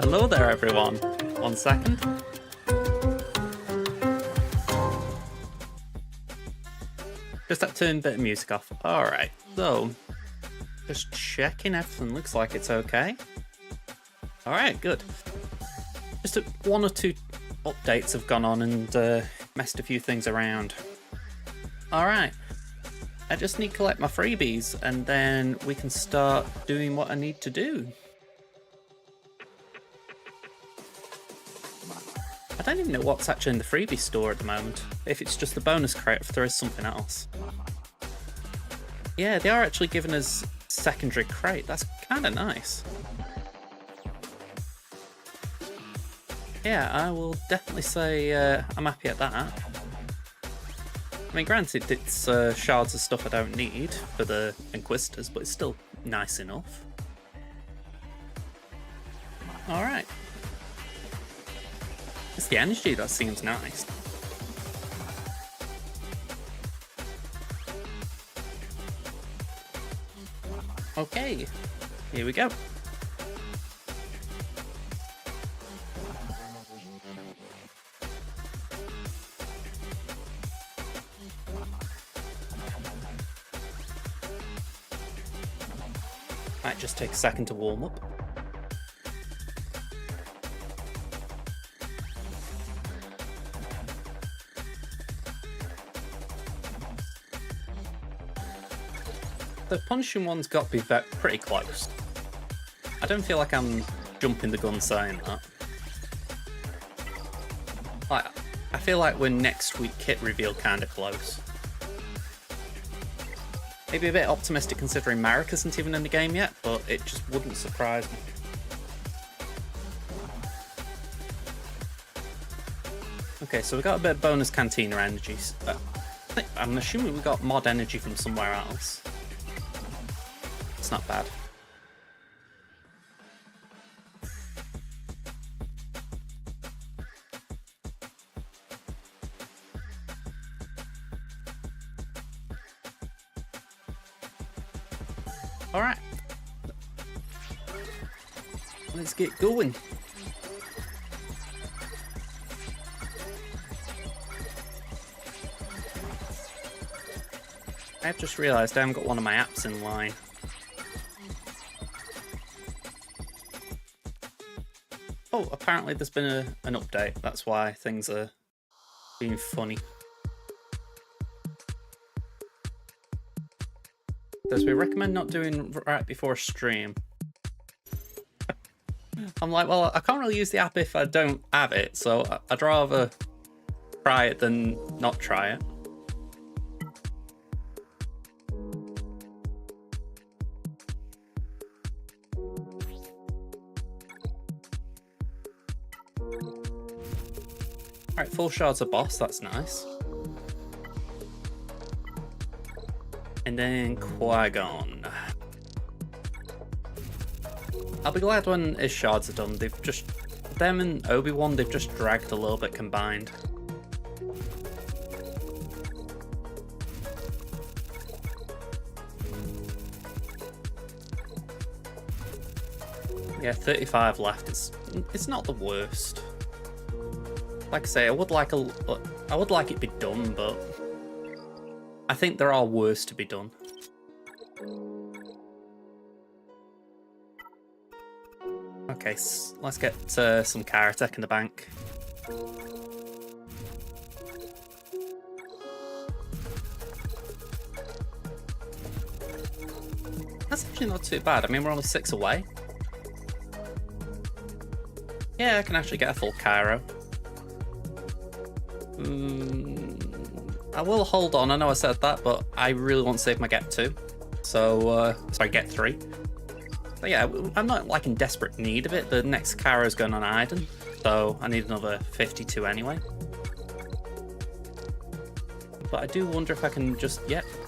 Hello there, everyone. 1 second. Just have to turn a bit of music off. Alright, so just checking everything looks like it's okay. Alright, good. Just one or two updates have gone on and messed a few things around. Alright, I just need to collect my freebies and then we can start doing what I need to do. I don't even know what's actually in the freebie store at the moment. If it's just the bonus crate, if there is something else. Yeah, they are actually giving us secondary crate. That's kind of nice. Yeah, I will definitely say I'm happy at that. I mean, granted, it's shards of stuff I don't need for the Conquistors, but it's still nice enough. Alright. It's the energy that seems nice. Okay, here we go. Might just take a second to warm up. The punishing one's got to be pretty close. I don't feel like I'm jumping the gun saying that. Like, I feel like we're next week kit reveal kind of close. Maybe a bit optimistic considering Marek isn't even in the game yet, but it just wouldn't surprise me. Okay, so we got a bit of bonus Cantina energies. I'm assuming we got mod energy from somewhere else. It's not bad. All right, let's get going. I've just realised I haven't got one of my apps in line. Oh, apparently there's been an update. That's why things are being funny. Says we recommend not doing right before a stream. I'm like, well, I can't really use the app if I don't have it, so I'd rather try it than not try it. Alright, 4 shards of boss, that's nice. And then Qui-Gon. I'll be glad when his shards are done. They've just... them and Obi-Wan, they've just dragged a little bit combined. Yeah, 35 left. It's not the worst. Like I say, I would like it be done, but I think there are worse to be done. Okay, let's get some Karatech in the bank. That's actually not too bad. I mean, we're only 6 away. Yeah, I can actually get a full Cairo. I will hold on. I know I said that, but I really want to save my get 2. So, sorry, get 3. But yeah, I'm not like in desperate need of it. The next Cairo's going on Iden, so I need another 52 anyway. But I do wonder if I can just,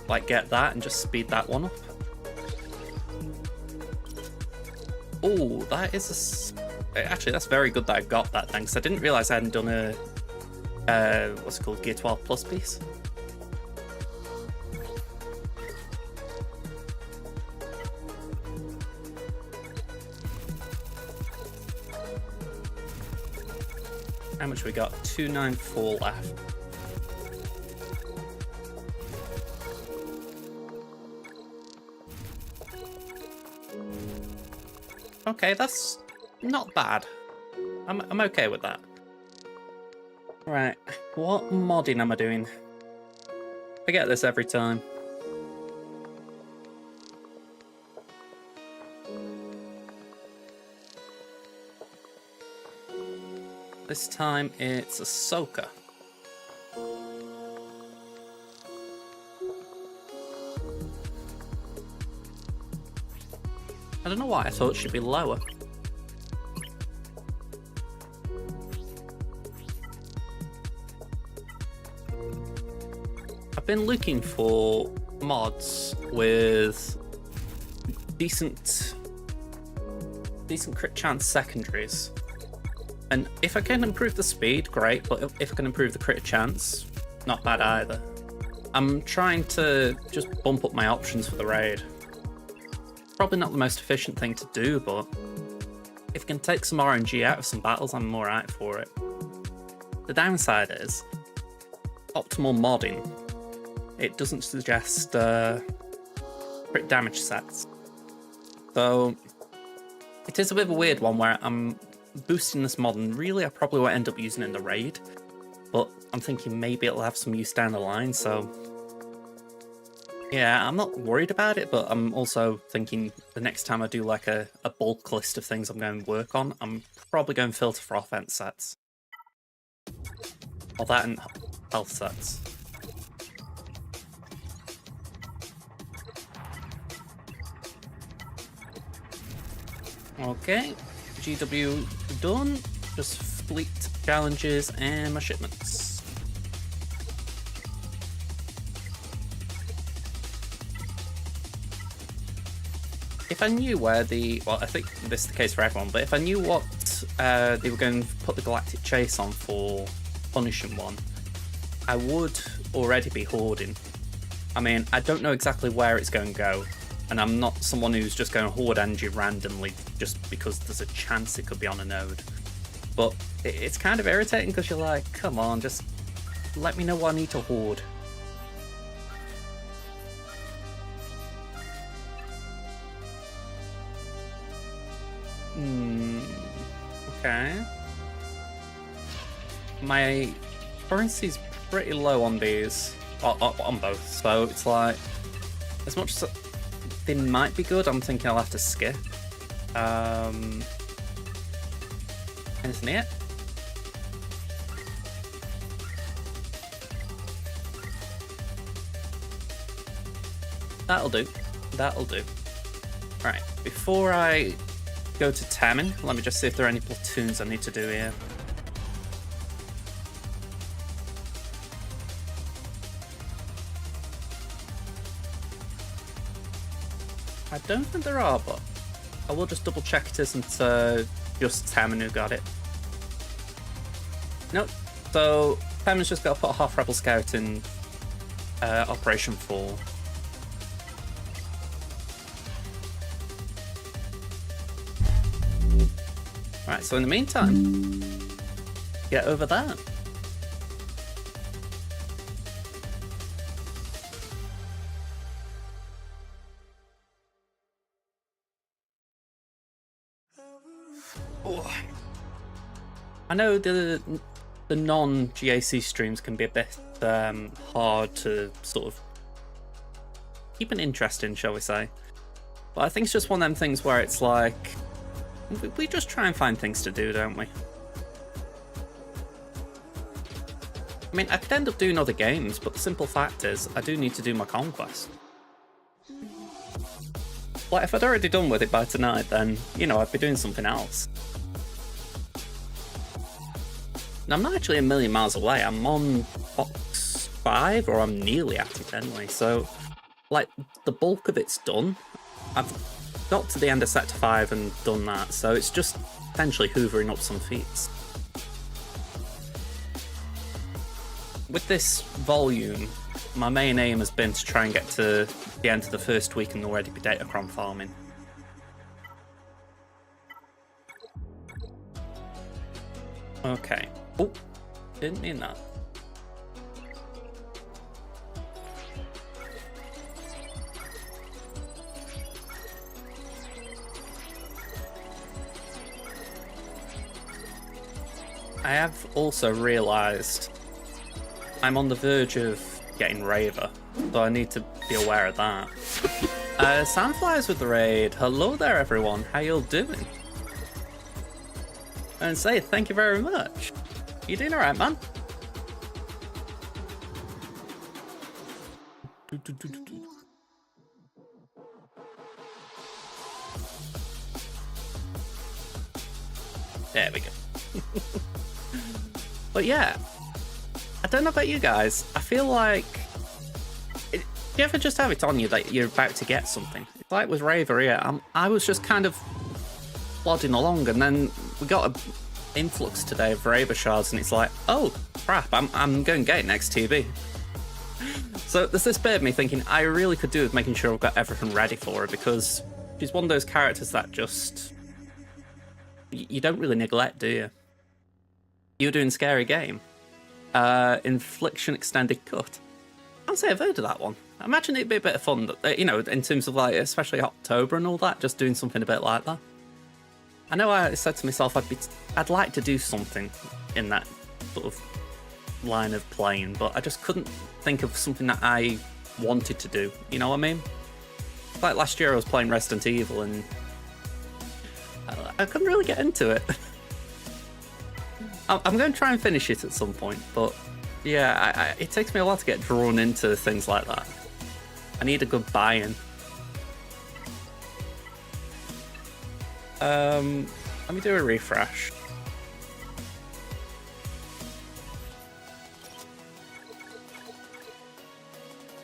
like get that and just speed that one up. Oh, that is actually, that's very good that I got that thing, because I didn't realise I hadn't done a what's it called, Gear 12 Plus piece. How much we got? 294 left. Okay, that's not bad. I'm okay with that. Right, what modding am I doing? I get this every time. This time it's Ahsoka. I don't know why I thought it should be lower. I've been looking for mods with decent crit chance secondaries. And if I can improve the speed, great, but if I can improve the crit chance, not bad either. I'm trying to just bump up my options for the raid. Probably not the most efficient thing to do, but if I can take some RNG out of some battles, I'm alright for it. The downside is optimal modding. It doesn't suggest crit damage sets. So it is a bit of a weird one where I'm boosting this mod, and really I probably won't end up using it in the raid, but I'm thinking maybe it'll have some use down the line, so yeah, I'm not worried about it, but I'm also thinking the next time I do like a bulk list of things I'm going to work on, I'm probably going to filter for offense sets. Or that and health sets. Okay, GW done. Just fleet challenges and my shipments. If I knew where the... well, I think this is the case for everyone, but if I knew what they were going to put the Galactic Chase on for Punishing One, I would already be hoarding. I mean, I don't know exactly where it's going to go, and I'm not someone who's just going to hoard energy randomly just because there's a chance it could be on a node. But it's kind of irritating because you're like, come on, just let me know what I need to hoard. Okay. My currency's pretty low on these, on both, so it's like, as much as they might be good, I'm thinking I'll have to skip. Anything yet? That'll do. That'll do. Right, before I go to Tamin, let me just see if there are any platoons I need to do here. I don't think there are, but I will just double check it isn't just Tamin who got it. Nope. So Tamin's just got to put a half Rebel Scout in Operation 4. Right, so in the meantime, get over that. Oh. I know the non-GAC streams can be a bit hard to sort of keep an interest in, shall we say. But I think it's just one of them things where it's like, we just try and find things to do, don't we? I mean, I could end up doing other games, but the simple fact is, I do need to do my Conquest. Like, if I'd already done with it by tonight, then, you know, I'd be doing something else. Now, I'm not actually a million miles away. I'm on box 5, or I'm nearly at it anyway, so, like, the bulk of it's done. I've got to the end of Sector 5 and done that, so it's just potentially hoovering up some feats. With this volume, my main aim has been to try and get to the end of the first week and already be Datacron farming. Okay. Oh, didn't mean that. I have also realised I'm on the verge of getting Raver, so I need to be aware of that. Sandflies with the raid. Hello there, everyone. How y'all doing? And say thank you very much. You doing alright, man? There we go. But yeah, I don't know about you guys. I feel like, do you ever just have it on you that you're about to get something? It's like with Raver, yeah. I was just kind of plodding along, and then we got an influx today of Raver shards, and it's like, oh crap, I'm going to get it next TB. So there's this bit of me thinking I really could do with making sure I've got everything ready for her, because she's one of those characters that just, you don't really neglect, do you? You're doing Scary Game. Infliction Extended Cut. I'd say I've heard of that one. I imagine it'd be a bit of fun, you know, in terms of like, especially October and all that, just doing something a bit like that. I know I said to myself I'd like to do something in that sort of line of playing, but I just couldn't think of something that I wanted to do. You know what I mean? Like last year I was playing Resident Evil and I couldn't really get into it. I'm going to try and finish it at some point, but yeah, it takes me a while to get drawn into things like that. I need a good buy-in. Let me do a refresh.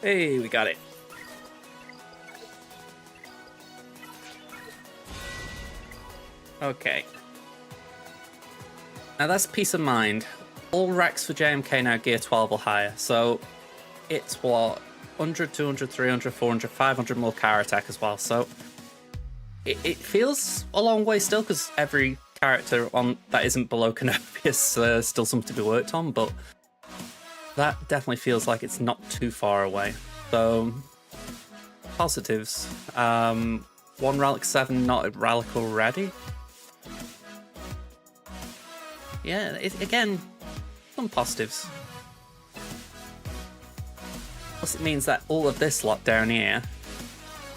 Hey, we got it. Okay. Now that's peace of mind. All racks for JMK now gear 12 or higher, so it's what, 100, 200, 300, 400, 500 more car attack as well, so it feels a long way still, because every character on that isn't below Kenobi is still something to be worked on, but that definitely feels like it's not too far away. So, positives. 1 Relic 7 not a Relic already. Yeah, again, some positives. Plus it means that all of this lot down here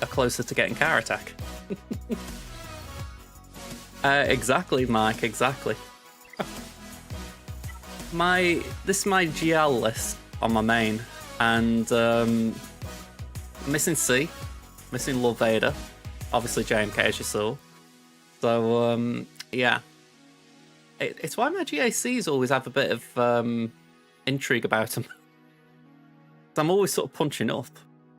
are closer to getting car attack. Exactly, Mike, exactly. This is my GL list on my main, and missing C, missing Love Vader, obviously JMK as you saw. So yeah. It's why my GACs always have a bit of intrigue about them. I'm always sort of punching up,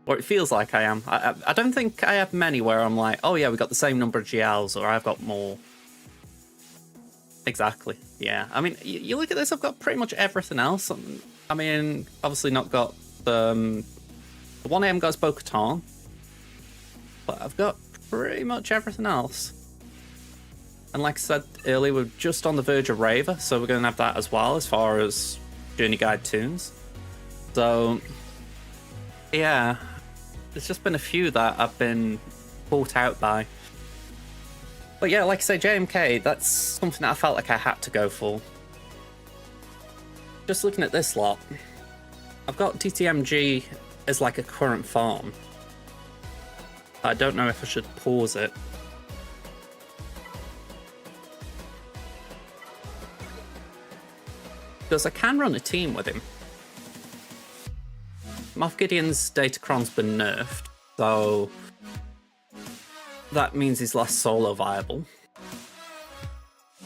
or it feels like I am. I don't think I have many where I'm like, oh yeah, we got the same number of GLs, or I've got more. Exactly, yeah. I mean, you look at this, I've got pretty much everything else. I mean, obviously not got the one I haven't got is Bo-Katan, but I've got pretty much everything else. And like I said earlier, we're just on the verge of Raver, so we're going to have that as well as far as Journey Guide tunes. So, yeah, there's just been a few that I've been bought out by. But yeah, like I say, JMK, that's something that I felt like I had to go for. Just looking at this lot, I've got DTMG as like a current farm. I don't know if I should pause it. Because I can run a team with him. Moff Gideon's Datacron's been nerfed, so that means he's less solo viable.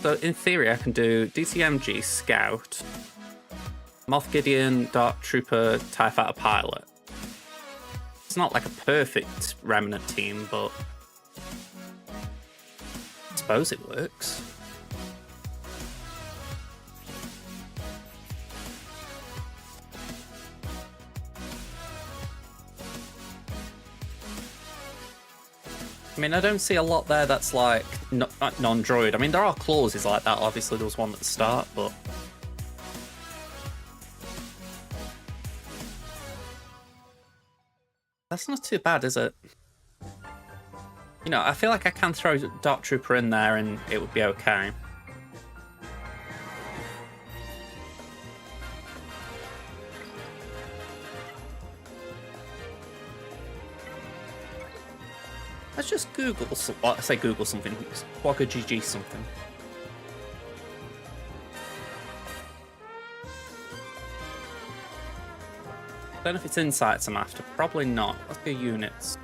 So in theory I can do DTMG Scout, Moff Gideon, Dark Trooper, TIE Fighter Pilot. It's not like a perfect Remnant team, but I suppose it works. I mean, I don't see a lot there that's like non-droid. I mean, there are clauses like that. Obviously, there was one at the start, but That's not too bad, is it? You know, I feel like I can throw Dark Trooper in there and it would be okay. Let's just Google, well, I say Google something, Squawka GG something. I don't know if it's insights I'm after, probably not. Let's go units.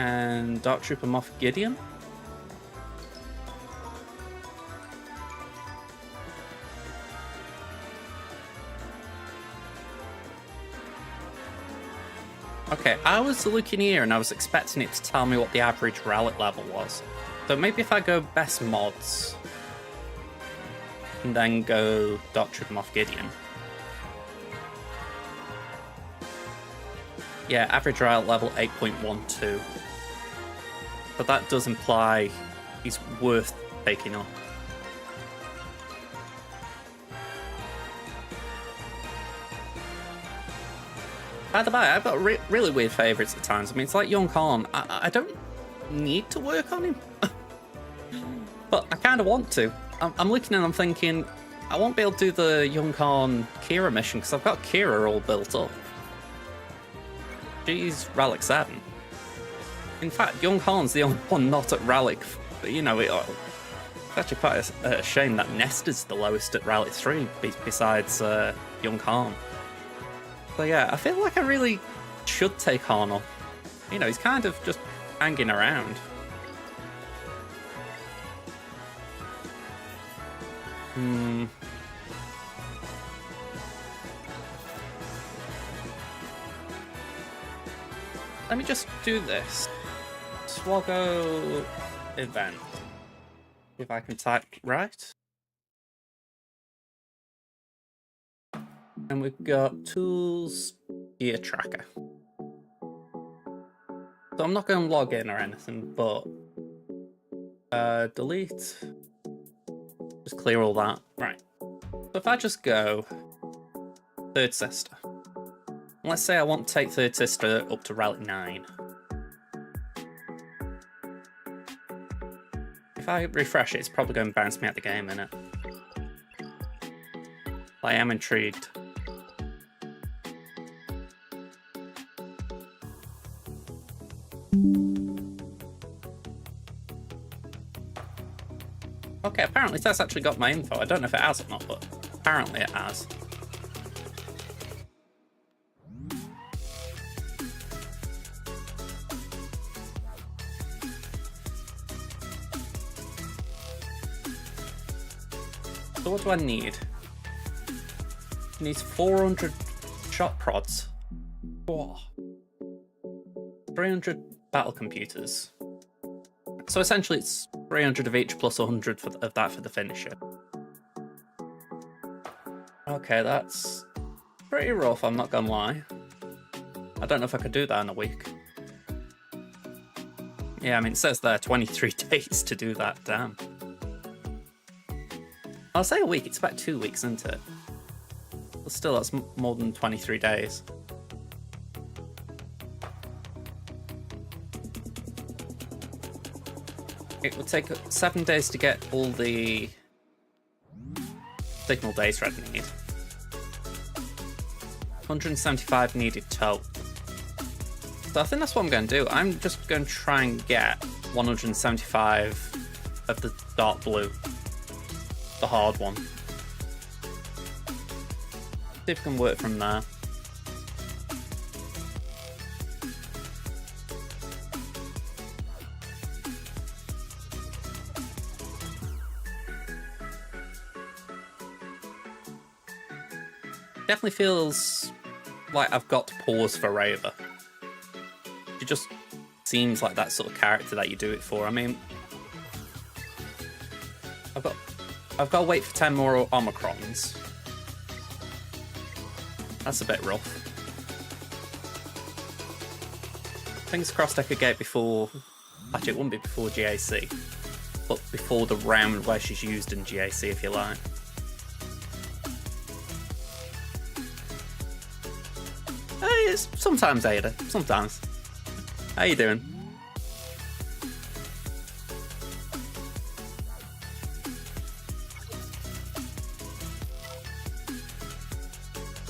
And Dark Trooper Moff Gideon. Okay, I was looking here and I was expecting it to tell me what the average relic level was. So maybe if I go best mods and then go Dark Trooper Moff Gideon. Yeah, average relic level 8.12. But that does imply he's worth taking up. By the by, I've got really weird favourites at times. I mean, it's like Young Han. I don't need to work on him. But I kind of want to. I'm looking and I'm thinking, I won't be able to do the Young Han Kira mission because I've got Kira all built up. She's Relic 7. In fact, Young Han's the only one not at Relic. You know, it's actually quite a shame that Nestor's the lowest at Relic 3 besides Young Han. So yeah, I feel like I really should take Han up. You know, he's kind of just hanging around. Let me just do this. Swoggo event. If I can type right. And we've got tools, gear tracker. So I'm not going to log in or anything, but delete. Just clear all that. Right. So if I just go Third Sister. Let's say I want to take Third Sister up to Relic 9. If I refresh it, it's probably going to bounce me out the game, innit? I am intrigued. Okay, apparently that's actually got my info. I don't know if it has or not, but apparently it has. So what do I need? It needs 400 shot prods. Whoa. 300 battle computers. So essentially it's 300 of each plus 100 of that for the finisher. Okay, that's pretty rough, I'm not gonna lie. I don't know if I could do that in a week. Yeah, I mean, it says there 23 days to do that, damn. I'll say a week, it's about 2 weeks, isn't it? But still, that's more than 23 days. It would take 7 days to get all the signal days red need. 175 needed total. So I think that's what I'm going to do. I'm just going to try and get 175 of the dark blue. The hard one. See if we can work from there. Definitely feels like I've got to pause for Raver. It just seems like that sort of character that you do it for. I mean, I've got to wait for 10 more Omicrons. That's a bit rough. Fingers crossed I could get it before... Actually, it wouldn't be before GAC. but before the round where she's used in GAC, if you like. It's sometimes, Ada. Sometimes. How you doing?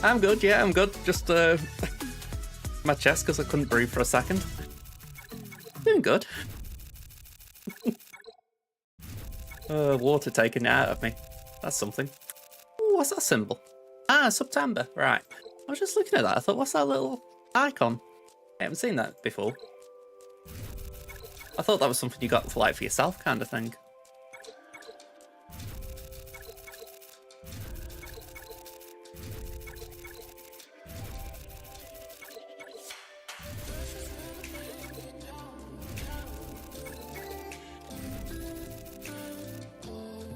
I'm good, yeah, I'm good. Just my chest because I couldn't breathe for a second. Doing good. Water taking it out of me. That's something. Ooh, what's that symbol? Ah, September. Right. I was just looking at that. I thought, what's that little icon? I haven't seen that before. I thought that was something you got for, like, for yourself kind of thing.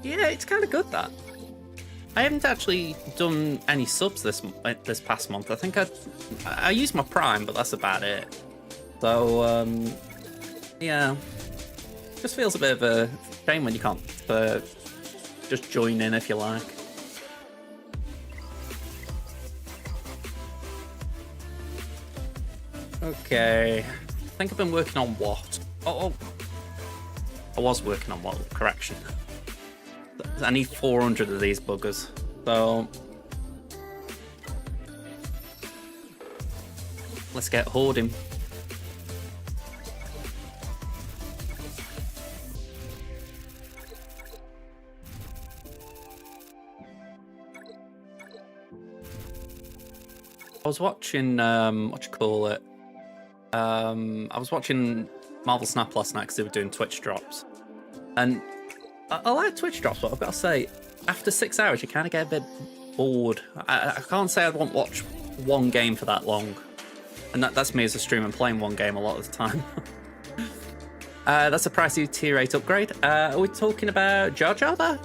Yeah, it's kind of good, that. I haven't actually done any subs this past month. I think I used my Prime, but that's about it. So, yeah. Just feels a bit of a shame when you can't just join in if you like. Okay. I think I've been working on what? Oh. I was working on what? Correction. I need 400 of these buggers, so let's get hoarding. I was watching, what you call it? I was watching Marvel Snap last night because they were doing Twitch drops, and I like Twitch drops, but I've got to say, after 6 hours, you kind of get a bit bored. I can't say I won't watch one game for that long. And that's me as a streamer playing one game a lot of the time. That's a pricey tier 8 upgrade. Are we talking about Jar Jar there?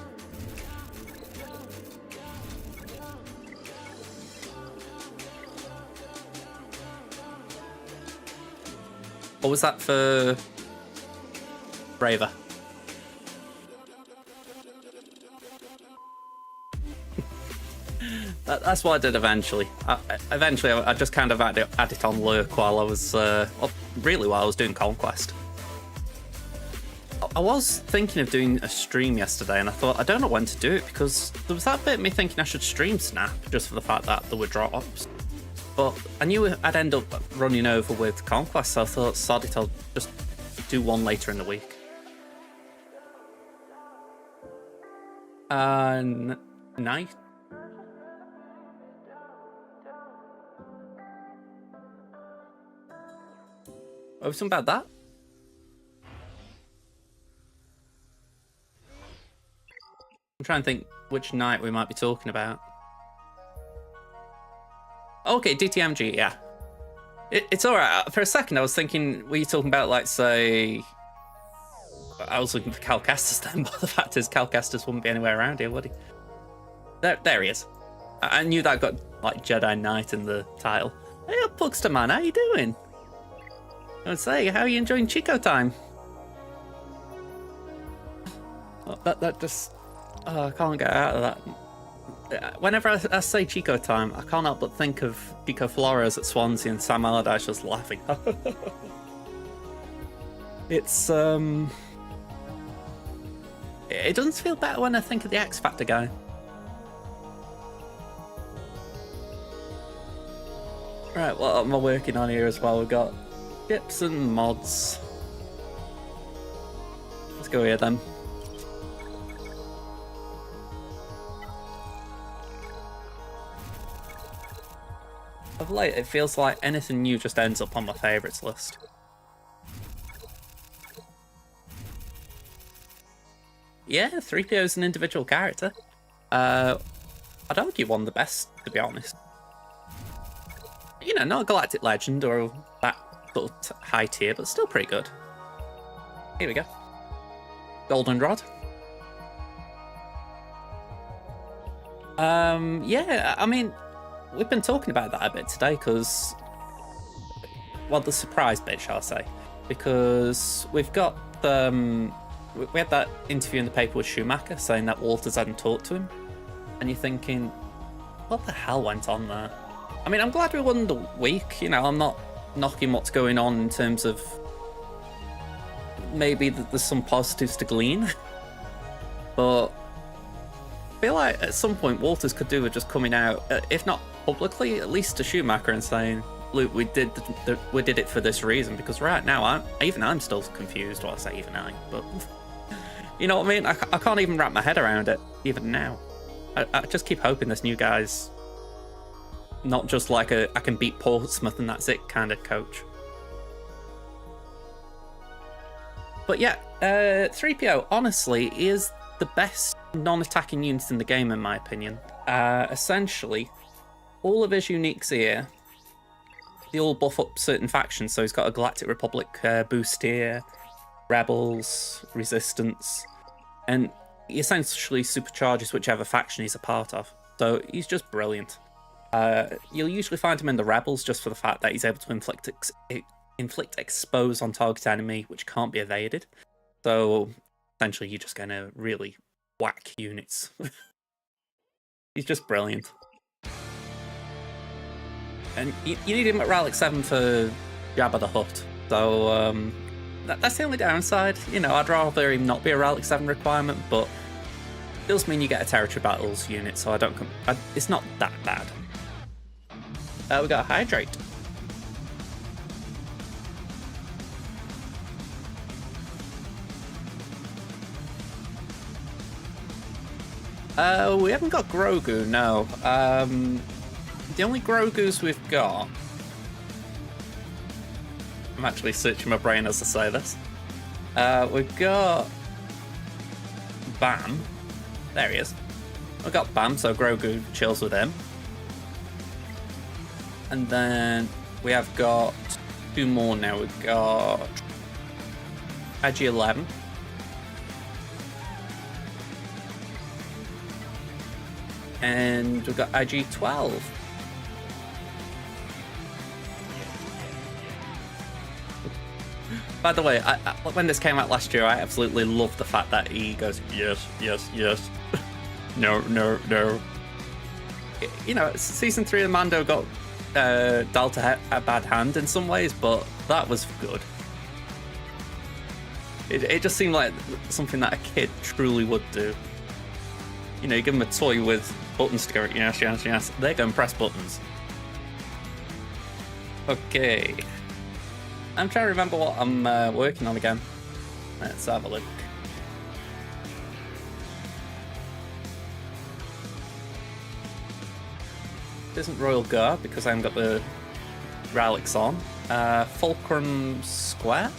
Or was that for Raver? That's what I did eventually. I just kind of had it on lurk while I was, really while I was doing Conquest. I was thinking of doing a stream yesterday, and I thought, I don't know when to do it, because there was that bit of me thinking I should stream Snap, just for the fact that there were drops. But I knew I'd end up running over with Conquest, so I thought, sod it, I'll just do one later in the week. Night? Oh, something about that? I'm trying to think which night we might be talking about. Okay, DTMG, yeah. It's alright. For a second, I was thinking, were you talking about, like, say... I was looking for Calcastus then, but the fact is Calcastus wouldn't be anywhere around here, would he? There he is. I knew that got, like, Jedi Knight in the title. Hey, Pugster man, how you doing? I would say, how are you enjoying Chico time? Oh, that just... Oh, I can't get out of that. Whenever I say Chico time, I can't help but think of Chico Flores at Swansea and Sam Allardyce just laughing. It's, It doesn't feel better when I think of the X Factor guy. Right, what am I working on here as well? We've got ships and mods. Let's go here then. Of late, it feels like anything new just ends up on my favourites list. Yeah, 3PO's an individual character. I'd argue one of the best, to be honest. You know, not a Galactic Legend or that sort of high tier, but still pretty good. Here we go. Goldenrod. Yeah, I mean, we've been talking about that a bit today because, well, the surprise bit, shall I say, because we've got we had that interview in the paper with Schumacher saying that Walters hadn't talked to him, and you're thinking, what the hell went on there? I mean, I'm glad we won the week. You know, I'm not knocking what's going on in terms of maybe there's some positives to glean, but I feel like at some point Walters could do with just coming out, if not publicly, at least to Schumacher and saying, "Look, we did it for this reason." Because right now, I'm still confused. Well, I say even I, but you know what I mean. I can't even wrap my head around it even now. I just keep hoping this new guy's not just like I can beat Portsmouth and that's it kind of coach. But yeah, 3PO honestly is the best non-attacking unit in the game in my opinion. Essentially, all of his uniques here, they all buff up certain factions. So he's got a Galactic Republic boost here, Rebels, Resistance, and he essentially supercharges whichever faction he's a part of. So he's just brilliant. You'll usually find him in the Rebels just for the fact that he's able to inflict expose on target enemy, which can't be evaded. So essentially you're just going to really whack units. He's just brilliant. And you need him at Relic 7 for Jabba the Hutt. So that's the only downside. You know, I'd rather him not be a Relic 7 requirement, but it does mean you get a Territory Battles unit, so it's not that bad. We got a Hydrate. We haven't got Grogu, no. The only Grogus we've got... I'm actually searching my brain as I say this. We've got... Bam. There he is. We've got Bam, so Grogu chills with him. And then we have got two more now. We've got IG-11. And we've got IG-12. By the way, when this came out last year, I absolutely loved the fact that he goes, yes, yes, yes. No, no, no. You know, Season 3 of Mando got dealt a bad hand in some ways, but that was good. It just seemed like something that a kid truly would do. You know, you give them a toy with buttons to go, yes, yes, yes. They go and press buttons. Okay. I'm trying to remember what I'm working on again. Let's have a look. It isn't Royal Guard because I haven't got the relics on. Fulcrum Square?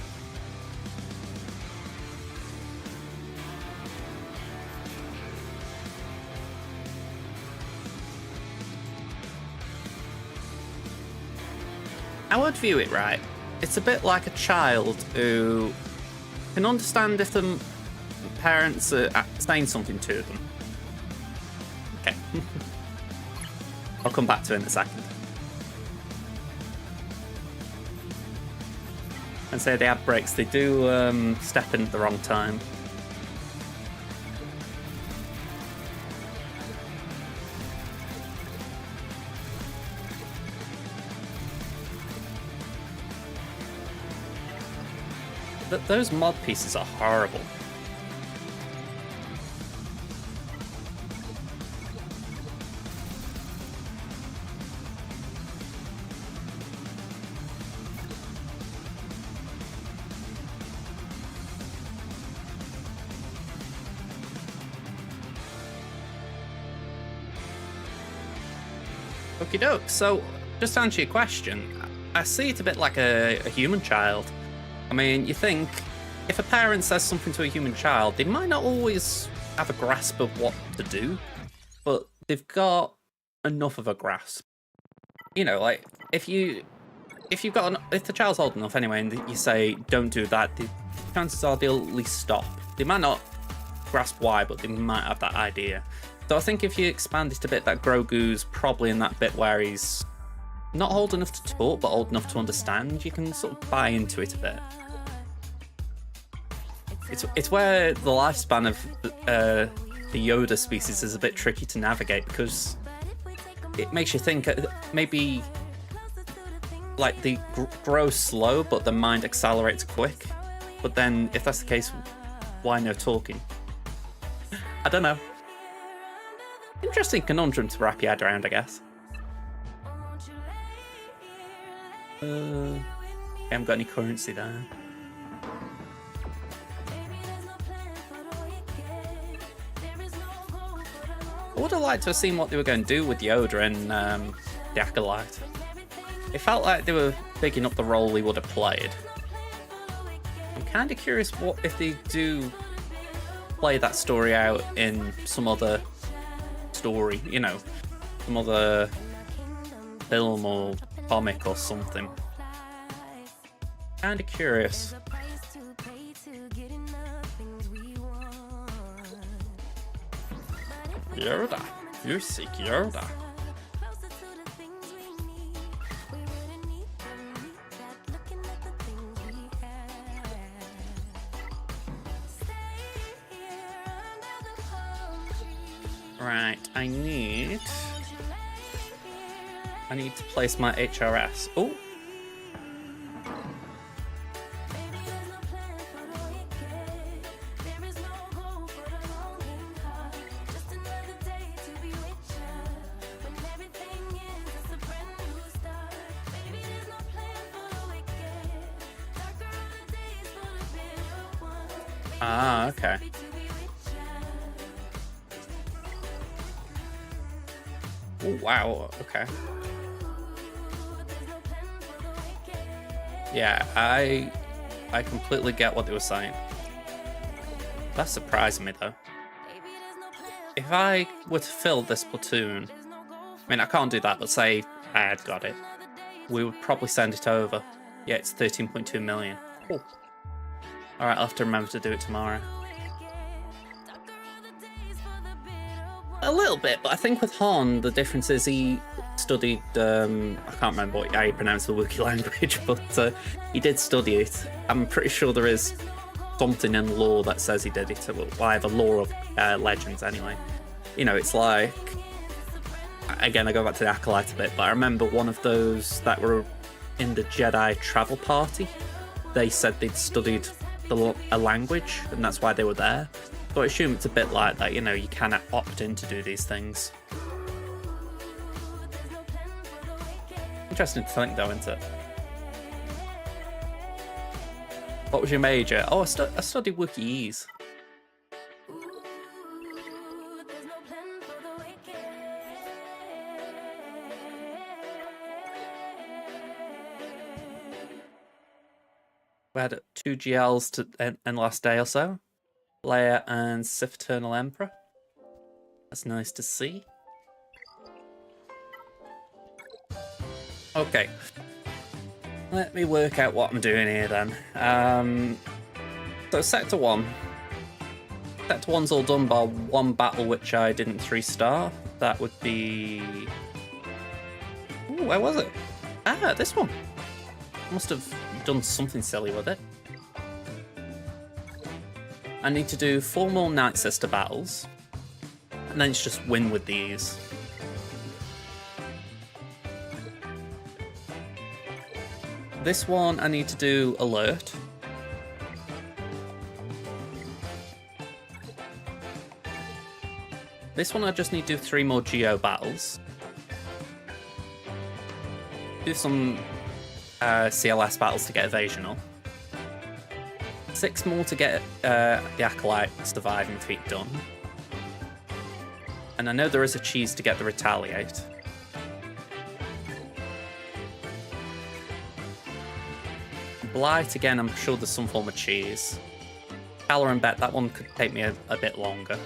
I would view it right. It's a bit like a child who can understand if the parents are saying something to them. Okay. I'll come back to it in a second. And say they have breaks, they do step in at the wrong time. Those mod pieces are horrible. Okie doke. So, just to answer your question, I see it a bit like a human child. I mean, you think, if a parent says something to a human child, they might not always have a grasp of what to do, but they've got enough of a grasp. You know, like, if the child's old enough anyway, and you say, don't do that, the chances are they'll at least stop. They might not grasp why, but they might have that idea. So I think if you expand it a bit, that Grogu's probably in that bit where he's not old enough to talk, but old enough to understand, you can sort of buy into it a bit. It's where the lifespan of the Yoda species is a bit tricky to navigate, because it makes you think maybe like they grow slow, but the mind accelerates quick. But then, if that's the case, why no talking? I don't know. Interesting conundrum to wrap your head around, I guess. I haven't got any currency there. I would have liked to have seen what they were going to do with Yoda and the Acolyte. It felt like they were picking up the role he would have played. I'm kind of curious what if they do play that story out in some other story, you know, some other film or comic or something. Kind of curious. Yoda, you seek Yoda. Right, I need to place my HRS. Oh. Ah, okay. Oh, wow, okay. Yeah, I completely get what they were saying. That surprised me, though. If I were to fill this platoon, I mean, I can't do that, but say I had got it, we would probably send it over. Yeah, it's 13.2 million. Oh. Alright, I'll have to remember to do it tomorrow. A little bit, but I think with Han, the difference is he studied, I can't remember how you pronounce the Wookiee language, but he did study it. I'm pretty sure there is something in lore that says he did it. Well, I have a lore of legends anyway. You know, it's like, again, I go back to the Acolyte a bit, but I remember one of those that were in the Jedi travel party, they said they'd studied a language, and that's why they were there. So I assume it's a bit like that, you know, you cannot opt in to do these things. Interesting to think, though, isn't it? What was your major? Oh, I studied Wookieese. We had 2 GLs to end last day or so. Leia and Sith Eternal Emperor. That's nice to see. Okay. Let me work out what I'm doing here then. So Sector 1. Sector 1's all done by one battle which I didn't 3-star. That would be... Ooh, where was it? Ah, this one. Must have done something silly with it. I need to do 4 more Night Sister battles, and then it's just win with these. This one I need to do Alert. This one I just need to do 3 more Geo battles. Do some CLS battles to get Evasional. 6 more to get the Acolyte surviving feat done. And I know there is a cheese to get the Retaliate. Blight, again, I'm sure there's some form of cheese. Calla and Bet, that one could take me a bit longer.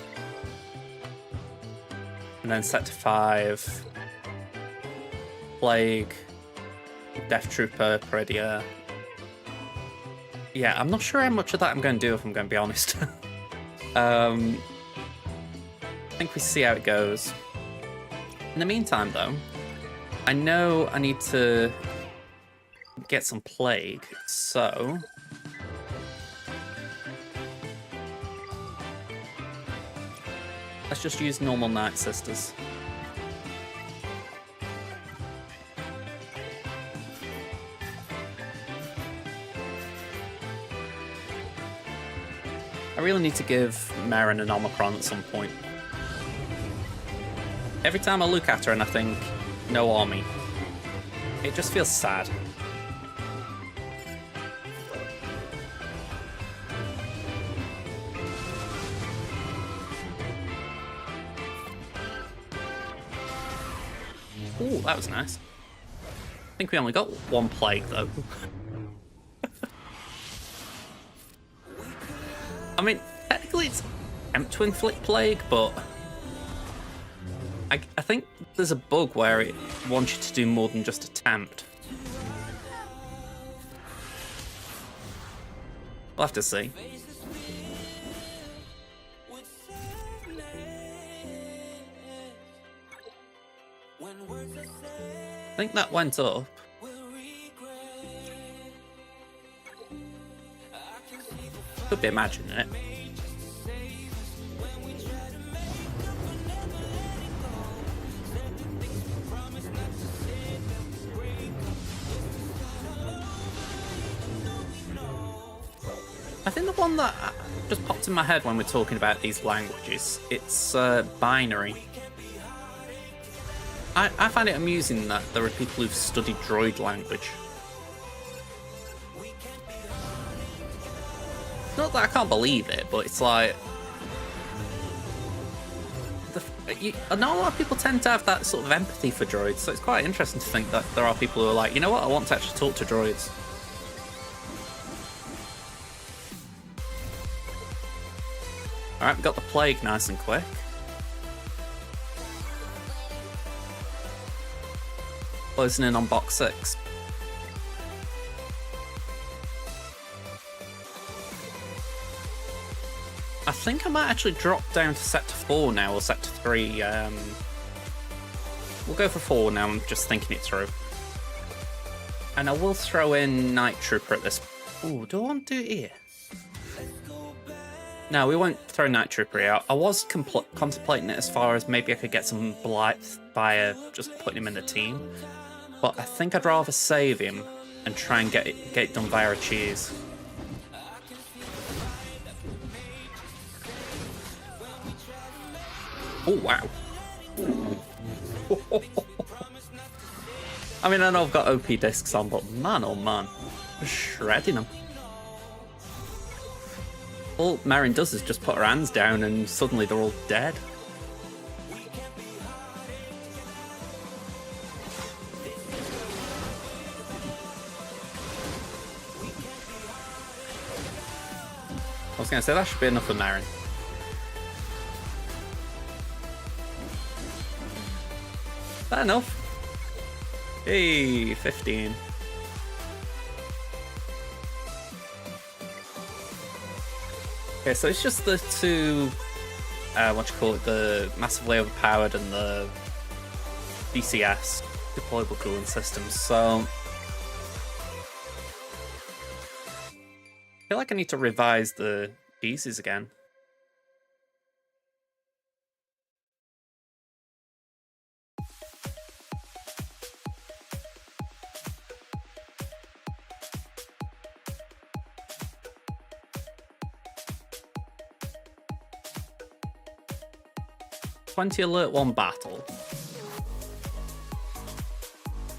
And then Sector 5. Plague. Death Trooper, Peridia. Yeah, I'm not sure how much of that I'm going to do, if I'm going to be honest. I think we see how it goes. In the meantime, though, I know I need to get some Plague, so... Let's just use normal Night Sisters. I really need to give Merrin an Omicron at some point. Every time I look at her and I think, no army, it just feels sad. Ooh, that was nice. I think we only got one plague though. I mean, technically it's attempt to inflict plague, but I think there's a bug where it wants you to do more than just attempt. We'll have to see. I think that went up. Could be imagining it. I think the one that just popped in my head when we're talking about these languages, it's binary. I find it amusing that there are people who've studied droid language. Not that I can't believe it, but it's like... not a lot of people tend to have that sort of empathy for droids, so it's quite interesting to think that there are people who are like, you know what, I want to actually talk to droids. Alright, we got the plague nice and quick. Closing in on box 6. I think I might actually drop down to Sector 4 now, or Sector 3. We'll go for 4 now, I'm just thinking it through. And I will throw in Night Trooper at this... Ooh, do I want to do it here? No, we won't throw Night Trooper out. I was contemplating it as far as maybe I could get some Blythe by just putting him in the team. But I think I'd rather save him and try and get it done via a cheese. Oh, wow. I mean, I know I've got OP discs on, but man, oh man. Shredding them. All Merrin does is just put her hands down and suddenly they're all dead. I was going to say, that should be enough for Merrin. Is that enough? Hey, 15. Okay, so it's just the two, the massively overpowered and the DCS, deployable cooling systems, so... I feel like I need to revise the pieces again. Alert 1 battle. I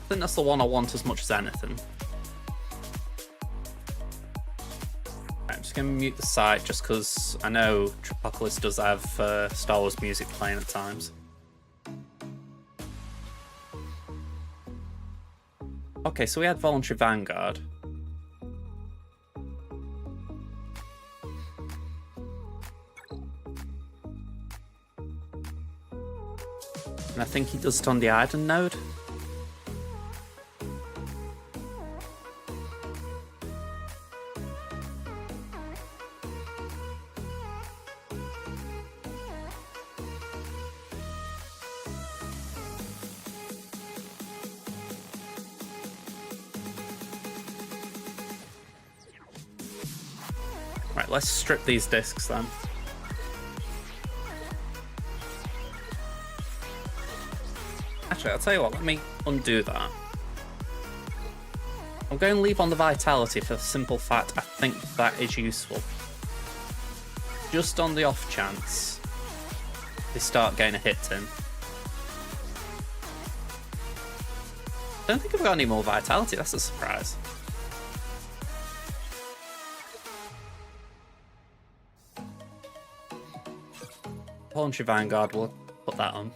think that's the one I want as much as anything. I'm just going to mute the site just because I know Tripocalypse does have Star Wars music playing at times. Okay, so we had Voluntary Vanguard. And I think he does it on the Iden node. Right, let's strip these discs then. Actually, I'll tell you what, let me undo that. I'm going to leave on the vitality for the simple fact I think that is useful. Just on the off chance they start getting a hit in. I don't think I've got any more vitality, that's a surprise. Paunchy Vanguard, we'll put that on.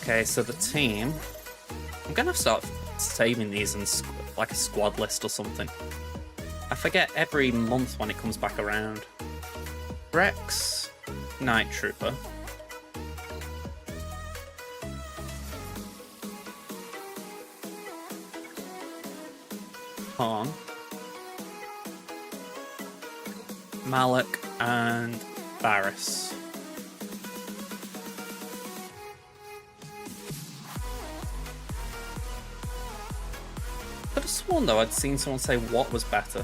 Okay, so the team... I'm gonna start saving these in like a squad list or something. I forget every month when it comes back around. Rex, Night Trooper. Han, Malak, and Barris. Could have sworn though I'd seen someone say what was better.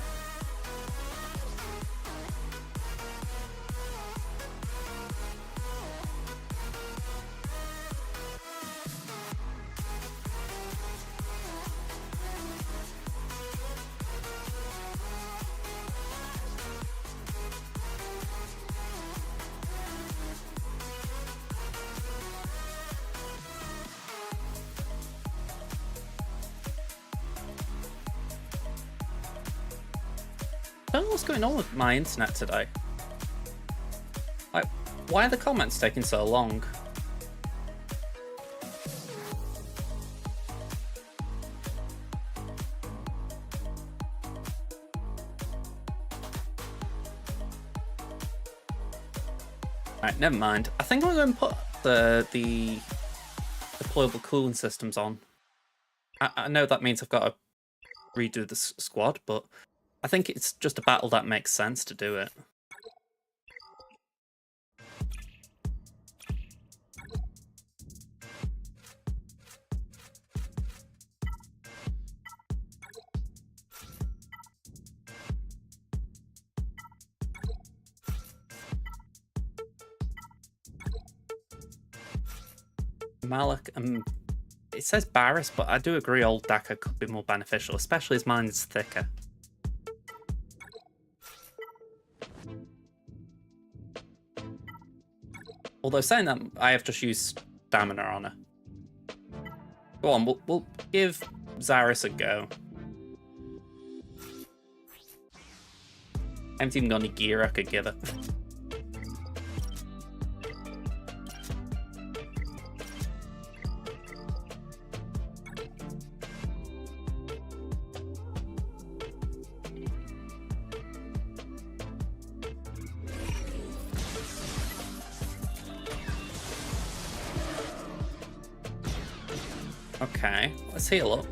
I don't know what's going on with my internet today. Like, why are the comments taking so long? Right, never mind. I think I'm going to put the deployable cooling systems on. I know that means I've got to redo the squad, but I think it's just a battle that makes sense to do it. Malak, it says Barris, but I do agree old Daka could be more beneficial, especially as mine is thicker. Although saying that, I have just used stamina on her. Go on, we'll give Zaris a go. I haven't even got any gear I could give her. Okay, let's heal up.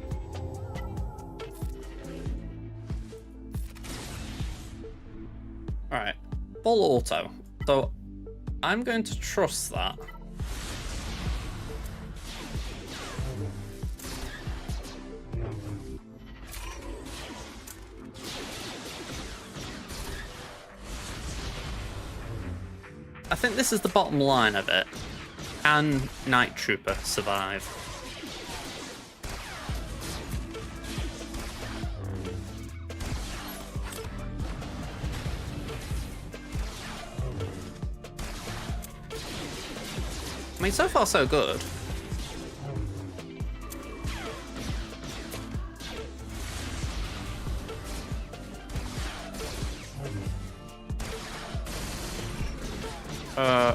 Alright, full auto. So I'm going to trust that. I think this is the bottom line of it. Can Night Trooper survive? I mean, so far so good.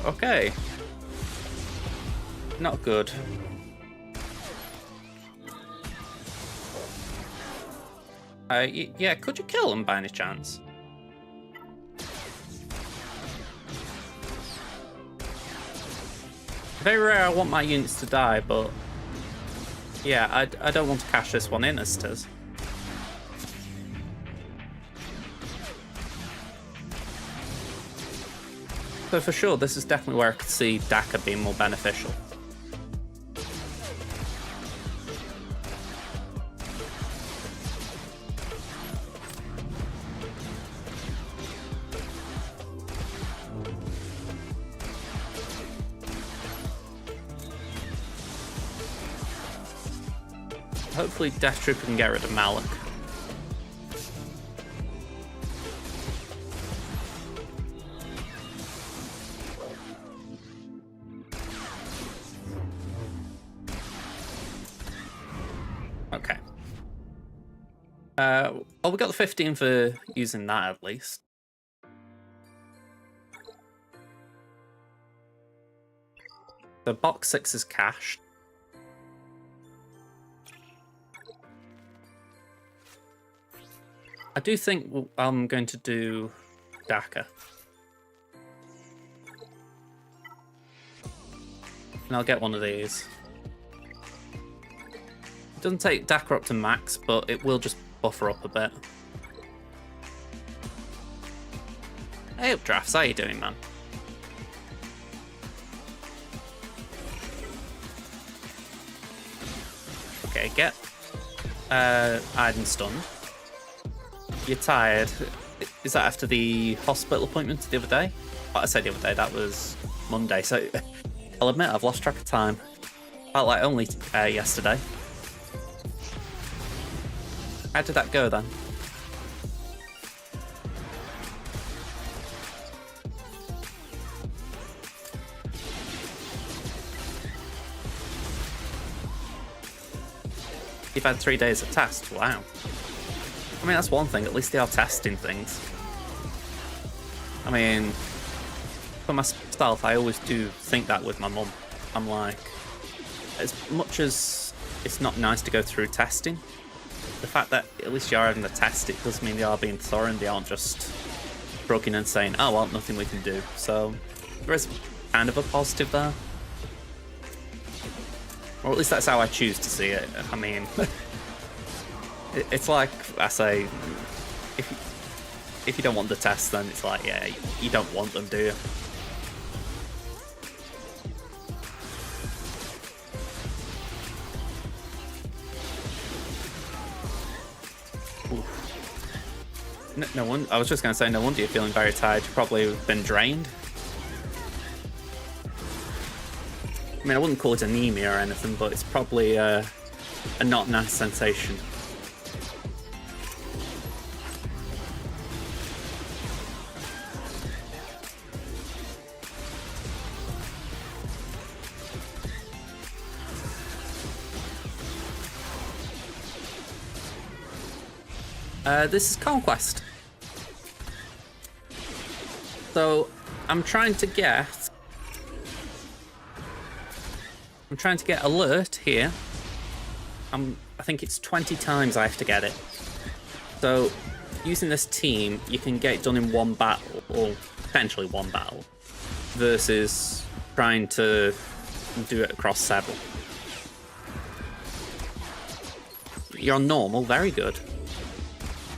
Okay. Not good. Yeah, could you kill him by any chance? Very rare I want my units to die, but yeah, I don't want to cash this one in as it is. So for sure, this is definitely where I could see Daka being more beneficial. hopefully Death Trooper can get rid of Malik. Okay. Oh, we got the 15 for using that at least. So box 6 is cached. I do think I'm going to do Daka. And I'll get one of these. It doesn't take Daka up to max, but it will just buffer up a bit. Hey Updrafts, how you doing, man? Okay, get Iden stunned. You're tired. Is that after the hospital appointment the other day? What I said the other day, that was Monday, so I'll admit I've lost track of time. Felt like only yesterday. How did that go then? You've had 3 days of tests, wow. I mean, that's one thing, at least they are testing things. I mean, for myself, I always do think that with my mum. I'm like, as much as it's not nice to go through testing, the fact that at least you are having the test, it does mean they are being thorough and they aren't just broken and saying, oh, well, nothing we can do. So there is kind of a positive there. Or at least that's how I choose to see it. I mean, it's like I say, if you don't want the test, then it's like, yeah, you don't want them, do you? No one. I was just going to say, no wonder you're feeling very tired. You've probably been drained. I mean, I wouldn't call it anemia or anything, but it's probably a not nice sensation. This is Conquest. So I'm trying to get alert here. I think it's 20 times I have to get it. So using this team, you can get it done in one battle, or potentially one battle, versus trying to do it across several. You're on normal, very good.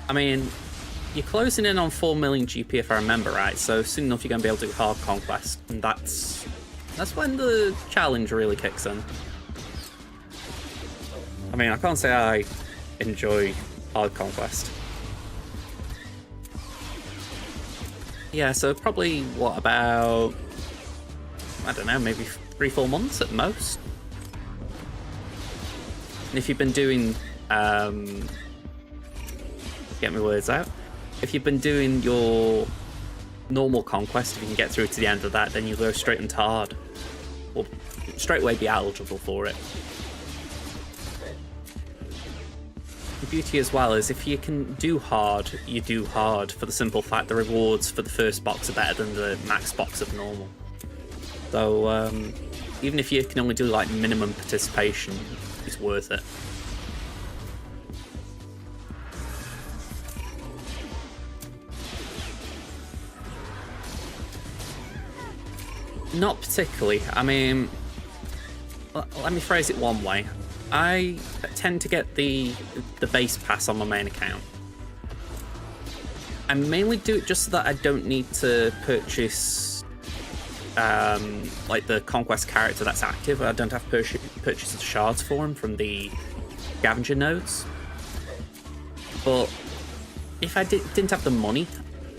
I mean, you're closing in on 4 million GP if I remember right, so soon enough you're going to be able to do hard conquest, and that's when the challenge really kicks in. I mean, I can't say I enjoy hard conquest. Yeah, so probably, what, about, I don't know, maybe 3-4 months at most? And if you've been doing, get my words out. If you've been doing your normal conquest, if you can get through to the end of that, then you go straight into hard. Or straight away be eligible for it. The beauty as well is if you can do hard, you do hard, for the simple fact the rewards for the first box are better than the max box of normal. So even if you can only do like minimum participation, it's worth it. Not particularly. I mean, let me phrase it one way. I tend to get the base pass on my main account. I mainly do it just so that I don't need to purchase like the Conquest character that's active. I don't have to purchase the shards for him from the scavenger nodes. But if I didn't have the money,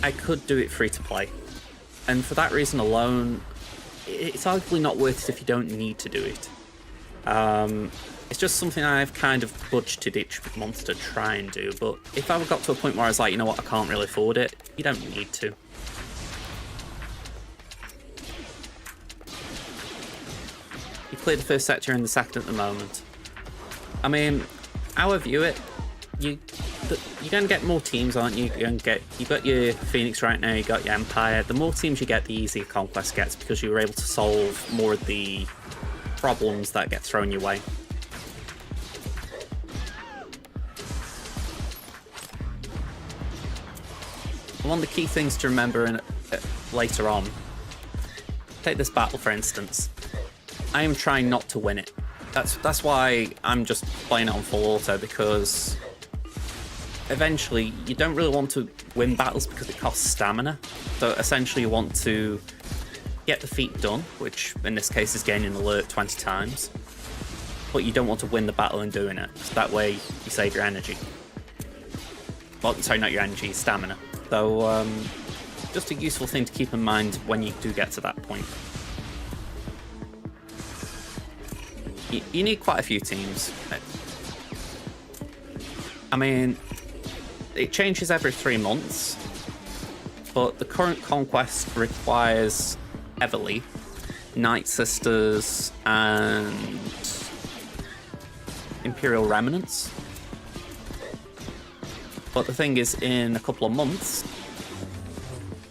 I could do it free to play. And for that reason alone, it's arguably not worth it if you don't need to do it. It's just something I've kind of budgeted each month to try and do, but if I got to a point where I was like, you know what, I can't really afford it, you don't need to. You clear the first sector and the second at the moment. I mean, how I view it, you're going to get more teams, aren't you? You got your Phoenix right now, you got your Empire. The more teams you get, the easier Conquest gets because you were able to solve more of the problems that get thrown your way. One of the key things to remember later on, take this battle for instance. I am trying not to win it. That's why I'm just playing it on full auto, because eventually you don't really want to win battles because it costs stamina. So essentially you want to get the feat done, which in this case is gaining alert 20 times. But you don't want to win the battle in doing it. So that way you save your energy. Well, sorry, not your energy, stamina. So just a useful thing to keep in mind when you do get to that point. You need quite a few teams. I mean, it changes every 3 months, but the current Conquest requires heavily Night Sisters and Imperial Remnants. But the thing is, in a couple of months,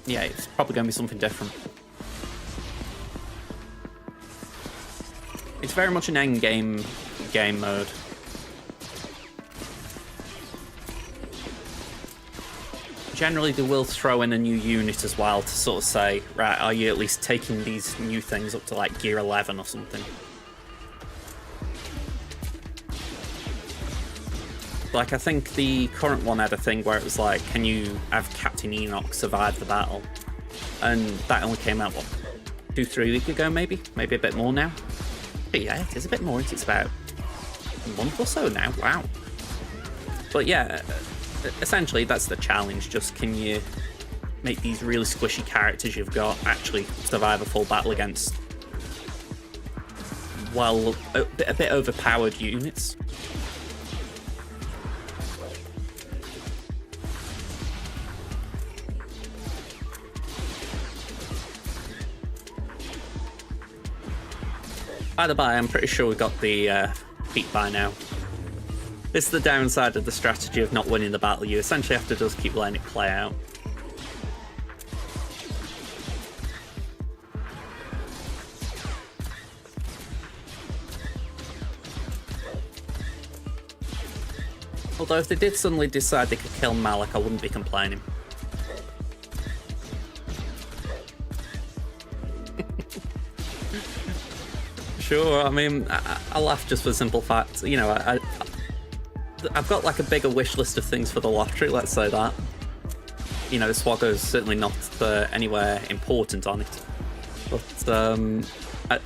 yeah, it's probably going to be something different. It's very much an end game mode. Generally, they will throw in a new unit as well to sort of say, right, are you at least taking these new things up to like gear 11 or something? Like, I think the current one had a thing where it was like, can you have Captain Enoch survive the battle? And that only came out, what, 2-3 weeks ago, maybe? Maybe a bit more now? But yeah, it is a bit more. It's about a month or so now. Wow. But yeah, essentially that's the challenge. Just can you make these really squishy characters you've got actually survive a full battle against, well, a bit overpowered units? By the by, I'm pretty sure we got the feat by now. This is the downside of the strategy of not winning the battle. You essentially have to just keep letting it play out. Although if they did suddenly decide they could kill Malik, I wouldn't be complaining. Sure, I mean, I laugh just for the simple fact, you know, I've got like a bigger wish list of things for the lottery, let's say that. You know, Swagger's certainly not anywhere important on it. But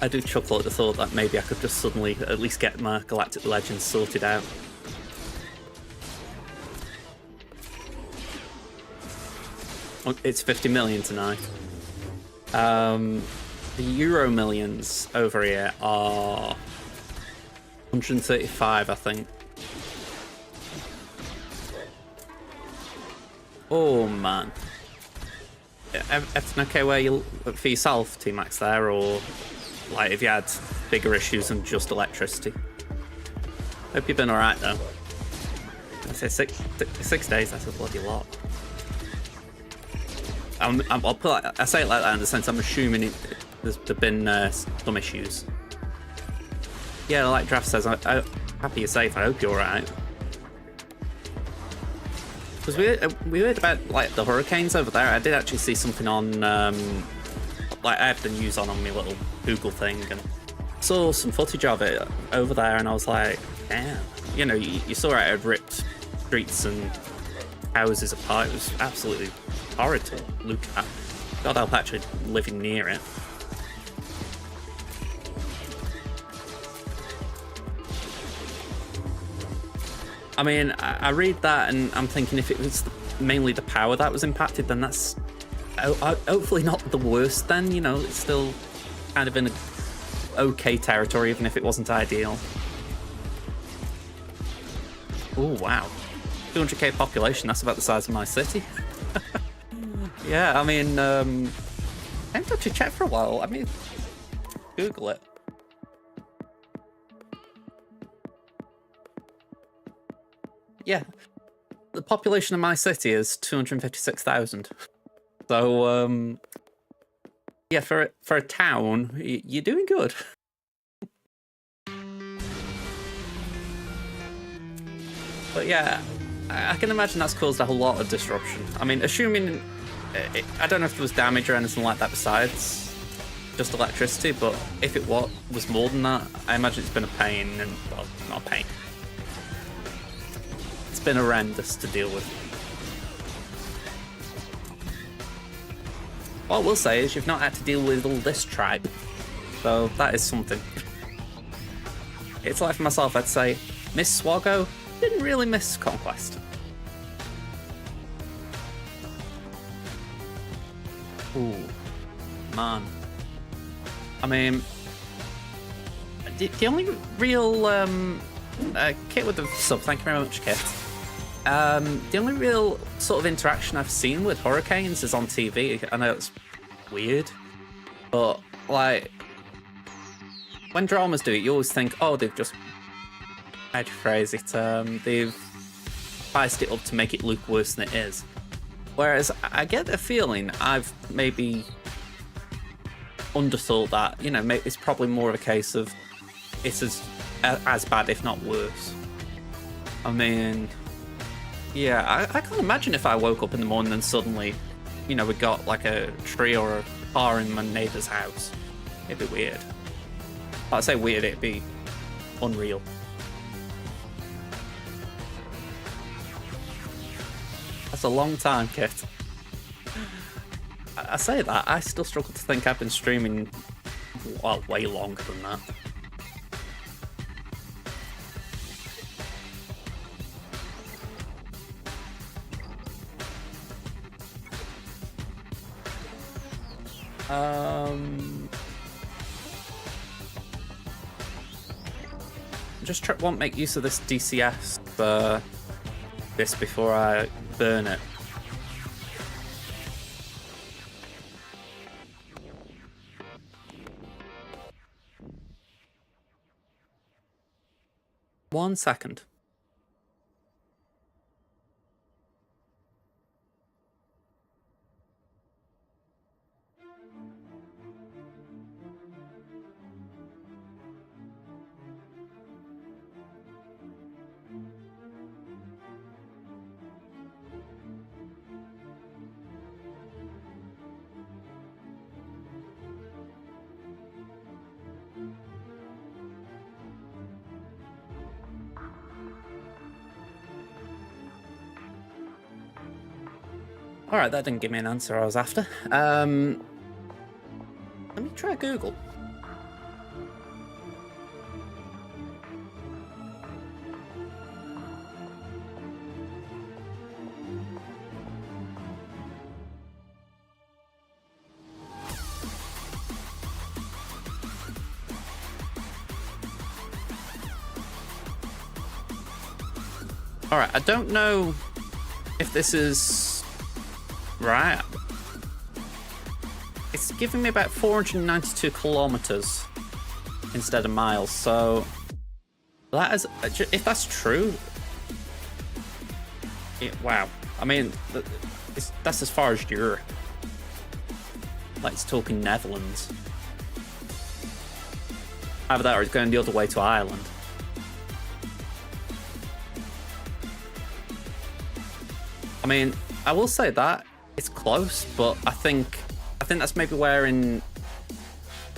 I do chuckle at the thought that maybe I could just suddenly at least get my Galactic Legends sorted out. It's 50 million tonight. The Euro millions over here are 135, I think. Oh man. Everything okay where you for yourself, T-Max there, or like if you had bigger issues than just electricity? Hope you've been alright though. I say 6 days, that's a bloody lot. I'll put, I say it like that in the sense I'm assuming there've been some issues. Yeah, like Draft says, I'm happy you're safe. I hope you're alright. Because we heard about like the hurricanes over there. I did actually see something on, like I have the news on my little Google thing, and saw some footage of it over there, and I was like, damn. You know, you saw it had ripped streets and houses apart. It was absolutely horrid to look at. God help actually living near it. I mean, I read that and I'm thinking if it was mainly the power that was impacted, then that's hopefully not the worst then, you know, it's still kind of in a okay territory, even if it wasn't ideal. Oh, wow. 200k population, that's about the size of my city. Yeah, I mean, I haven't actually checked for a while. I mean, Google it. Yeah, the population of my city is 256,000. So, yeah, for a town, you're doing good. But yeah, I can imagine that's caused a whole lot of disruption. I mean, assuming... I don't know if there was damage or anything like that besides just electricity, but if it was more than that, I imagine it's been a pain, and, well, not a pain. It's been horrendous to deal with. What I will say is you've not had to deal with all this tribe, so that is something. It's like for myself, I'd say, Miss Swaggo didn't really miss Conquest. Ooh, man. I mean, the only real Kit with the sub, thank you very much, Kit. The only real sort of interaction I've seen with hurricanes is on TV. I know it's weird, but like when dramas do it, you always think, oh, they've just, how'd you phrase it? They've spiced it up to make it look worse than it is. Whereas I get the feeling I've maybe underthought that, you know, it's probably more of a case of it's as bad, if not worse. I mean, yeah, I can't imagine if I woke up in the morning and suddenly, you know, we got like a tree or a car in my neighbour's house. It'd be weird. I'd say weird, it'd be unreal. That's a long time, Kit. I say that, I still struggle to think I've been streaming, well, way longer than that. Just won't make use of this DCS this before I burn it. One second. Alright, that didn't give me an answer I was after. Let me try Google. Alright, I don't know if this is right. It's giving me about 492 kilometers instead of miles, so that is, if that's true, wow. I mean, that's as far as Europe. Like, it's talking Netherlands. Either that or it's going the other way to Ireland. I mean, I will say that it's close, but I think that's maybe where in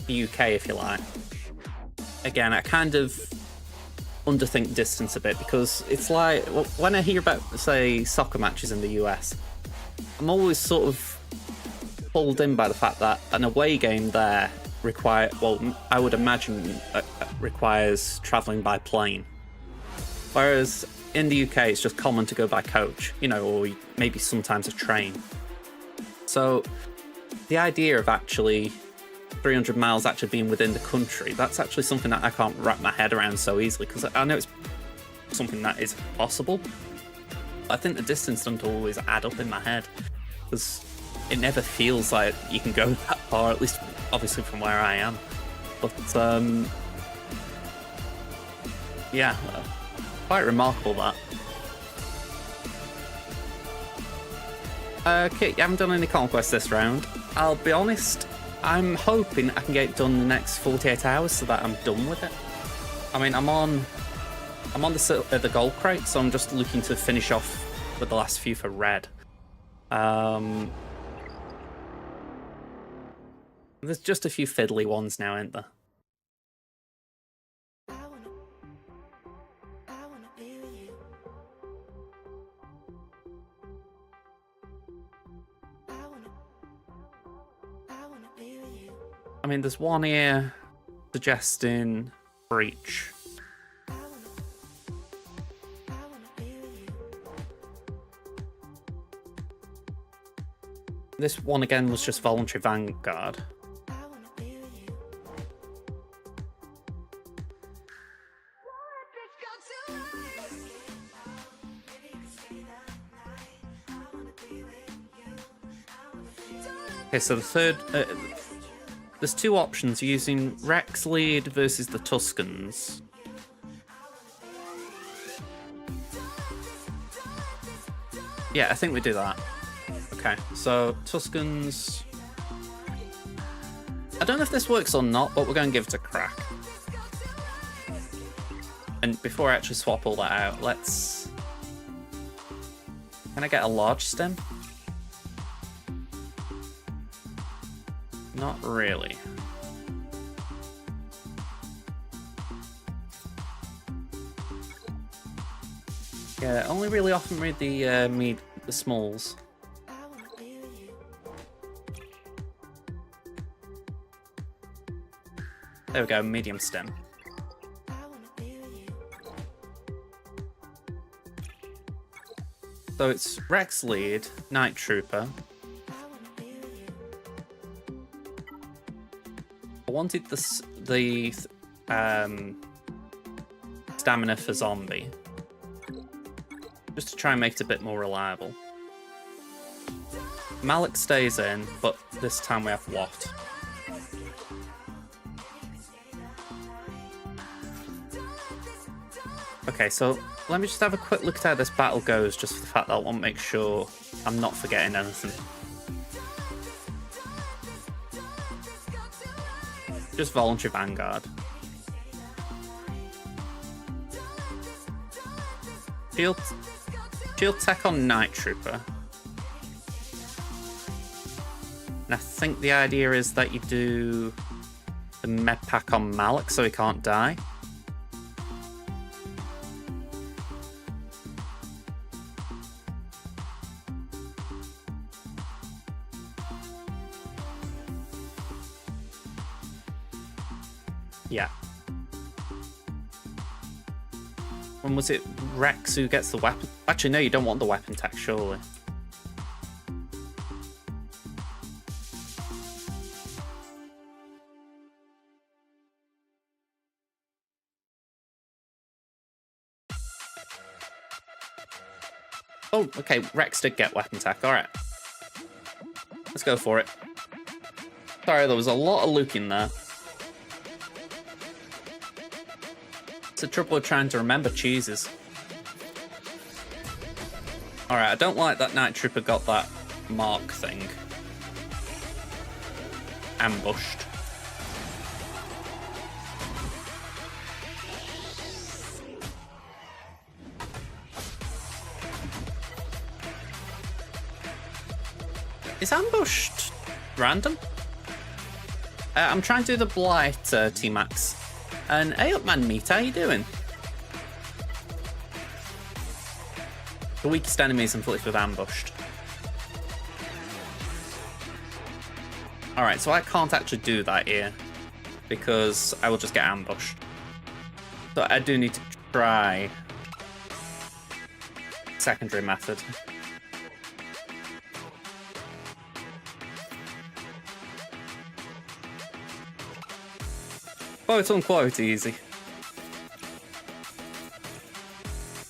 the UK, if you like. Again, I kind of underthink distance a bit, because it's like when I hear about, say, soccer matches in the US, I'm always sort of pulled in by the fact that an away game there I would imagine requires travelling by plane. Whereas in the UK, it's just common to go by coach, you know, or maybe sometimes a train. So the idea of actually 300 miles actually being within the country, that's actually something that I can't wrap my head around so easily, because I know it's something that is possible. I think the distance doesn't always add up in my head, because it never feels like you can go that far, at least obviously from where I am. But yeah, quite remarkable that. Okay, you haven't done any Conquest this round. I'll be honest, I'm hoping I can get it done in the next 48 hours so that I'm done with it. I mean, I'm on the gold crate, so I'm just looking to finish off with the last few for red. There's just a few fiddly ones now, ain't there? I mean, there's one here suggesting breach. This one again was just voluntary vanguard. Okay, so the third... there's two options using Rex lead versus the Tuscans. Yeah, I think we do that. Okay, so Tuscans... I don't know if this works or not, but we're going to give it a crack. And before I actually swap all that out, let's... Can I get a large stem? Not really. Yeah, only really often read the smalls. There we go, medium stem. So it's Rex lead, Night Trooper. I wanted the stamina for zombie, just to try and make it a bit more reliable. Malik stays in, but this time we have Watt. Okay, so let me just have a quick look at how this battle goes, just for the fact that I want to make sure I'm not forgetting anything. Just voluntary vanguard. Shield tech on Night Trooper. And I think the idea is that you do the med pack on Malik so he can't die. Yeah. When was it Rex who gets the weapon? Actually, no, you don't want the weapon tech, surely. Oh, okay, Rex did get weapon tech, alright. Let's go for it. Sorry, there was a lot of looking there. It's the trouble with trying to remember cheeses. Alright, I don't like that Night Trooper got that mark thing. Ambushed. Is ambushed random? I'm trying to do the Blight T-Max. And hey up man meat, how you doing? The weakest enemies inflicted with ambushed. Alright, so I can't actually do that here, because I will just get ambushed. So I do need to try secondary method. Quote unquote easy.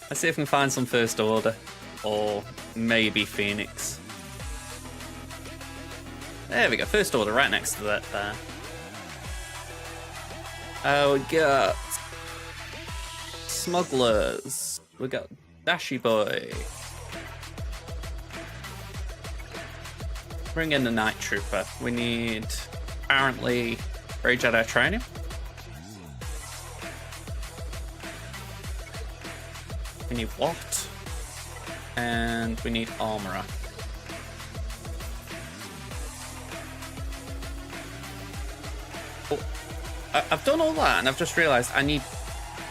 Let's see if we can find some First Order. Or maybe Phoenix. There we go, First Order right next to that there. Oh, we got smugglers. We got Dashy Boy. Bring in the Night Trooper. We need, apparently, Grey Jedi training. We need what? And we need Armorer. Oh, I've done all that and I've just realised I need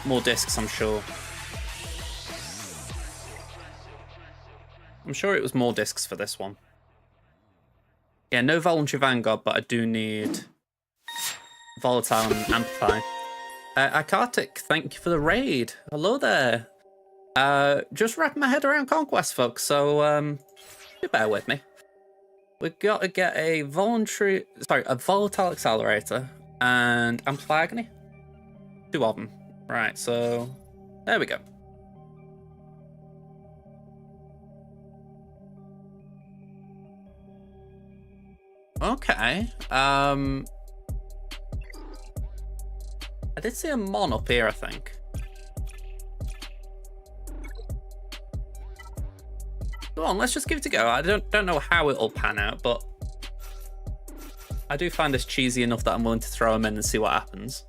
more discs, I'm sure. I'm sure it was more discs for this one. Yeah, no Voluntary Vanguard, but I do need Volatile and Amplify. Akartik, thank you for the raid. Hello there. Just wrapping my head around Conquest, folks, so do bear with me. We've got to get a Volatile Accelerator and Amplify Agony. 2 of them. Right, so there we go. Okay. I did see a Mon up here, I think. Go on, let's just give it a go. I don't know how it'll pan out, but I do find this cheesy enough that I'm willing to throw them in and see what happens.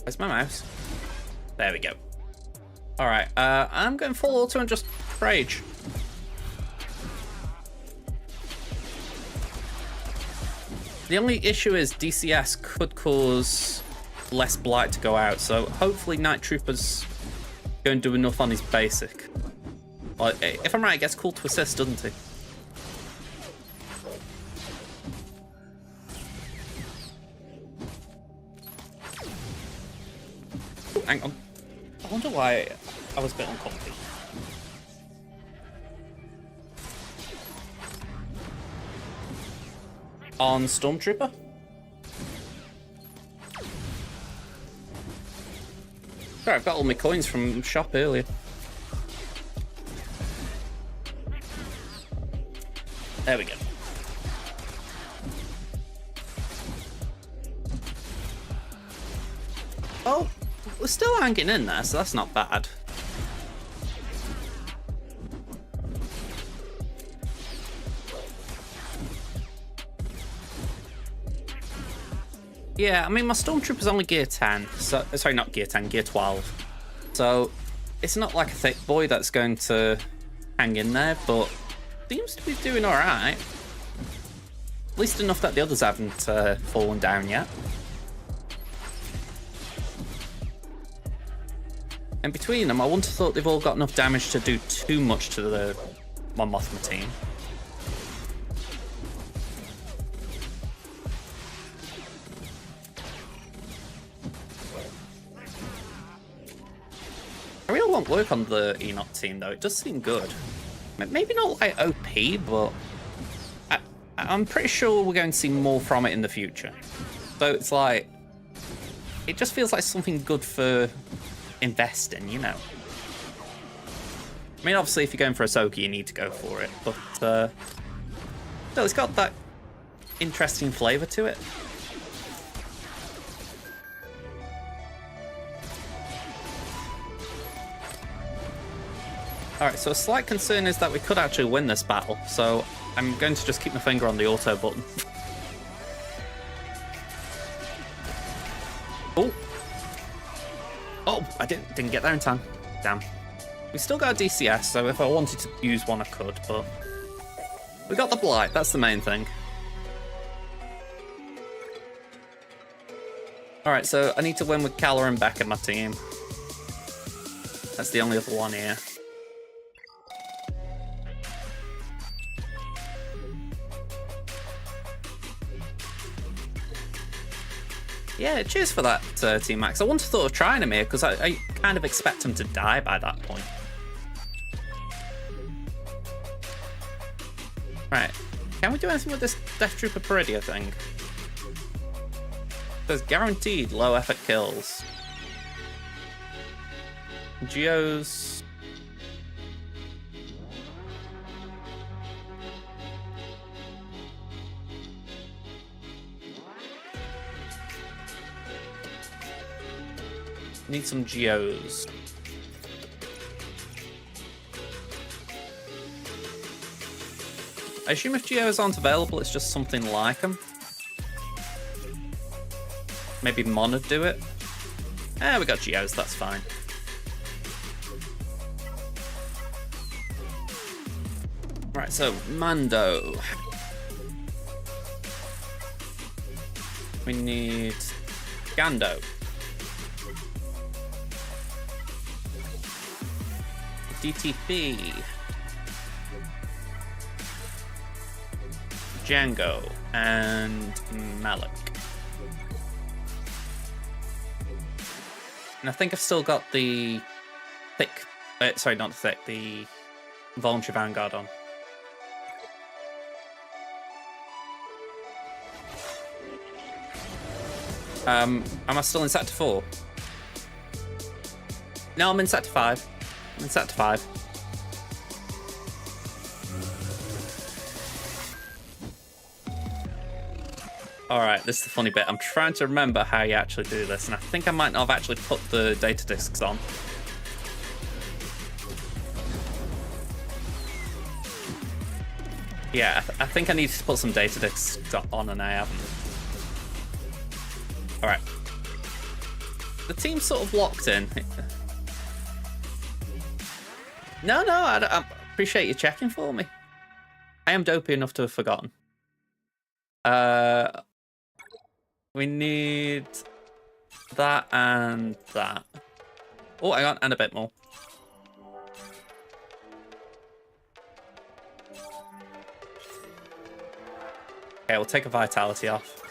Where's my mouse? There we go. Alright, I'm going full auto and just rage. The only issue is DCS could cause less blight to go out, so hopefully Night Trooper's going to do enough on his basic. Well, if I'm right, it gets called to assist, doesn't he? Oh, hang on. I wonder why I was a bit uncomfy. On Stormtrooper? Sorry, I've got all my coins from shop earlier. There we go. Oh, we're still hanging in there, so that's not bad. Yeah, I mean, my Stormtrooper's only gear 10. So, sorry, not gear 10, gear 12. So, it's not like a thick boy that's going to hang in there, but seems to be doing alright. At least enough that the others haven't fallen down yet. And between them, I wouldn't have thought they've all got enough damage to do too much to my Mothma team. I really want work on the Enoch team, though. It does seem good. Maybe not like OP, but I'm pretty sure we're going to see more from it in the future. So it's like, it just feels like something good for investing, you know. I mean, obviously, if you're going for Ahsoka, you need to go for it, but still, it's got that interesting flavour to it. Alright, so a slight concern is that we could actually win this battle, so I'm going to just keep my finger on the auto button. Oh! Oh, I didn't get there in time. Damn. We still got a DCS, so if I wanted to use one, I could, but we got the Blight, that's the main thing. Alright, so I need to win with Calla and Beck in my team. That's the only other one here. Yeah, cheers for that, Team Max. I once thought of trying him here because I kind of expect him to die by that point. Right. Can we do anything with this Death Trooper Peridia thing? There's guaranteed low effort kills. Geos. Need some Geos. I assume if Geos aren't available, it's just something like them. Maybe Mon would do it. We got Geos, that's fine. Right, so Mando. We need Gando. DTP. Django and Malik. And I think I've still got the thick, sorry, not the thick, the voluntary vanguard on. Am I still in Sector 4? No, I'm in Sector 5. I'm in Sector 5. Alright, this is the funny bit. I'm trying to remember how you actually do this, and I think I might not have actually put the data discs on. Yeah, I think I need to put some data discs on, and I haven't. Alright. The team's sort of locked in. No, I appreciate you checking for me. I am dopey enough to have forgotten. We need that and that. Oh, hang on, and a bit more. Okay, we'll take a vitality off.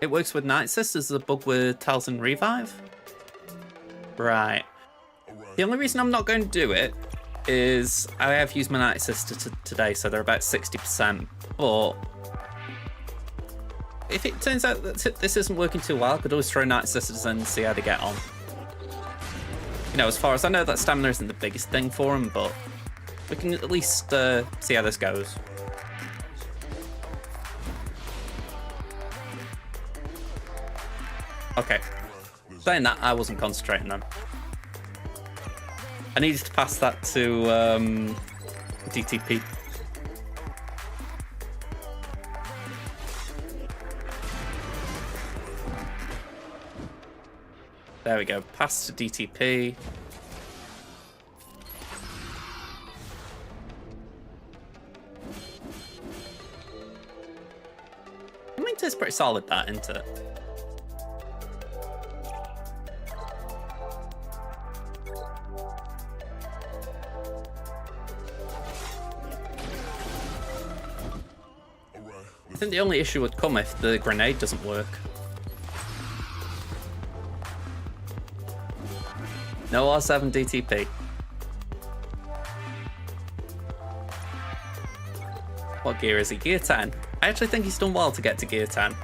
It works with Night Sisters. There's a bug with Talzin Revive. Right. The only reason I'm not going to do it is I have used my Night Sister today, so they're about 60%. But if it turns out that this isn't working too well, I could always throw Night Sisters in and see how they get on. You know, as far as I know, that stamina isn't the biggest thing for them, but we can at least see how this goes. Okay. Saying that, I wasn't concentrating then. I needed to pass that to DTP. There we go. Pass to DTP. I mean, it's pretty solid, that, isn't it? I think the only issue would come if the grenade doesn't work. No R7 DTP. What gear is he? Gear 10. I actually think he's done well to get to gear 10.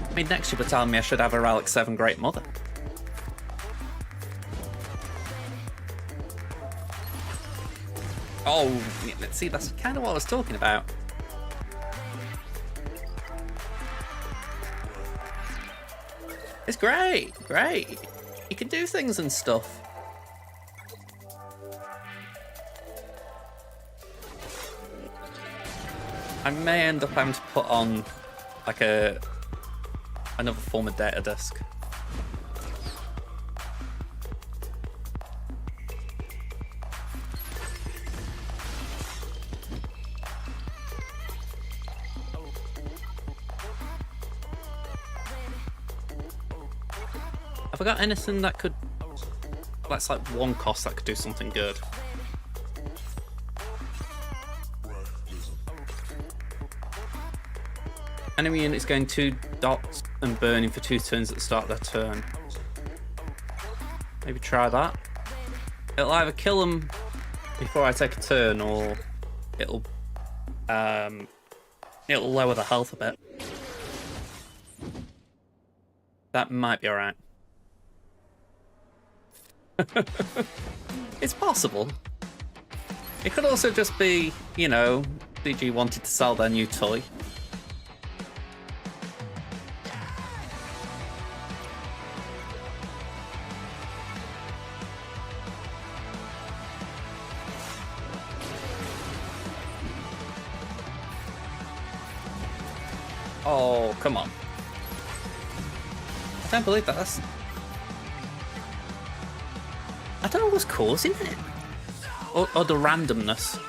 I mean, next you were telling me I should have a Relic 7 Great Mother. Oh, let's see, that's kind of what I was talking about. It's great, great. You can do things and stuff. I may end up having to put on like another form of data disk. Have I got anything that could... That's like one cost that could do something good. Enemy units going 2 dots and burning for 2 turns at the start of their turn. Maybe try that. It'll either kill them before I take a turn, or it'll lower the health a bit. That might be alright. It's possible. It could also just be, you know, DG wanted to sell their new toy. Oh, come on. I don't believe that. I don't know what's causing it. Or the randomness.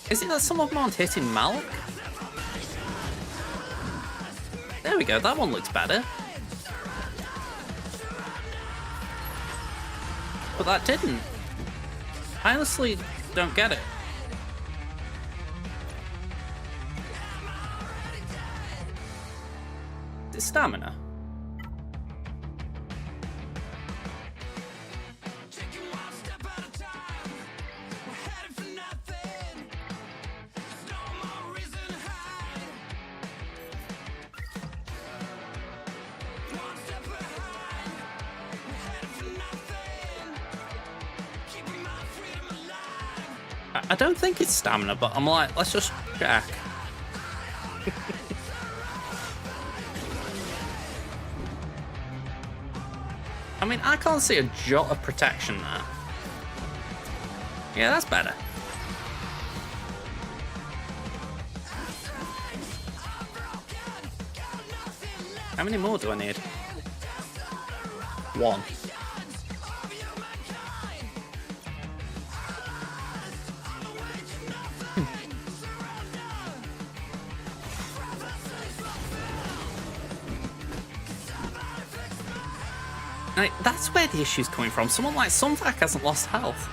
Is it that some of them aren't hitting Malik? There we go, that one looks better. But that didn't. I honestly don't get it. It's stamina. I don't think it's stamina, but I'm like, let's just check. I mean, I can't see a jot of protection there. Yeah, that's better. How many more do I need? 1. Like, that's where the issue's coming from. Someone like Sunvac hasn't lost health.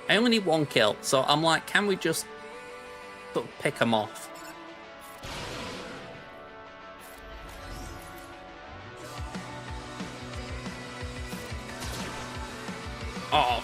I only need 1 kill, so I'm like, can we just sort of pick them off? Oh.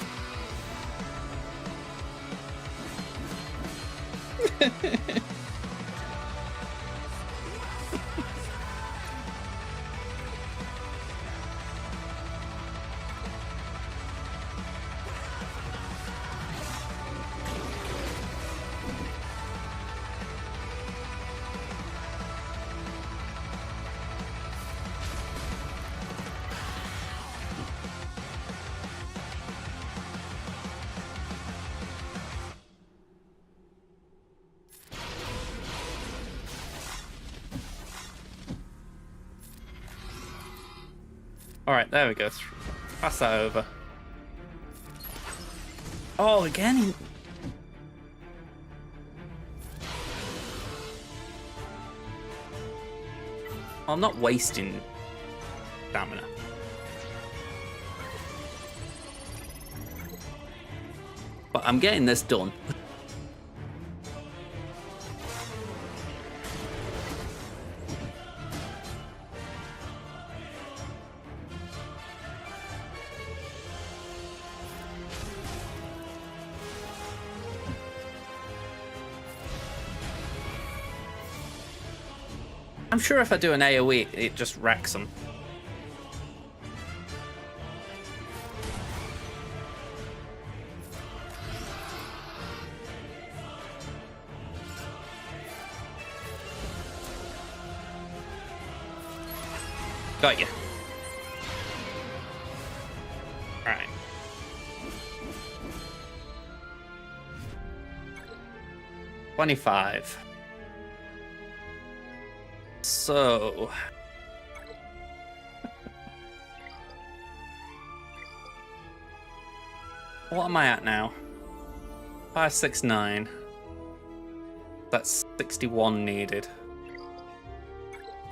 Alright, there we go. Pass that over. Oh, again? I'm not wasting stamina. But I'm getting this done. I'm sure if I do an AoE, it just wrecks them. Got you. Alright. $25. So... What am I at now? 569. That's 61 needed.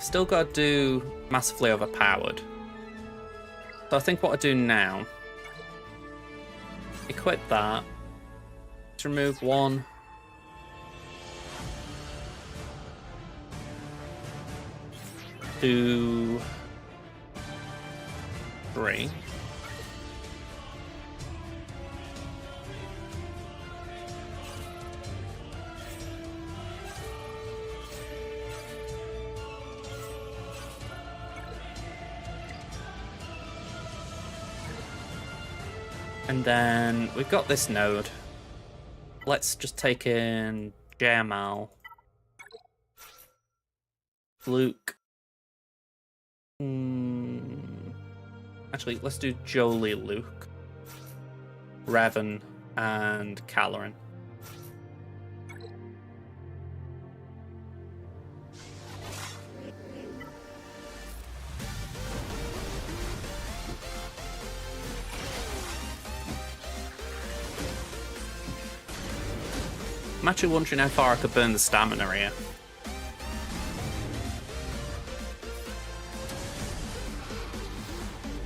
Still got to do massively overpowered. So I think what I do now, equip that to remove 1. 2, 3. And then we've got this node. Let's just take in Jamal, Luke. Actually, let's do Jolie, Luke, Revan, and Caloran. I'm actually wondering how far I could burn the stamina here.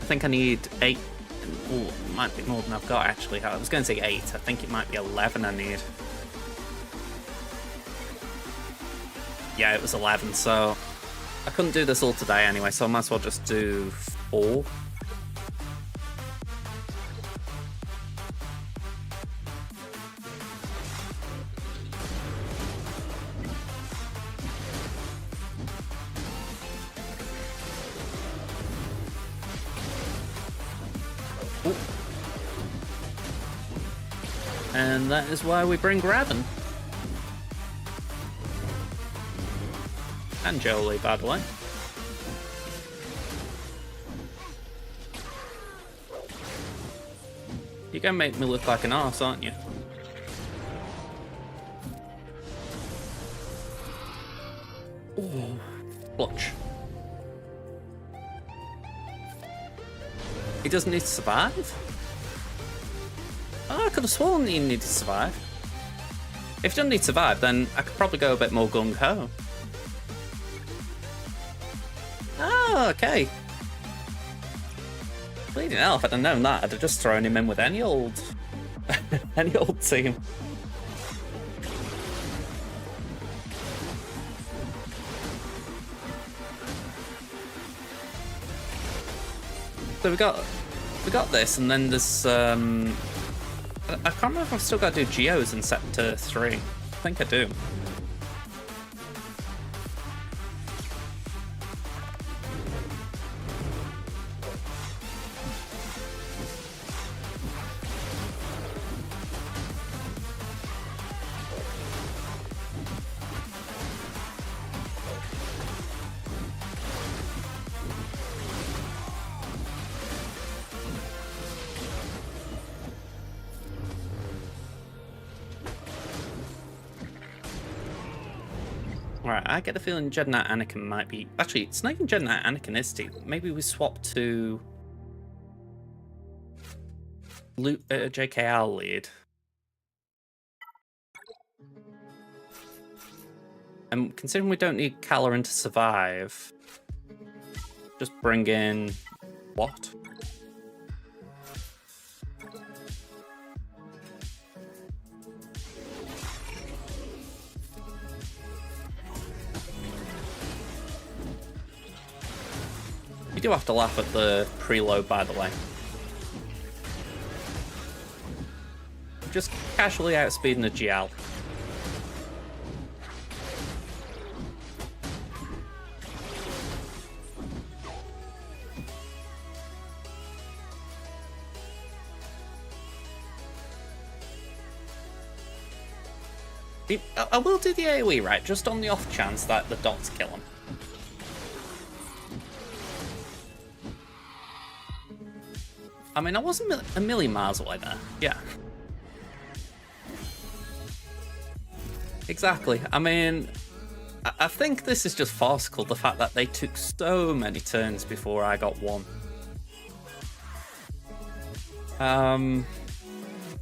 I think I need 8. Oh, it might be more than I've got actually. I was going to say 8. I think it might be 11 I need. Yeah, it was 11, so I couldn't do this all today anyway, so I might as well just do 4. And that is why we bring Revan. And Jolie, by the way. You're gonna make me look like an arse, aren't you? Ooh, clutch. He doesn't need to survive? Oh, I could have sworn he needed to survive. If he doesn't need to survive, then I could probably go a bit more gung-ho. Oh, okay. Bleeding hell, if I'd have known that, I'd have just thrown him in with any old... any old team. So we got this, and then there's I can't remember if I've still got to do geos in Sector 3. I think I do. Alright, I get the feeling Jedi Knight Anakin might be... Actually, it's not even Jedi Knight Anakin, is it? Maybe we swap to... Luke, JKL lead. And considering we don't need Caloran to survive, just bring in... What? You do have to laugh at the preload, by the way. Just casually outspeeding a GL. I will do the AoE, right? Just on the off chance that the dots kill him. I mean, I wasn't a million miles away there. Yeah. Exactly. I mean, I think this is just farcical, the fact that they took so many turns before I got one.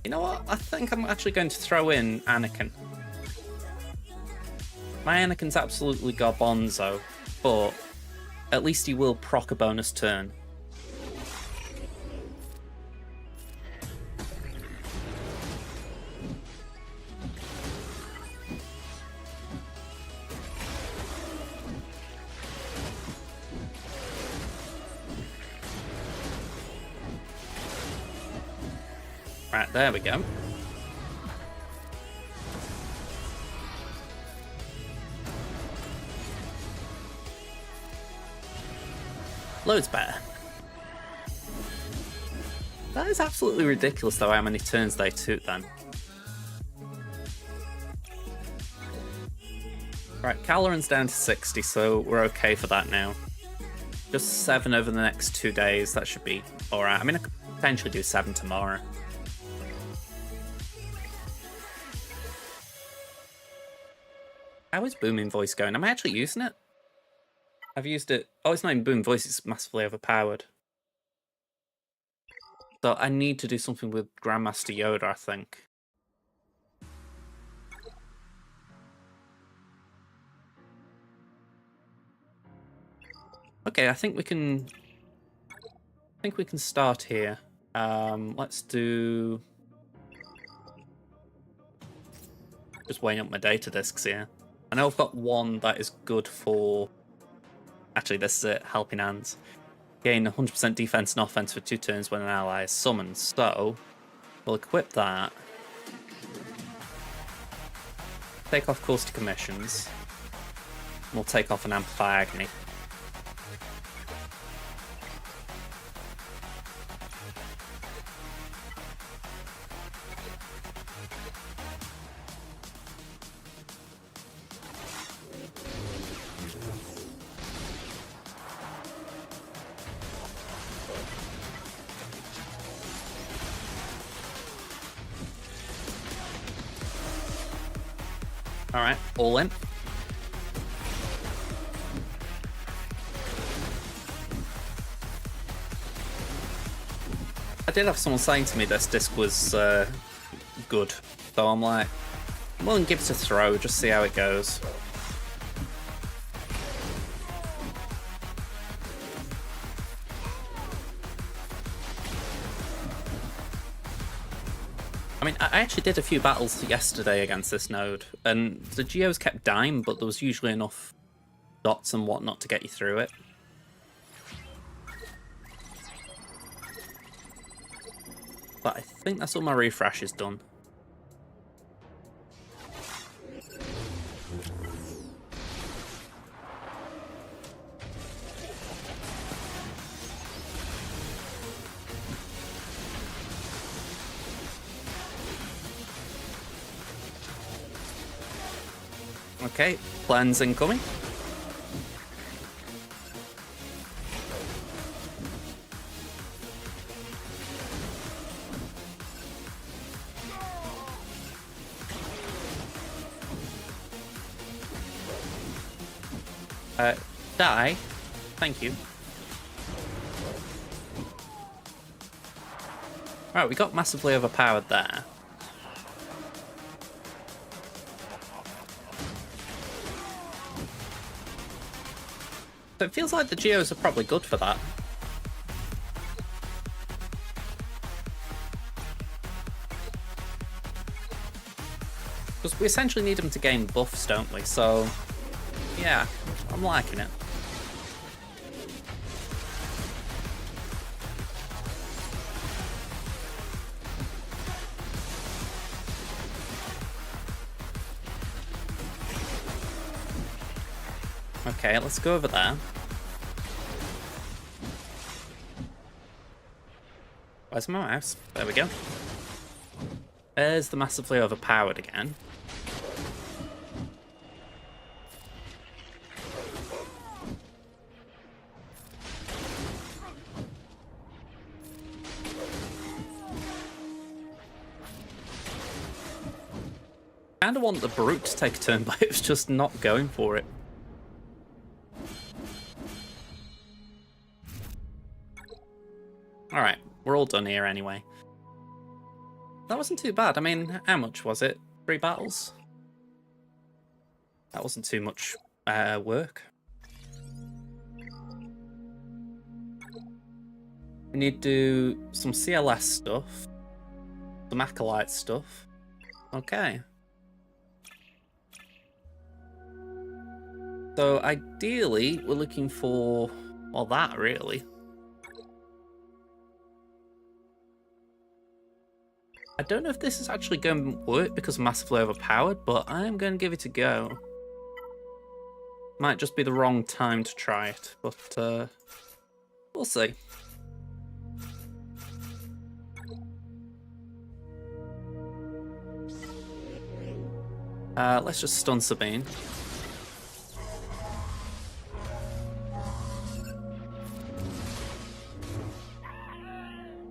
You know what? I think I'm actually going to throw in Anakin. My Anakin's absolutely garbonzo, but at least he will proc a bonus turn. Right, there we go. Loads better. That is absolutely ridiculous, though, how many turns they took then. Right, Caloran's down to 60, so we're okay for that now. Just 7 over the next 2 days, that should be alright. I mean, I could potentially do 7 tomorrow. How is Booming Voice going? Am I actually using it? I've used it. Oh, it's not even Booming Voice, it's massively overpowered. So I need to do something with Grandmaster Yoda, I think. Okay, I think we can start here. Let's do... Just weighing up my data discs here. I know I've got one that is good for... Actually, this is it, Helping Hands. Gain 100% defense and offense for 2 turns when an ally is summoned. So, we'll equip that. Take off Course to Commissions. We'll take off an Amplify Agony. Alright, all in. I did have someone saying to me this disc was good, so I'm like, well, give it a throw, just see how it goes. I mean, I actually did a few battles yesterday against this node, and the Geos kept dying, but there was usually enough dots and whatnot to get you through it. But I think that's all my refresh is done. Okay, plans incoming. Die. Thank you. Right, we got massively overpowered there. So it feels like the Geos are probably good for that. Because we essentially need them to gain buffs, don't we? So, yeah, I'm liking it. Okay, let's go over there. Where's my mouse? There we go. There's the massively overpowered again. I kinda want the Brute to take a turn, but it's just not going for it. Alright, we're all done here anyway. That wasn't too bad. I mean, how much was it? 3 battles? That wasn't too much work. We need to do some CLS stuff, some Acolyte stuff. Okay. So ideally, we're looking for, well, that really. I don't know if this is actually going to work because I'm massively overpowered, but I'm going to give it a go. Might just be the wrong time to try it, but we'll see. Let's just stun Sabine.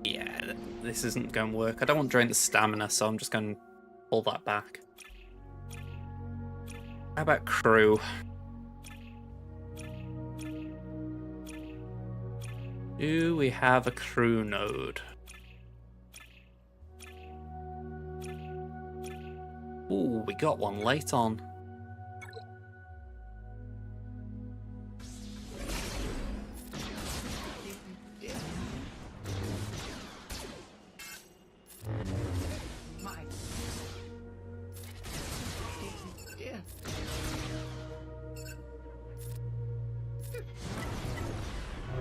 Yeah, this isn't going to work. I don't want to drain the stamina, so I'm just going to pull that back. How about crew? Do we have a crew node? Ooh, we got one late on.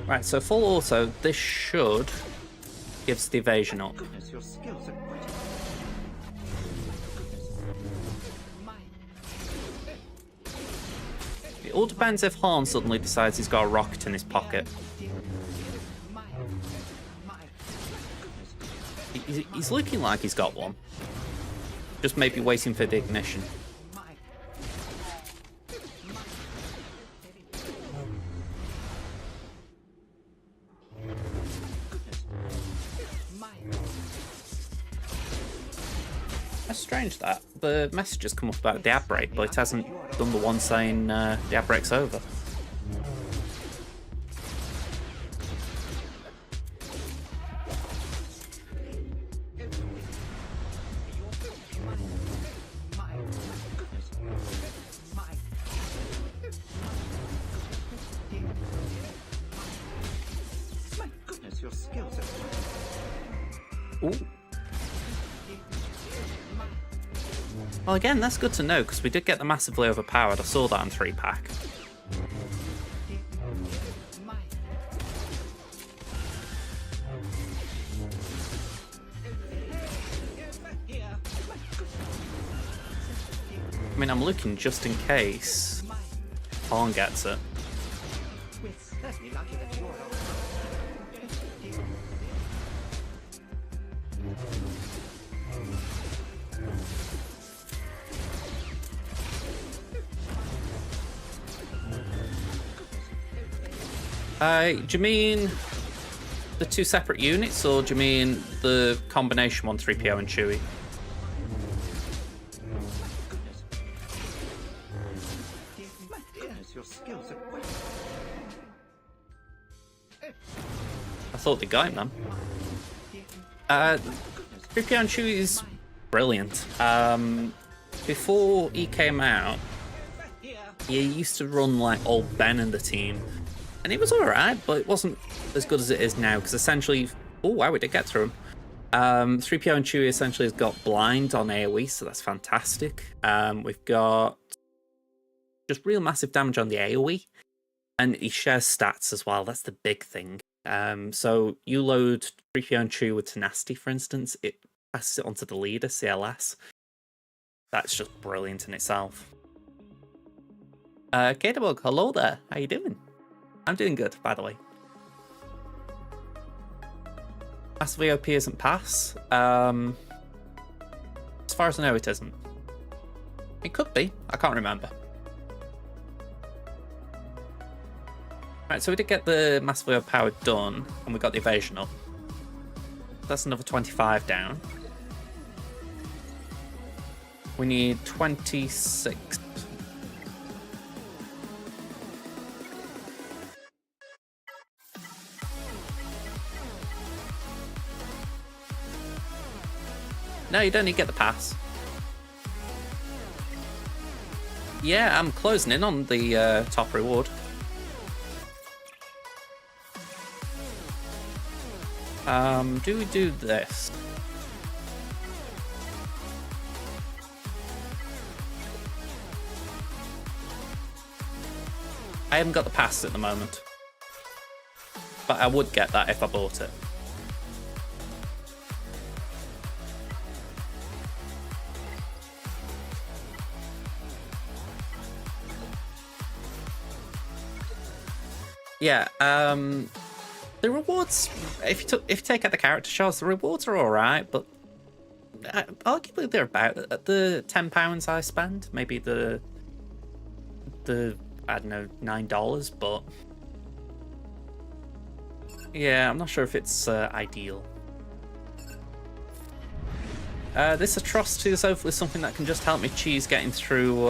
Right, so full auto, this should give us the evasion up. It all depends if Horn suddenly decides he's got a rocket in his pocket. He's looking like he's got one. Just maybe waiting for the ignition. That's strange that. The message has come up about the ad break, but it hasn't done the one saying the ad break's over. Ooh. Well, again, that's good to know, because we did get the massively overpowered. I saw that on 3-pack. I mean, I'm looking just in case Horn gets it. Do you mean the 2 separate units, or do you mean the combination one, 3PO and Chewie? I thought they got him then. 3PO and Chewie is brilliant. Before he came out, he used to run like old Ben and the team. And it was alright, but it wasn't as good as it is now, because essentially... Oh, wow, we did get through him. 3PO and Chewie essentially has got blind on AoE, so that's fantastic. We've got just real massive damage on the AoE, and he shares stats as well. That's the big thing. So you load 3PO and Chewie with Tenacity, for instance, it passes it onto the leader, CLS. That's just brilliant in itself. Katebug, hello there. How you doing? I'm doing good, by the way. Mass VOP isn't pass. As far as I know, it isn't. It could be. I can't remember. Right, so we did get the massively overpowered done, and we got the evasion up. That's another 25 down. We need 26. No, you don't need to get the pass. Yeah, I'm closing in on the top reward. Do we do this? I haven't got the pass at the moment, but I would get that if I bought it. Yeah, the rewards, if you take out the character shots, the rewards are alright, but arguably they're about the £10 I spend, maybe the I don't know, $9, but yeah, I'm not sure if it's ideal. This atrocity is hopefully something that can just help me cheese getting through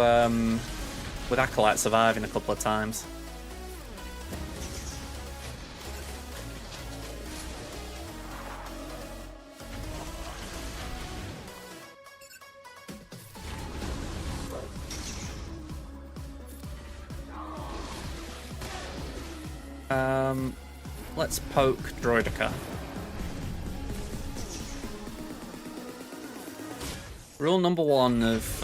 with Acolyte surviving a couple of times. Let's poke Droidica. Rule number 1 of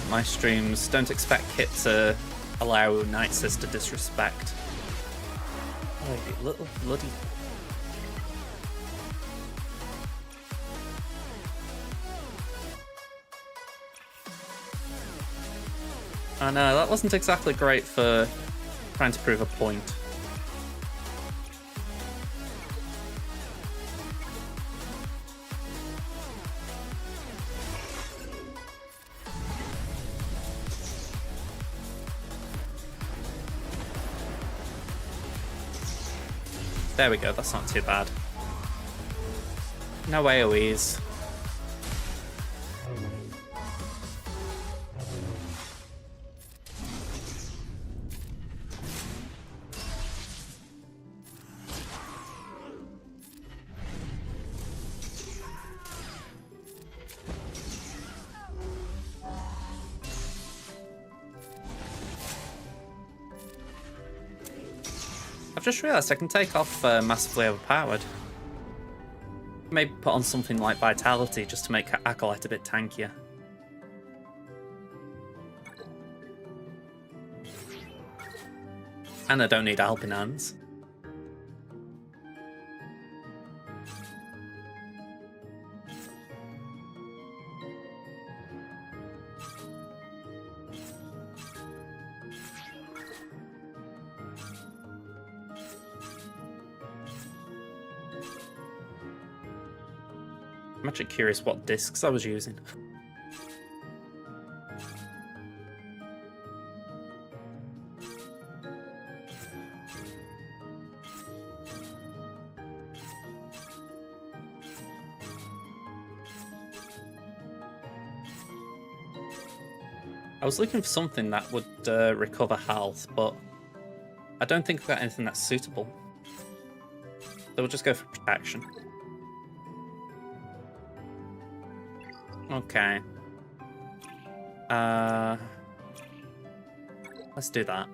my streams, don't expect Kit to allow Night Sister disrespect. Oh, you little bloody... I know, that wasn't exactly great for trying to prove a point. There we go, that's not too bad. No AoEs. I've just realised I can take off Massively Overpowered. Maybe put on something like Vitality just to make Acolyte a bit tankier. And I don't need Helping Hands. I'm actually curious what discs I was using. I was looking for something that would recover health, but I don't think I've got anything that's suitable. So we'll just go for protection. Okay. Let's do that.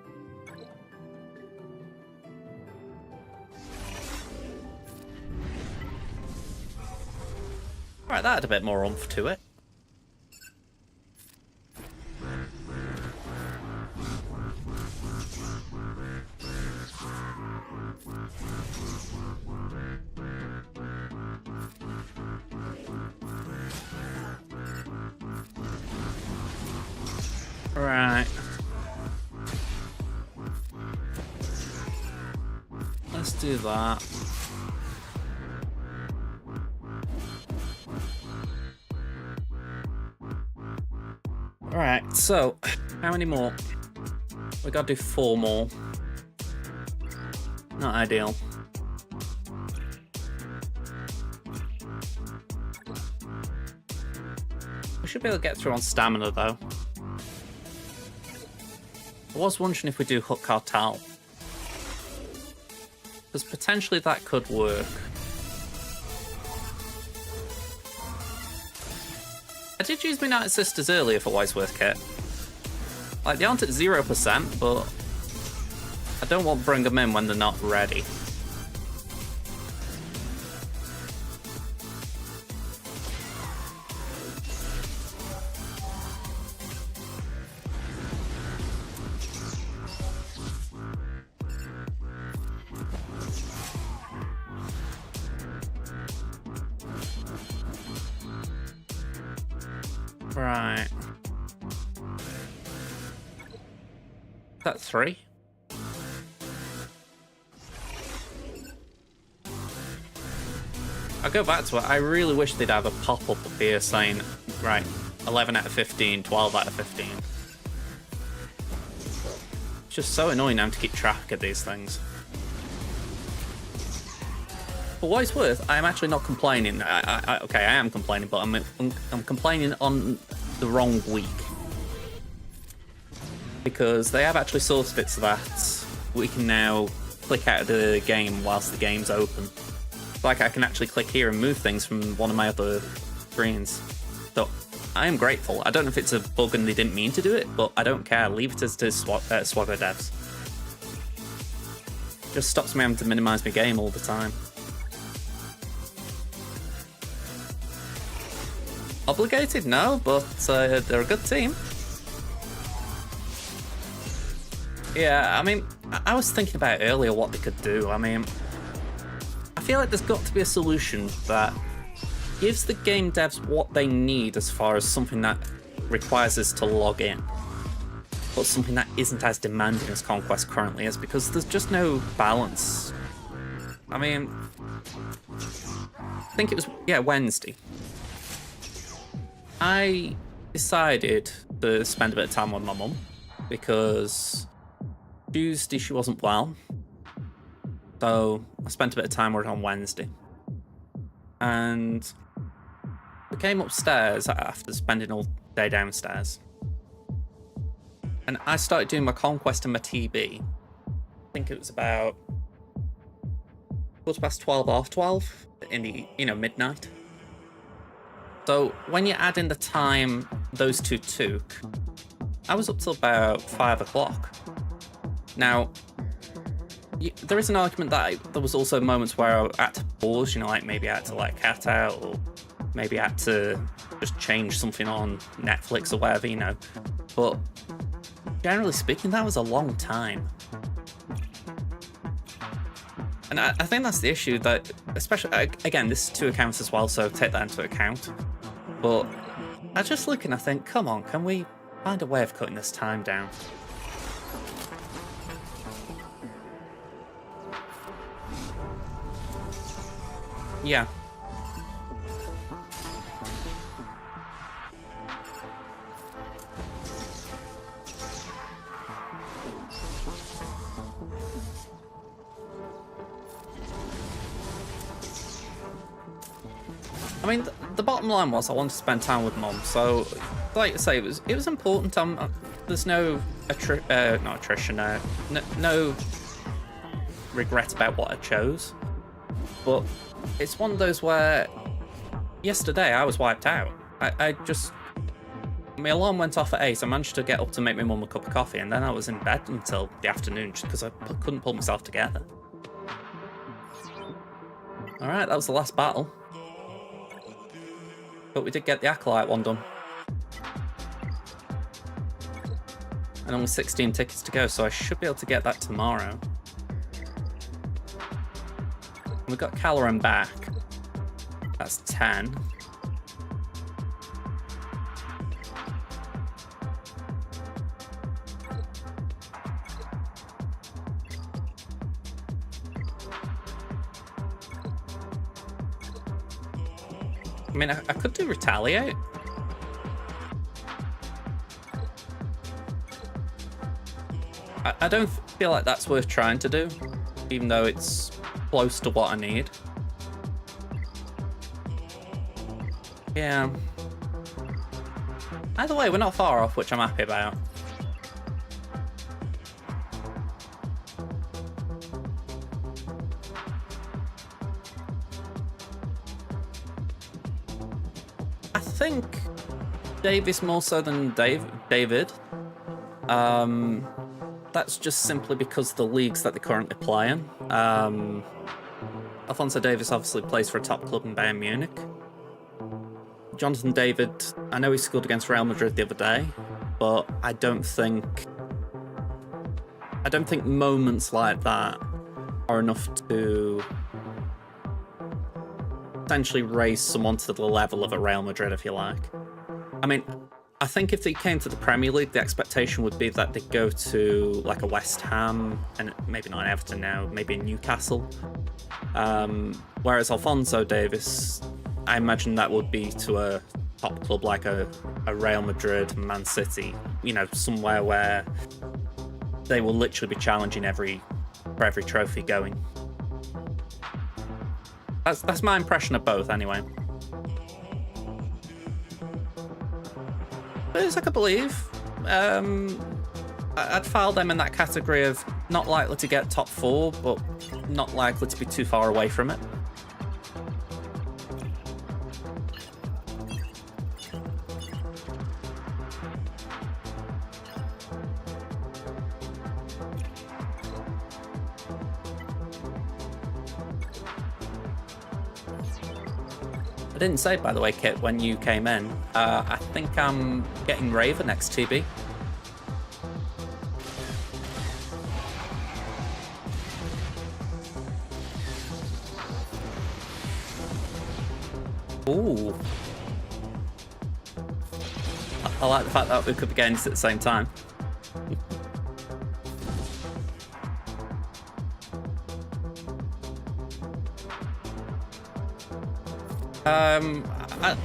Alright, that had a bit more oomph to it. Right. Let's do that. Alright, so how many more? We gotta do 4 more. Not ideal. We should be able to get through on stamina though. I was wondering if we do Hook Cartel, because potentially that could work. I did use my Night Sisters earlier for Worth kit. Like, they aren't at 0%, but I don't want to bring them in when they're not ready. Right. Is that 3? I'll go back to it. I really wish they'd have a pop-up up here saying, right, 11 out of 15, 12 out of 15. It's just so annoying now to keep track of these things. For what it's worth, I'm actually not complaining. Okay, I am complaining, but I'm complaining on the wrong week. Because they have actually sorted it so that we can now click out of the game whilst the game's open. Like, I can actually click here and move things from one of my other screens. So, I am grateful. I don't know if it's a bug and they didn't mean to do it, but I don't care. Leave it as to Swagger devs. Just stops me having to minimise my game all the time. Obligated? No, but they're a good team. Yeah, I mean, I was thinking about earlier what they could do. I mean, I feel like there's got to be a solution that gives the game devs what they need as far as something that requires us to log in, but something that isn't as demanding as Conquest currently is, because there's just no balance. I mean, I think it was, yeah, Wednesday. I decided to spend a bit of time with my mum because Tuesday she wasn't well. So I spent a bit of time with her on Wednesday. And we came upstairs after spending all day downstairs. And I started doing my Conquest and my TB. I think it was about 12 half 12 in the, midnight. So when you add in the time those two took, I was up till about 5 o'clock. Now, there is an argument that there was also moments where I had to pause, like maybe I had to let a cat out, or maybe I had to just change something on Netflix or whatever, But generally speaking, that was a long time. And I think that's the issue, that, especially, again, this is 2 accounts as well, so take that into account. But I just look and I think, come on, can we find a way of cutting this time down? Yeah. I mean, the bottom line was I wanted to spend time with Mum, so like I say, it was important. There's no no regret about what I chose, but it's one of those where yesterday I was wiped out. My alarm went off at 8. I managed to get up to make my mum a cup of coffee, and then I was in bed until the afternoon just because I couldn't pull myself together. All right, that was the last battle. But we did get the Acolyte one done. And only 16 tickets to go, so I should be able to get that tomorrow. And we've got Caloran back. That's 10. I mean, I could do Retaliate. I don't feel like that's worth trying to do, even though it's close to what I need. Yeah. Either way, we're not far off, which I'm happy about. I think Davis more so than David. That's just simply because the leagues that they currently play in. Alphonso Davies obviously plays for a top club in Bayern Munich. Jonathan David, I know he scored against Real Madrid the other day, but I don't think moments like that are enough to essentially raise someone to the level of a Real Madrid, if you like. I mean, I think if they came to the Premier League, the expectation would be that they go to like a West Ham, and maybe not Everton now, maybe a Newcastle. Whereas Alphonso Davies, I imagine that would be to a top club like a Real Madrid, Man City, you know, somewhere where they will literally be challenging for every trophy going. That's my impression of both, anyway. But as I could believe, I'd file them in that category of not likely to get top 4, but not likely to be too far away from it. I didn't say, by the way, Kit, when you came in, I think I'm getting Raven next TB. Ooh. I like the fact that we could be getting this at the same time.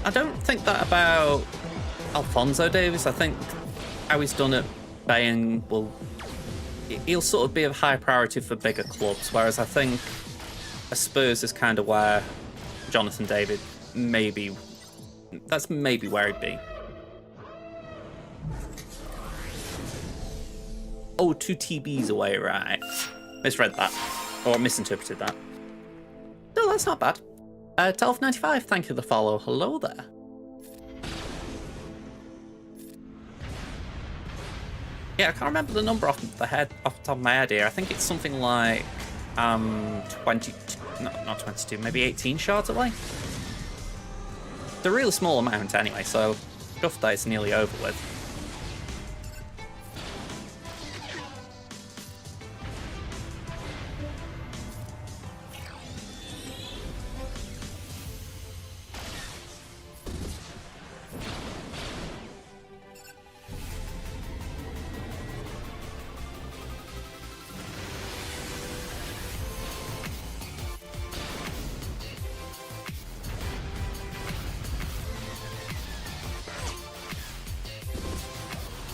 I don't think that about Alphonso Davies. I think how he's done at Bayern he'll sort of be of high priority for bigger clubs, whereas I think Spurs is kind of where Jonathan David that's maybe where he'd be. Oh, 2 TBs away, right. Misread that. Or misinterpreted that. No, that's not bad. 1295, thank you for the follow. Hello there. Yeah, I can't remember the number off the top of my head here. I think it's something like 22, not 22, maybe 18 shards away. It's a really small amount anyway, so stuff that it's nearly over with.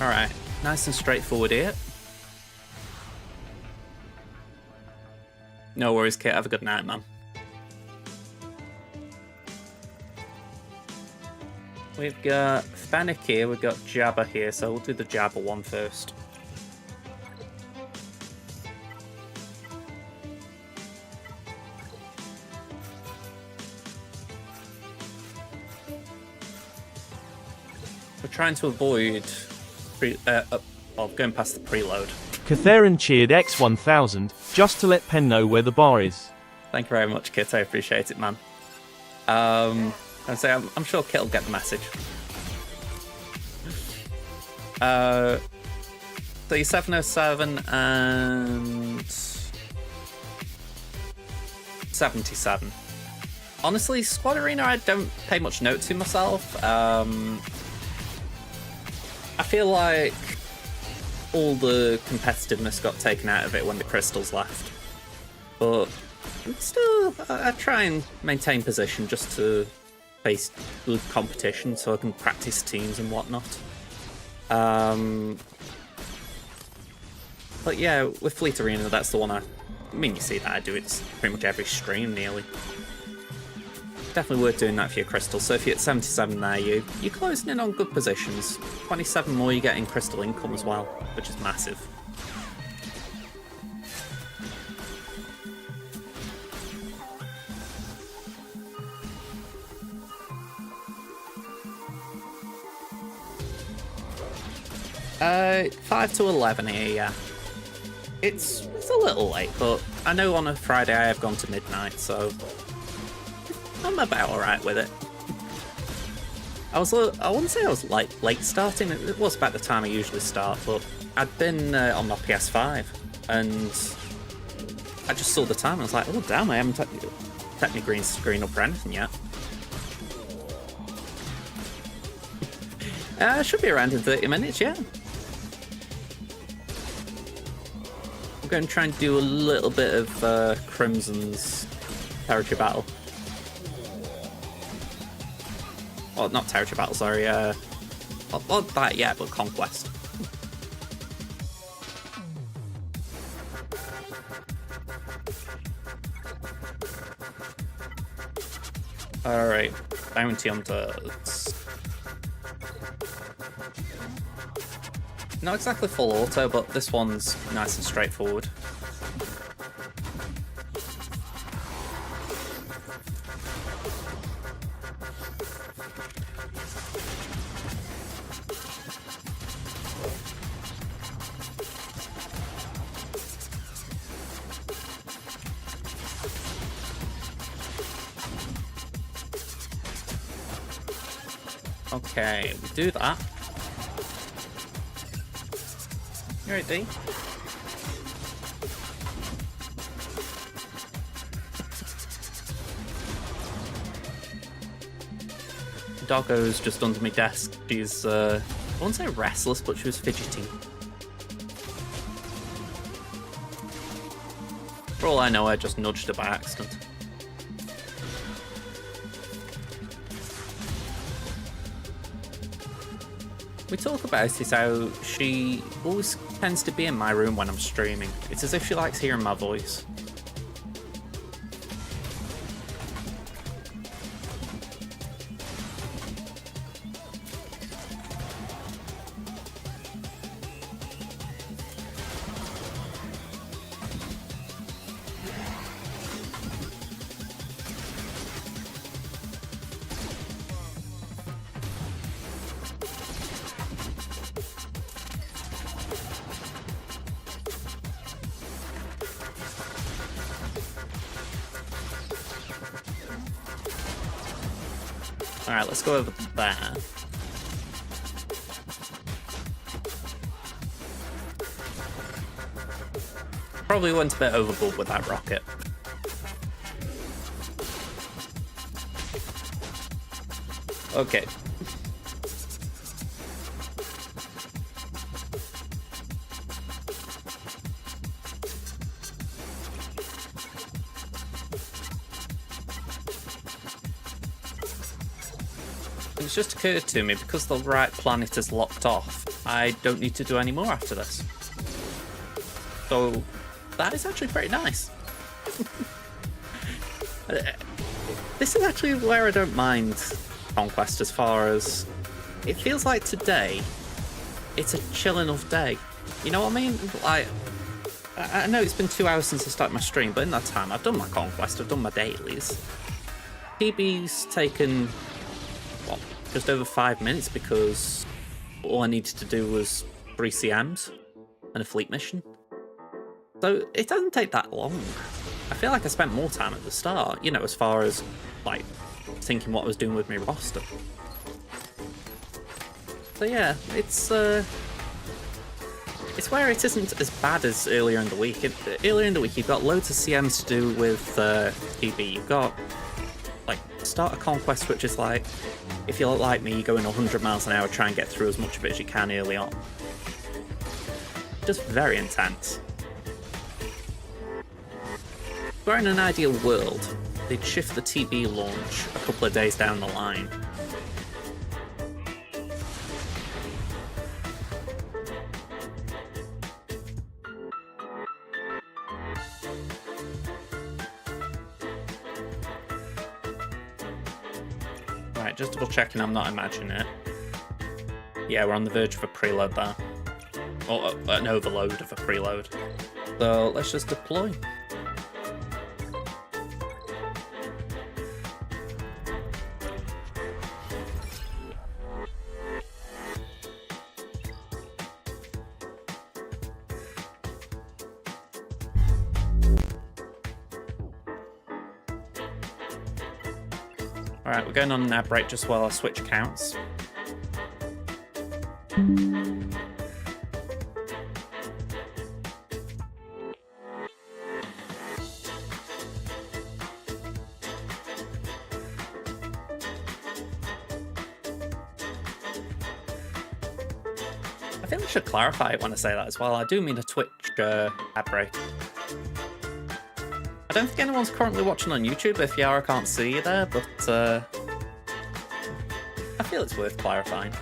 Alright, nice and straightforward here. No worries, Kit. Have a good night, man. We've got Fennec here, we've got Jabba here, so we'll do the Jabba one first. We're trying to avoid going past the preload. Catharin cheered X1000 just to let Pen know where the bar is. Thank you very much, Kit. I appreciate it, man. I'm sure Kit will get the message. So you're 707 and 77. Honestly, Squad Arena I don't pay much note to myself. I feel like all the competitiveness got taken out of it when the crystals left. But still, I try and maintain position just to face good competition so I can practice teams and whatnot. But yeah, with Fleet Arena, that's the one I mean, you see that I do it pretty much every stream nearly. Definitely worth doing that for your crystals. So if you're at 77 there, you're closing in on good positions. 27 more, you get in crystal income as well, which is massive. 5 to 11 here, yeah. It's a little late, but I know on a Friday I have gone to midnight, so I'm about alright with it. I wouldn't say I was like late starting, it was about the time I usually start, but I'd been on my PS5, and I just saw the time and I was like, oh damn, I haven't tapped my green screen up for anything yet. I should be around in 30 minutes, yeah. I'm going to try and do a little bit of Crimson's territory battle. Oh, not territory battle, sorry. Not that yet, but Conquest. Alright, bounty hunters. Not exactly full auto, but this one's nice and straightforward. Okay, we do that. You right, D? Doggo's just under my desk. She's, I won't say restless, but she was fidgety. For all I know, I just nudged her by accident. We talk about it how she always tends to be in my room when I'm streaming. It's as if she likes hearing my voice. Alright, let's go over there. Probably went a bit overboard with that rocket. Okay. It's just occurred to me, because the right planet is locked off, I don't need to do any more after this. So, that is actually pretty nice. This is actually where I don't mind Conquest, as far as it feels like today, it's a chill enough day. You know what I mean? Like, I know it's been 2 hours since I started my stream, but in that time I've done my Conquest, I've done my dailies. PB's taken, what, just over 5 minutes, because all I needed to do was 3 CMs and a fleet mission. So it doesn't take that long. I feel like I spent more time at the start, you know, as far as, like, thinking what I was doing with my roster. So yeah, it's where it isn't as bad as earlier in the week. Earlier in the week, you've got loads of CMs to do with PB. You've got, like, start a Conquest, which is like, if you're like me, you go in 100 miles an hour, try and get through as much of it as you can early on. Just very intense. But in an ideal world, they'd shift the TB launch a couple of days down the line. Right, just double checking I'm not imagining it. Yeah, we're on the verge of a preload there. Or an overload of a preload. So let's just deploy. Alright, we're going on an ad break just while I switch accounts. I think we should clarify it when I say that as well. I do mean a Twitch ad break. I don't think anyone's currently watching on YouTube. If you are, I can't see you there, but I feel it's worth clarifying.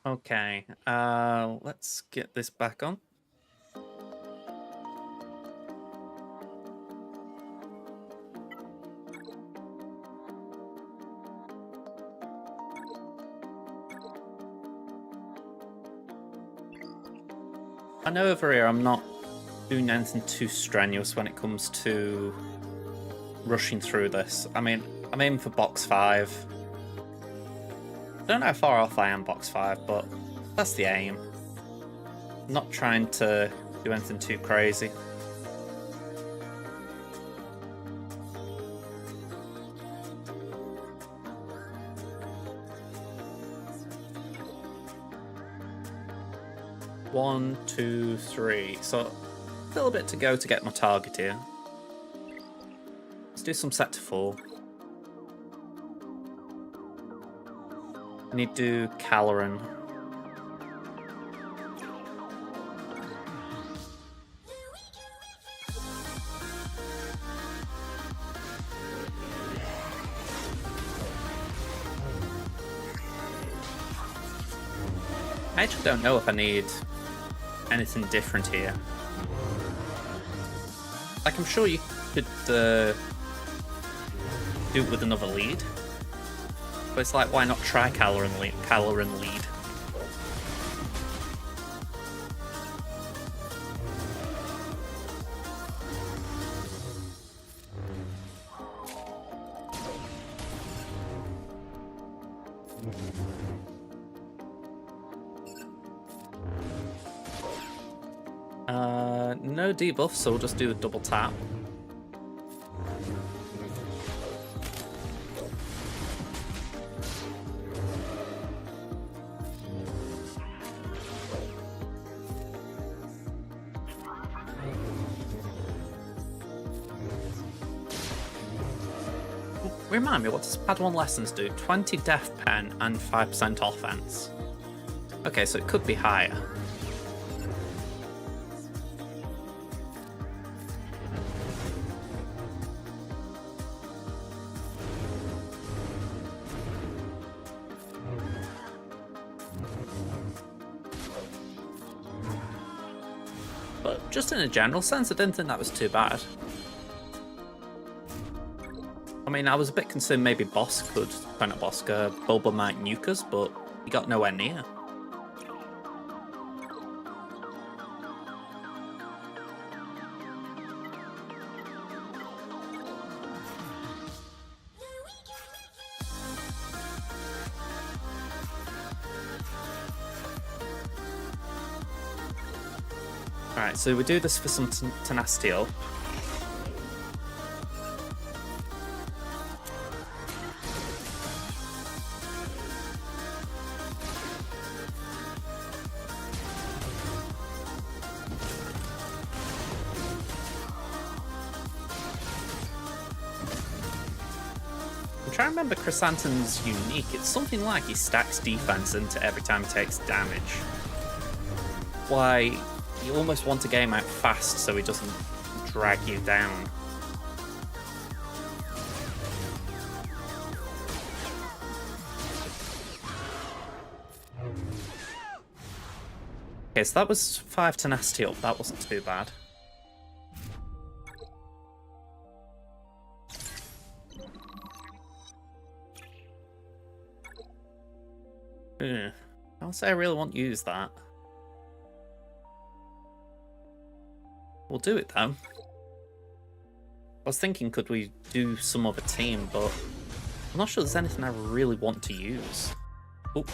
Okay, let's get this back on. I know over here I'm not doing anything too strenuous when it comes to rushing through this. I mean, I'm aiming for box 5. I don't know how far off I am box 5, but that's the aim. I'm not trying to do anything too crazy. One, two, three. So a little bit to go to get my target here. Let's do some set to 4. I need to do Caloran. I actually don't know if I need anything different here. Like, I'm sure you could do it with another lead. But it's like, why not try Caloran lead? No debuff, so we'll just do a double tap. Remind me, what does Pad 1 Lessons do? 20 Death Pen and 5% offense. Okay, so it could be higher. But just in a general sense, I didn't think that was too bad. I mean, I was a bit concerned maybe Bulba might nuke us, but he got nowhere near. Alright, so we do this for some tenacity up. I'm trying to remember Chrysanthemum's unique. It's something like he stacks defense into every time he takes damage. Why, you almost want to game out fast so he doesn't drag you down. Okay, so that was 5 tenacity up. That wasn't too bad. I can't say I really want to use that. We'll do it though. I was thinking, could we do some other team, but I'm not sure there's anything I really want to use. Oh.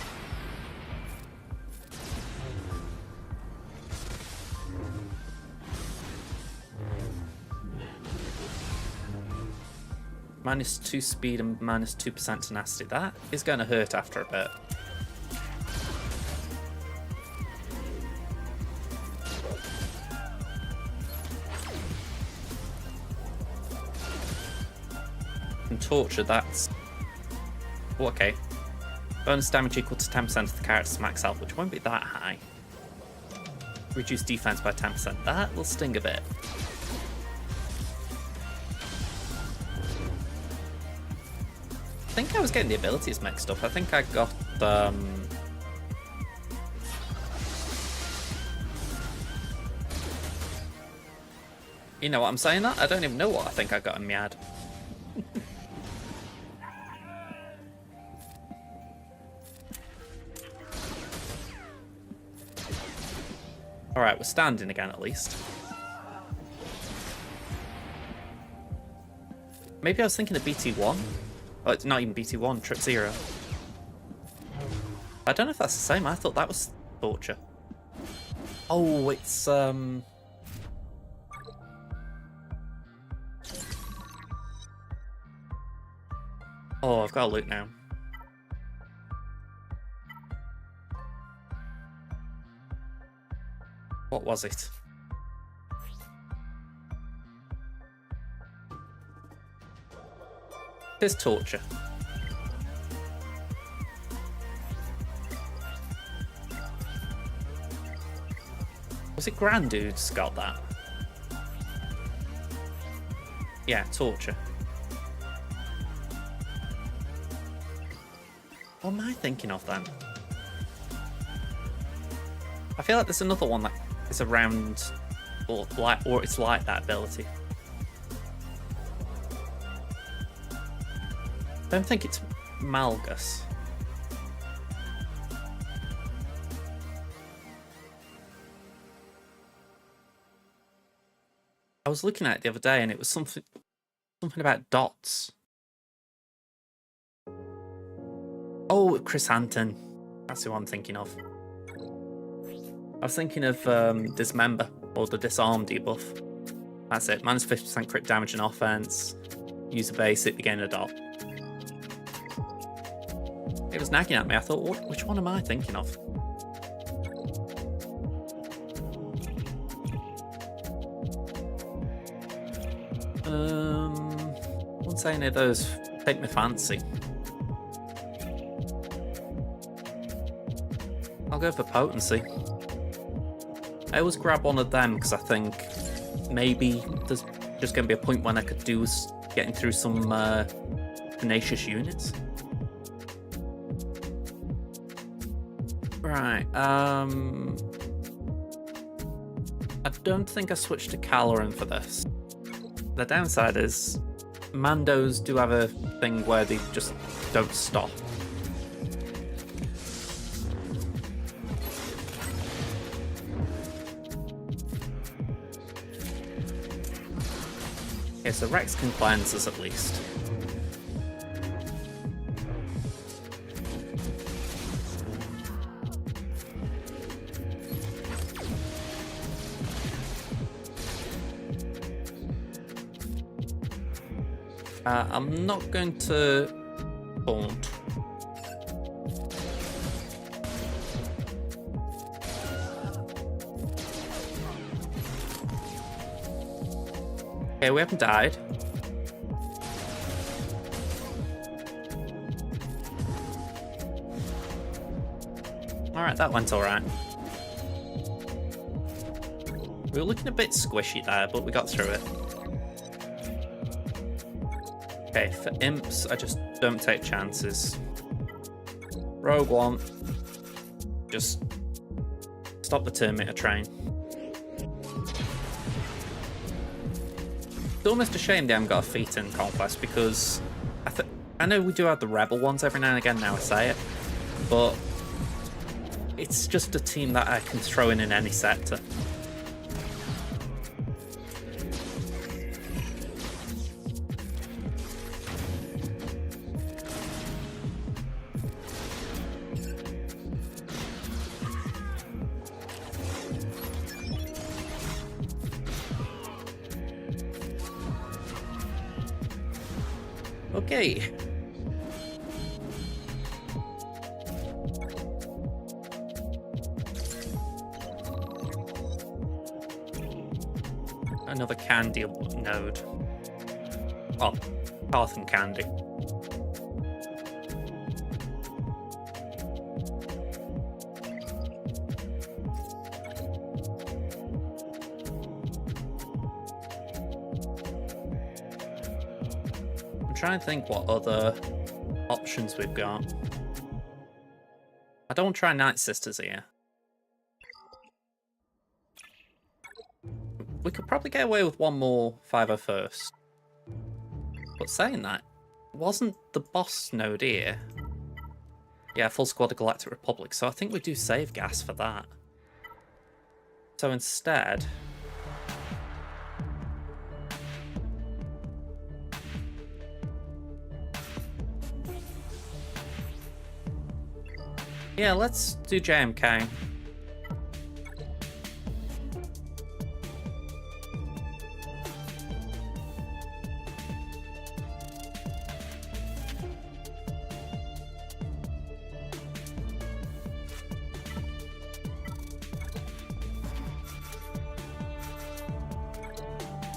-2 speed and -2% tenacity. That is going to hurt after a bit. And torture, that's... Oh, okay. Bonus damage equal to 10% of the character's max health, which won't be that high. Reduce defense by 10%. That will sting a bit. I think I was getting the abilities mixed up. I think I got you know what I'm saying that? I don't even know what I think I got in my head. Alright, we're standing again at least. Maybe I was thinking of BT1? Oh, it's not even BT1, Trip 0. I don't know if that's the same. I thought that was torture. Oh, it's Oh, I've got to loot now. What was it? It's torture. Was it Grand Dude's got that? Yeah, torture. What am I thinking of then? I feel like there's another one that is around, or it's like that ability. I don't think it's Malgus. I was looking at it the other day and it was something about dots. Oh, Chrysanthemum. That's who I'm thinking of. I was thinking of Dismember, or the Disarm debuff. That's it. Minus 50% crit damage and offense. Use a basic, you gain a dot. It was nagging at me. I thought, which one am I thinking of? Wouldn't say any of those take my fancy. I'll go for potency. I always grab one of them because I think maybe there's just going to be a point when I could do getting through some tenacious units. Right, I don't think I switched to Caloran for this. The downside is Mandos do have a thing where they just don't stop. Okay, so Rex can cleanse us at least. I'm not going to taunt. Okay, we haven't died. Alright, that went alright. We were looking a bit squishy there, but we got through it. Okay, for imps, I just don't take chances. Rogue one, just Stop the Terminator train. It's almost a shame they haven't got a feat in Conquest, because I know we do have the Rebel ones every now and again, now I say it, but it's just a team that I can throw in any sector. Okay. Another candy node. Oh, Path and Candy. I'm trying to think what other options we've got. I don't want to try Night Sisters here. We could probably get away with one more 501st. But saying that, wasn't the boss node here? Yeah, full squad of Galactic Republic, so I think we do save gas for that. So instead... yeah, let's do JMK.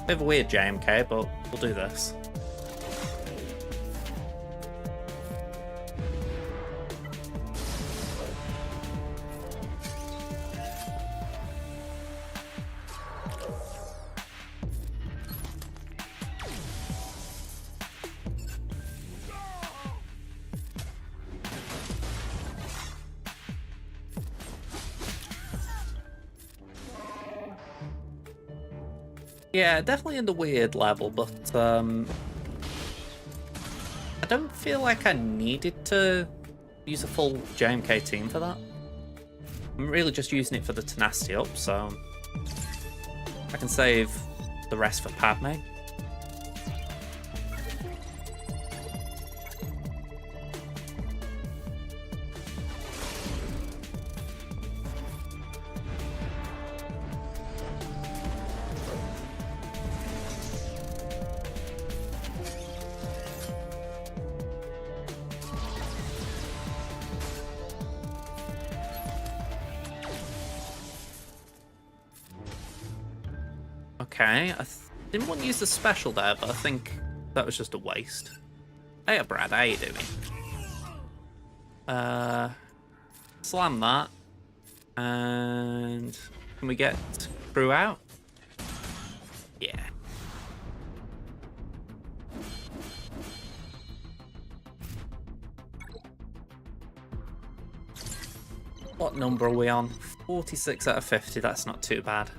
Bit of a weird JMK, but we'll do this. Yeah, definitely in the weird level, but I don't feel like I needed to use a full JMK team for that. I'm really just using it for the tenacity up, so I can save the rest for Padme. Okay, I didn't want to use the special there, but I think that was just a waste. Hey, Brad, how you doing? Slam that. And can we get crew out? Yeah. What number are we on? 46 out of 50, that's not too bad.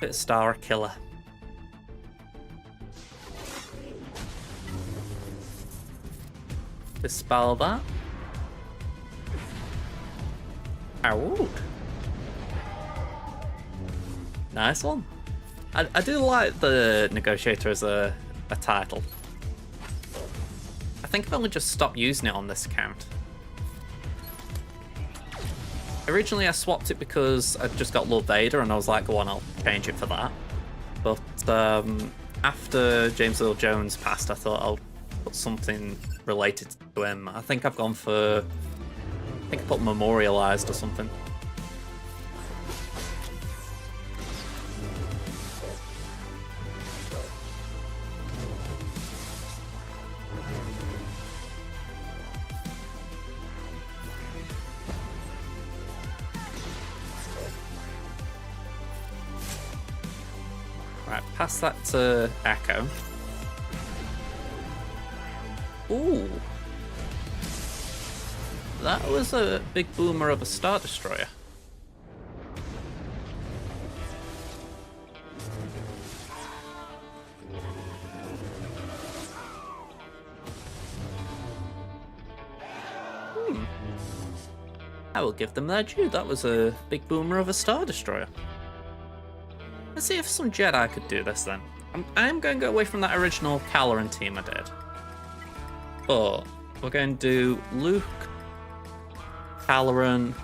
Bit of Star Killer. Dispel that. Ow. Nice one. I do like the Negotiator as a title. I think I've only just stopped using it on this account. Originally I swapped it because I just got Lord Vader and I was like, go on, I'll change it for that. But after James Earl Jones passed, I thought I'll put something related to him. I think I've gone for... I think I put Memorialized or something. Right, pass that to Echo. Ooh. That was a big boomer of a Star Destroyer. I will give them their due. That was a big boomer of a Star Destroyer. Let's see if some Jedi could do this then. I'm going to go away from that original Caloran team I did. But we're going to do Luke, Caloran,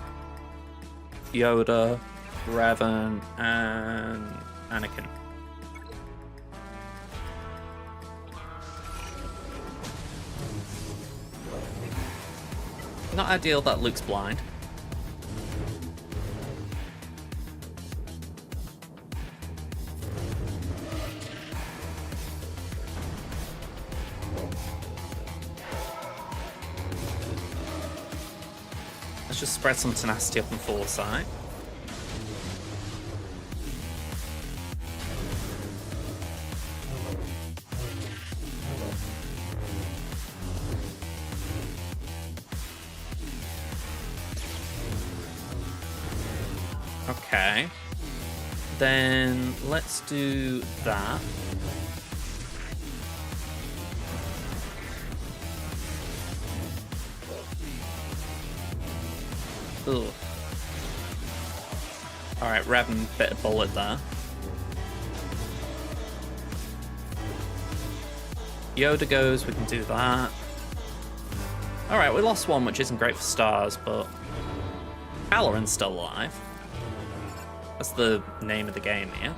Yoda, Revan, and Anakin. Not ideal that Luke's blind. Let's just spread some tenacity up on foresight. Okay. Then let's do that. Ugh. Alright, Revan bit a bullet there. Yoda goes, we can do that. Alright, we lost one, which isn't great for stars, but Caloran's still alive. That's the name of the game here.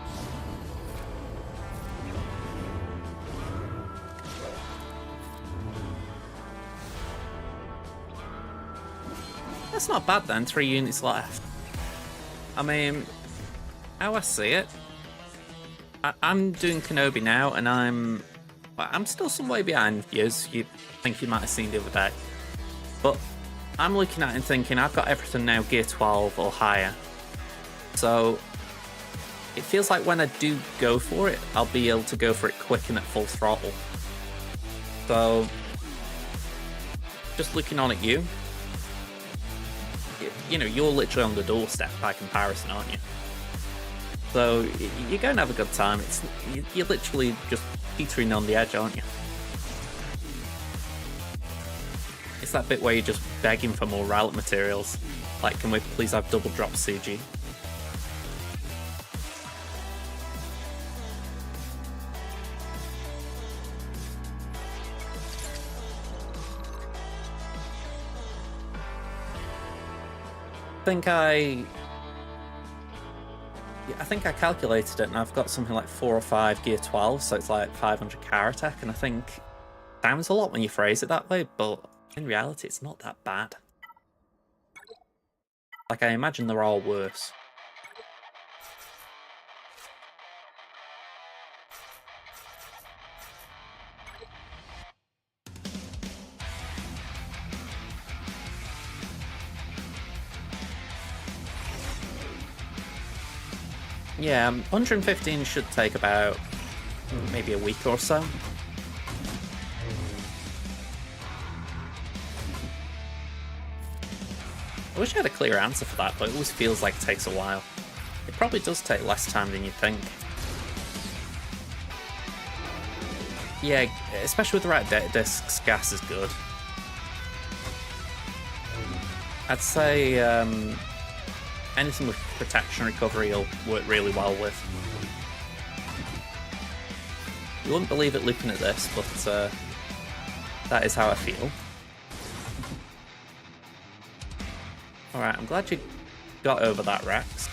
That's not bad then, 3 units left. I mean, how I see it, I'm doing Kenobi now, and I'm still some way behind you, as you think you might have seen the other day. But I'm looking at it and thinking, I've got everything now Gear 12 or higher. So it feels like when I do go for it, I'll be able to go for it quick and at full throttle. So, just looking on at you, you know, you're literally on the doorstep by comparison, aren't you? So you're going to have a good time. You're literally just teetering on the edge, aren't you? It's that bit where you're just begging for more relic materials. Like, can we please have double drop CG? I think I calculated it, and I've got something like 4 or 5 Gear 12, so it's like 500 car attack, and I think sounds a lot when you phrase it that way, but in reality it's not that bad. Like, I imagine they're all worse. Yeah, 115 should take about maybe a week or so. I wish I had a clear answer for that, but it always feels like it takes a while. It probably does take less time than you think. Yeah, especially with the right data discs, gas is good. I'd say anything with protection recovery will work really well with. You wouldn't believe it looking at this, but that is how I feel. Alright, I'm glad you got over that, Rex.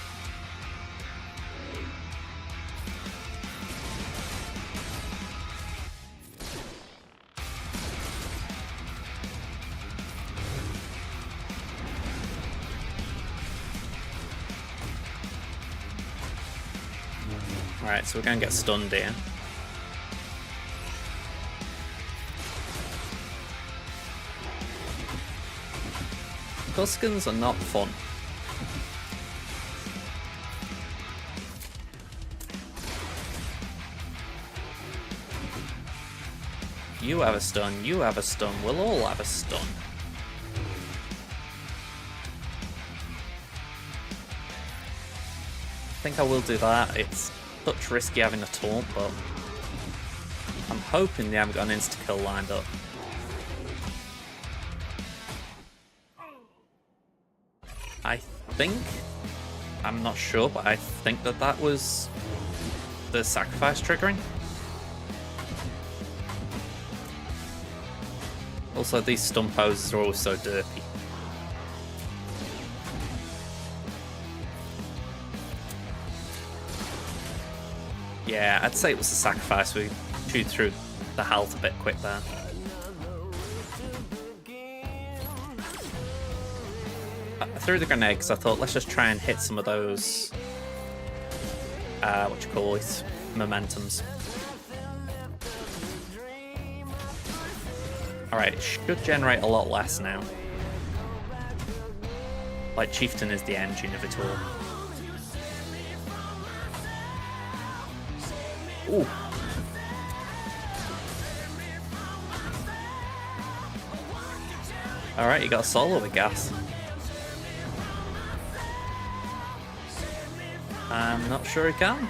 Alright, so we're going to get stunned here. Tuskens are not fun. You have a stun, you have a stun, we'll all have a stun. think I will do that. It's such risky having a taunt, but I'm hoping they haven't got an insta-kill lined up. I think, I'm not sure, but I think that was the sacrifice triggering. Also, these stun poses are always so derpy. Yeah, I'd say it was a sacrifice. We chewed through the health a bit quick there. I threw the grenade because I thought, let's just try and hit some of those, what you call it, momentums. Alright, it should generate a lot less now. Like, Chieftain is the engine of it all. Ooh. Alright, you got a solo with gas. I'm not sure he can.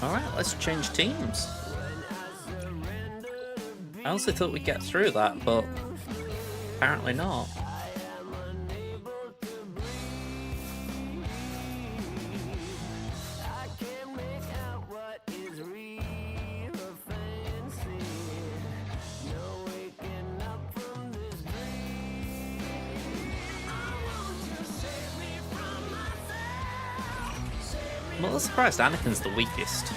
Alright, let's change teams. I honestly thought we'd get through that, but apparently not. I'm a little surprised Anakin's the weakest.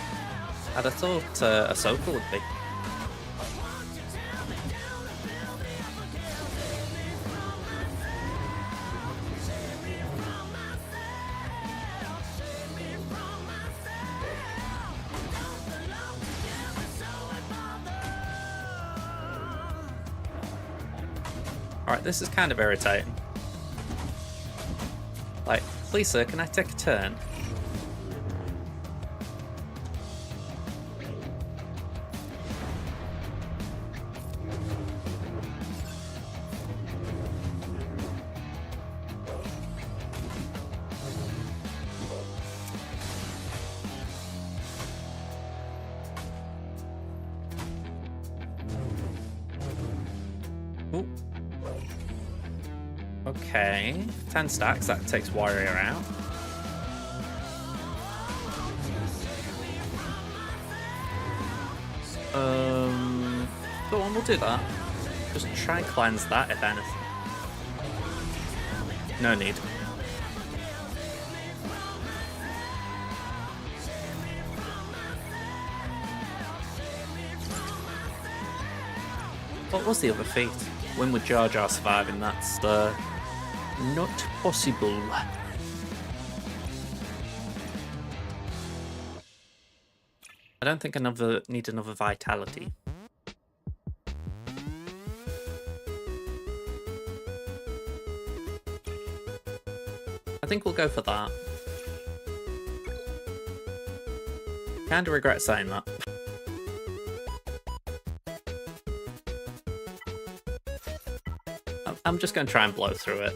I'd have thought Ahsoka would be. Alright, this is kind of irritating. Like, please sir, can I take a turn? Ooh. Okay, 10 stacks, that takes Warrior out. Go on, we'll do that. Just try and cleanse that, if anything. No need. What was the other feat? When would Jar Jar surviving? That's not possible. I don't think need another vitality. I think we'll go for that. Kinda regret saying that. I'm just going to try and blow through it.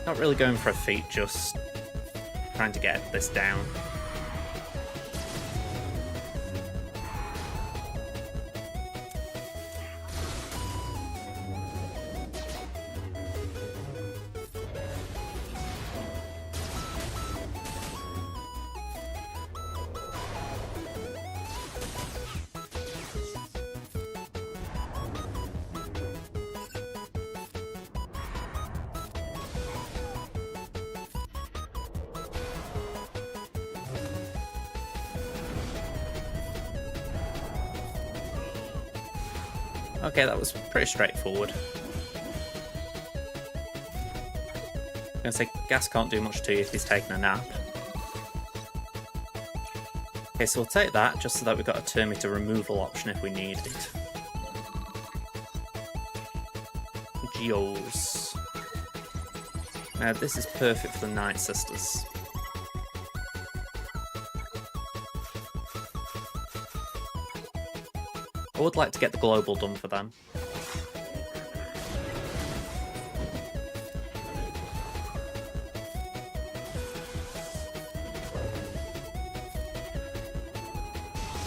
Not really going for a feat, just trying to get this down. Okay, that was pretty straightforward. I'm gonna say Gas can't do much to you if he's taking a nap. Okay, so we'll take that just so that we've got a turn meter removal option if we need it. Geos. Now this is perfect for the Night Sisters. would like to get the global done for them.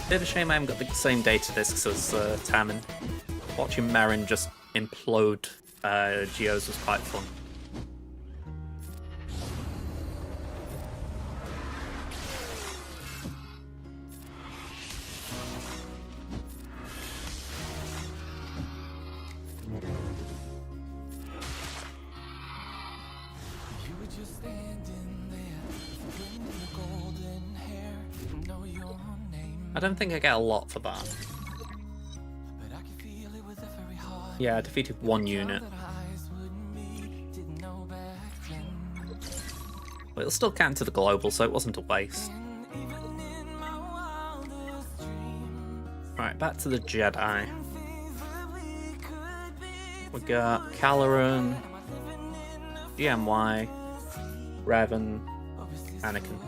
Bit of a shame I haven't got the same data discs as Tammin. Watching Marin just implode Geos was quite fun. I don't think I get a lot for that. Yeah, I defeated one unit. But it'll still count to the global, so it wasn't a waste. Right, back to the Jedi. We got Caloran, GMY, Revan, Anakin.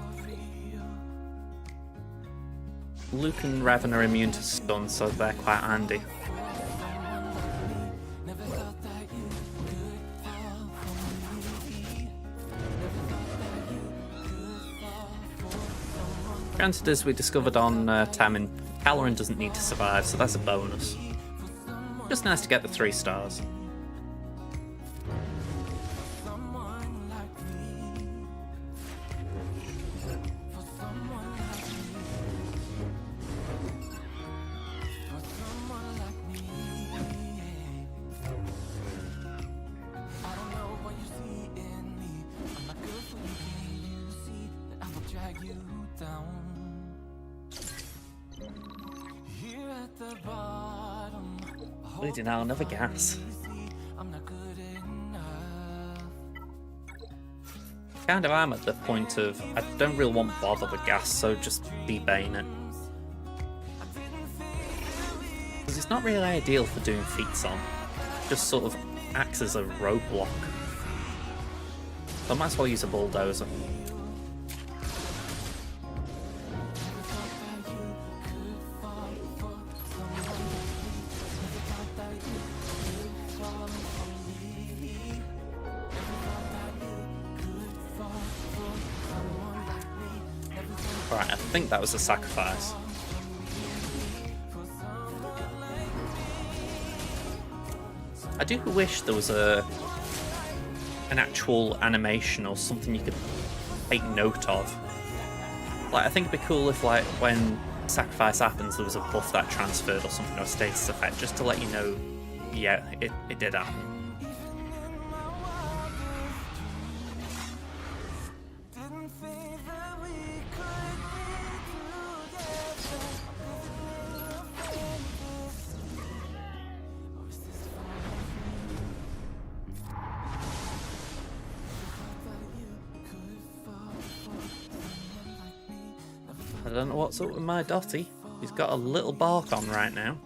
Luke and Revan are immune to stun, so they're quite handy. Granted, as we discovered on Tammin, Caloran doesn't need to survive, so that's a bonus. Just nice to get the 3 stars. Bleeding out, another gas. Kind of am at the point of I don't really want bother with gas, so just debane it. Because it's not really ideal for doing feats on. Just sort of acts as a roadblock. So I might as well use a bulldozer. Right, I think that was a sacrifice. I do wish there was an actual animation or something you could take note of. Like, I think it'd be cool if, like, when sacrifice happens, there was a buff that transferred or something, or a status effect, just to let you know, yeah, it did happen. I don't know what's up with my Dottie. He's got a little bark on right now.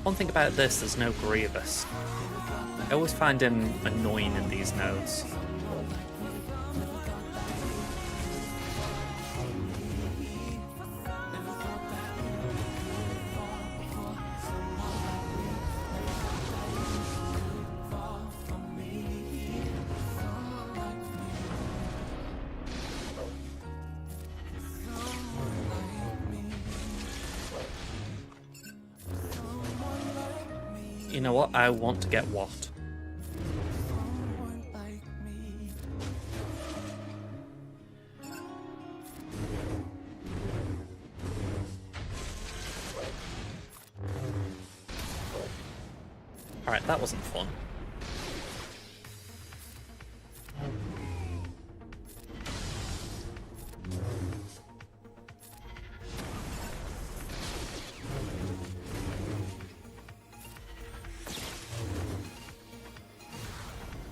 One thing about this, there's no Grievous. I always find him annoying in these nodes. You know what? I want to get Waft. Alright, that wasn't fun.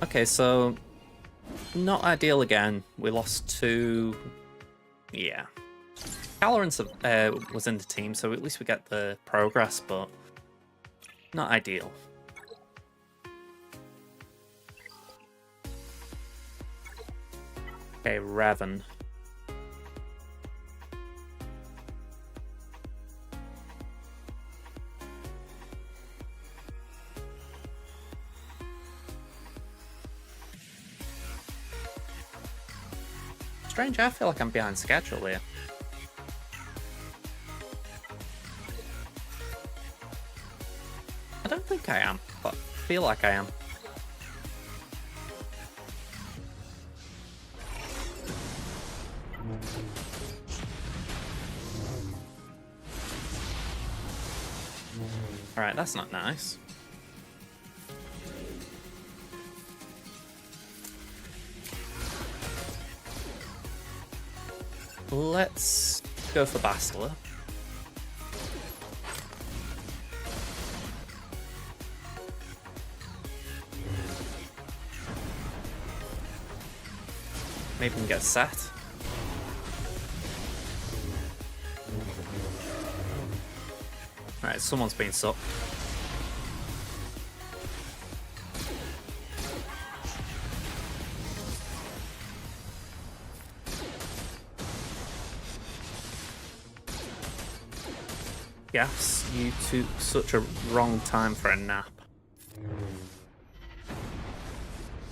Okay, so not ideal again. We lost two. Yeah. Calorant was in the team, so at least we get the progress, but not ideal. Okay, Revan. Strange, I feel like I'm behind schedule here. I don't think I am, but I feel like I am. Alright, that's not nice. Let's go for Bastila. Maybe we can get set. Alright, someone's been sucked. Yes, you took such a wrong time for a nap.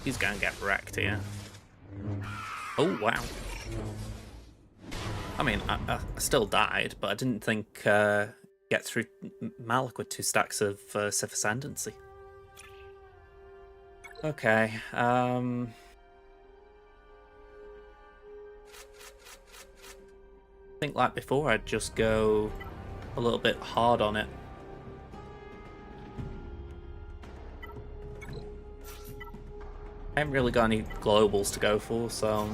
He's gonna get wrecked here. Oh, wow. I mean, I still died, but I didn't think get through Malik with 2 stacks of Sith Ascendancy. Okay, I think like before I'd just go a little bit hard on it. I haven't really got any globals to go for, so...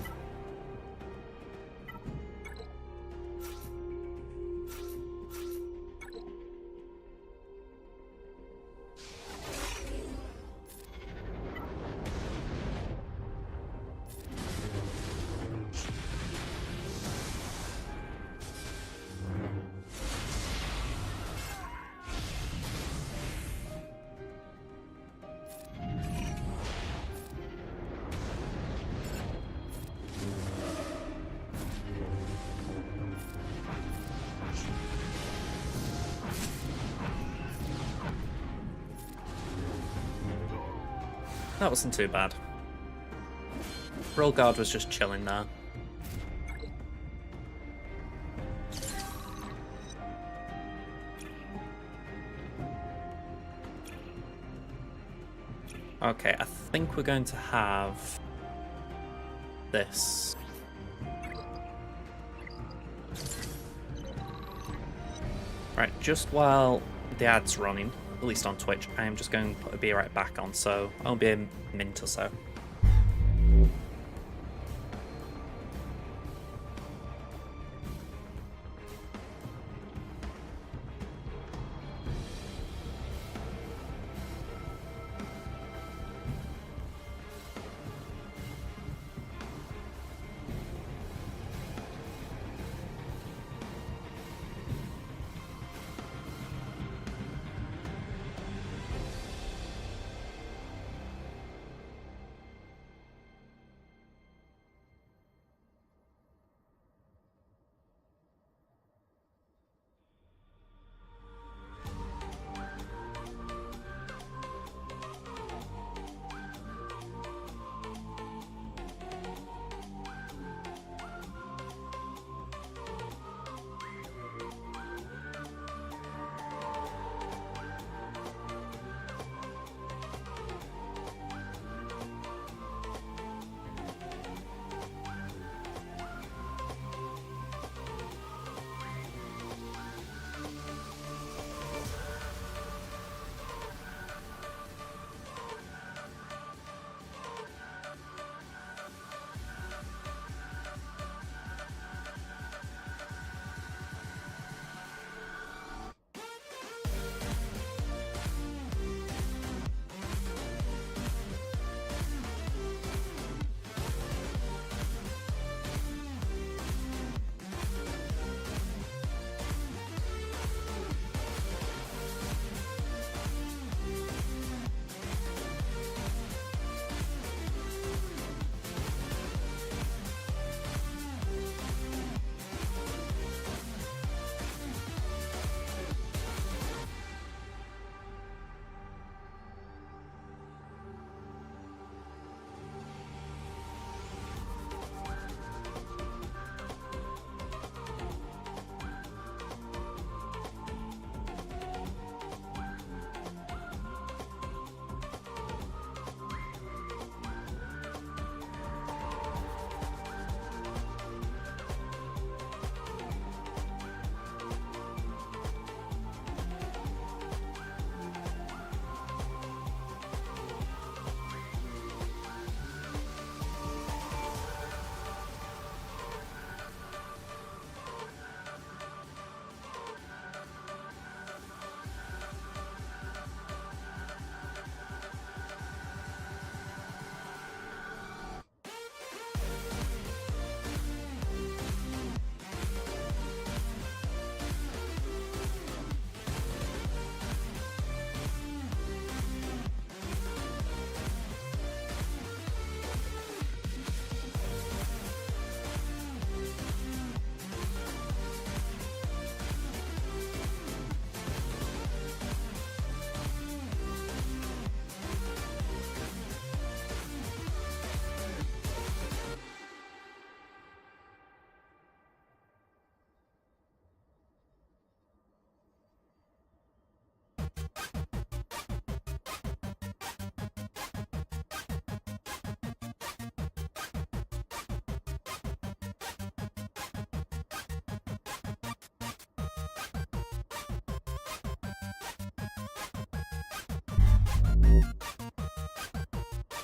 That wasn't too bad. Roll Guard was just chilling there. Okay, I think we're going to have this. Right, just while the ad's running, at least on Twitch, I am just going to put a Be Right Back on, so I'll be a minute or so.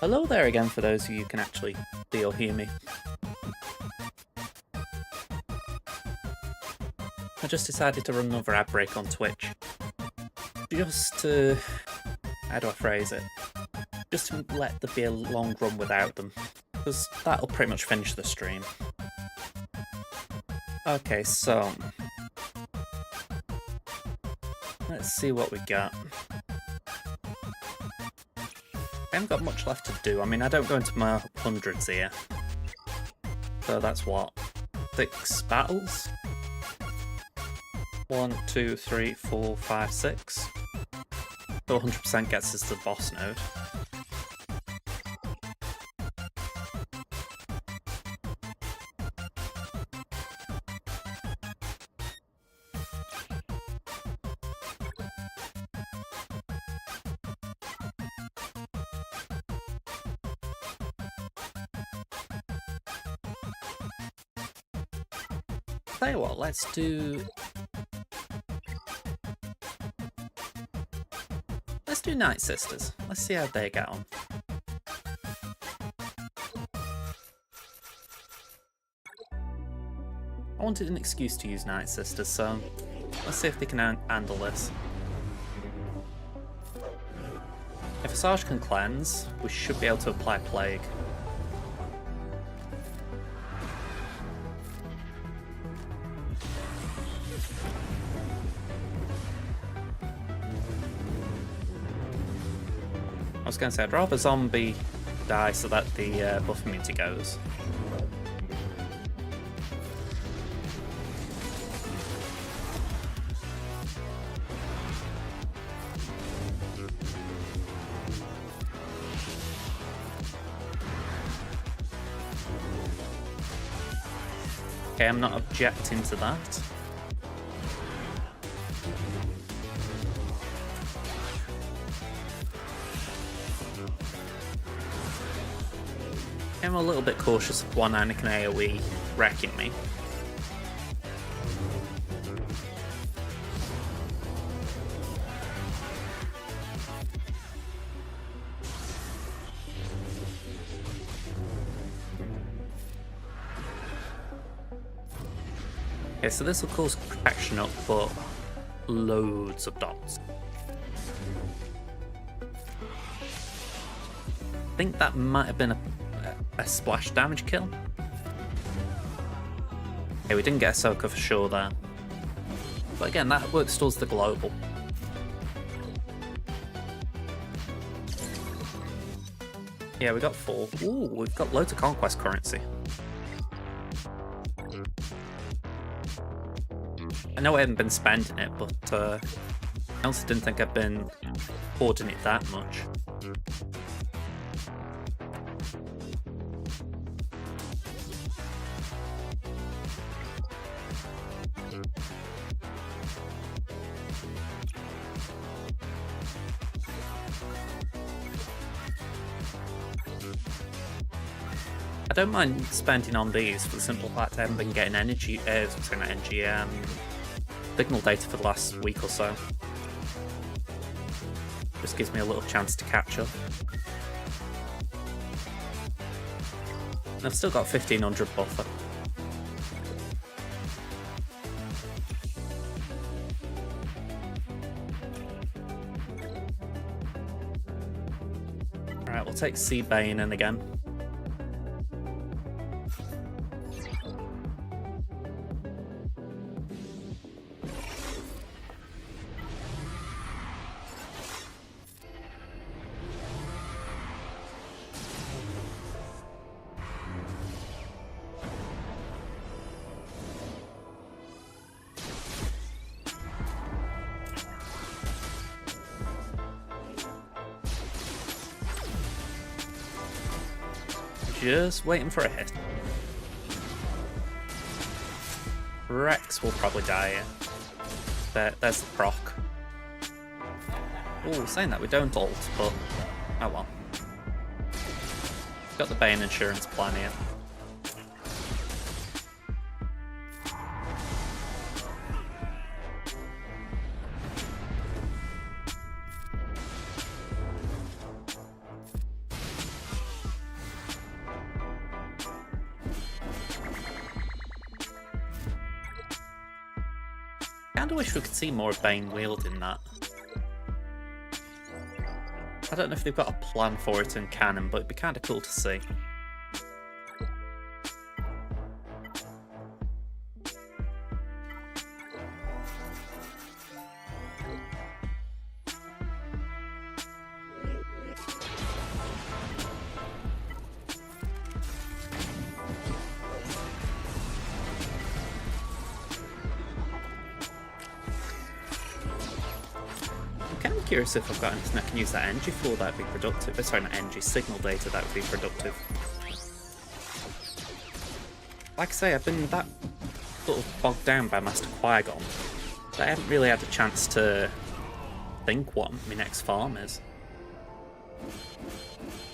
Hello there again for those of you who can actually see or hear me. I just decided to run another ad break on Twitch. Just to... how do I phrase it? Just to let there be a long run without them. Because that'll pretty much finish the stream. Okay, so... let's see what we got. I haven't got much left to do. I mean, I don't go into my hundreds here. So that's what? 6 battles? 1, 2, 3, 4, 5, 6. So 100% gets us to the boss node. Tell you what, let's do Night Sisters. Let's see how they get on. I wanted an excuse to use Night Sisters, so let's see if they can handle this. If Asajj can cleanse, we should be able to apply Plague. I was going to say, I'd rather zombie die so that the buff immunity goes. Okay, I'm not objecting to that. I'm a little bit cautious of one Anakin AoE wrecking me. Okay, so this will cause protection up, but loads of dots. I think that might have been a splash damage kill. Okay, we didn't get a Ahsoka for sure there. But again, that works towards the global. Yeah, we got 4. Ooh, we've got loads of Conquest currency. I know I haven't been spending it, but I also didn't think I'd been hoarding it that much. I don't mind spending on these for the simple fact I haven't been getting signal data for the last week or so. Just gives me a little chance to catch up. And I've still got 1500 buffer. Alright, we'll take Seabane in again. Just waiting for a hit. Rex will probably die here. There's the proc. Oh, saying that we don't ult, but oh well. Got the Bane insurance plan here. Kinda wish we could see more of Bane wielding that. I don't know if they've got a plan for it in canon, but it'd be kinda cool to see. I'm curious if I've got anything I can use that energy for that would be productive. Sorry, not energy, signal data that would be productive. Like I say, I've been that little bogged down by Master Qui-Gon that I haven't really had a chance to think what my next farm is.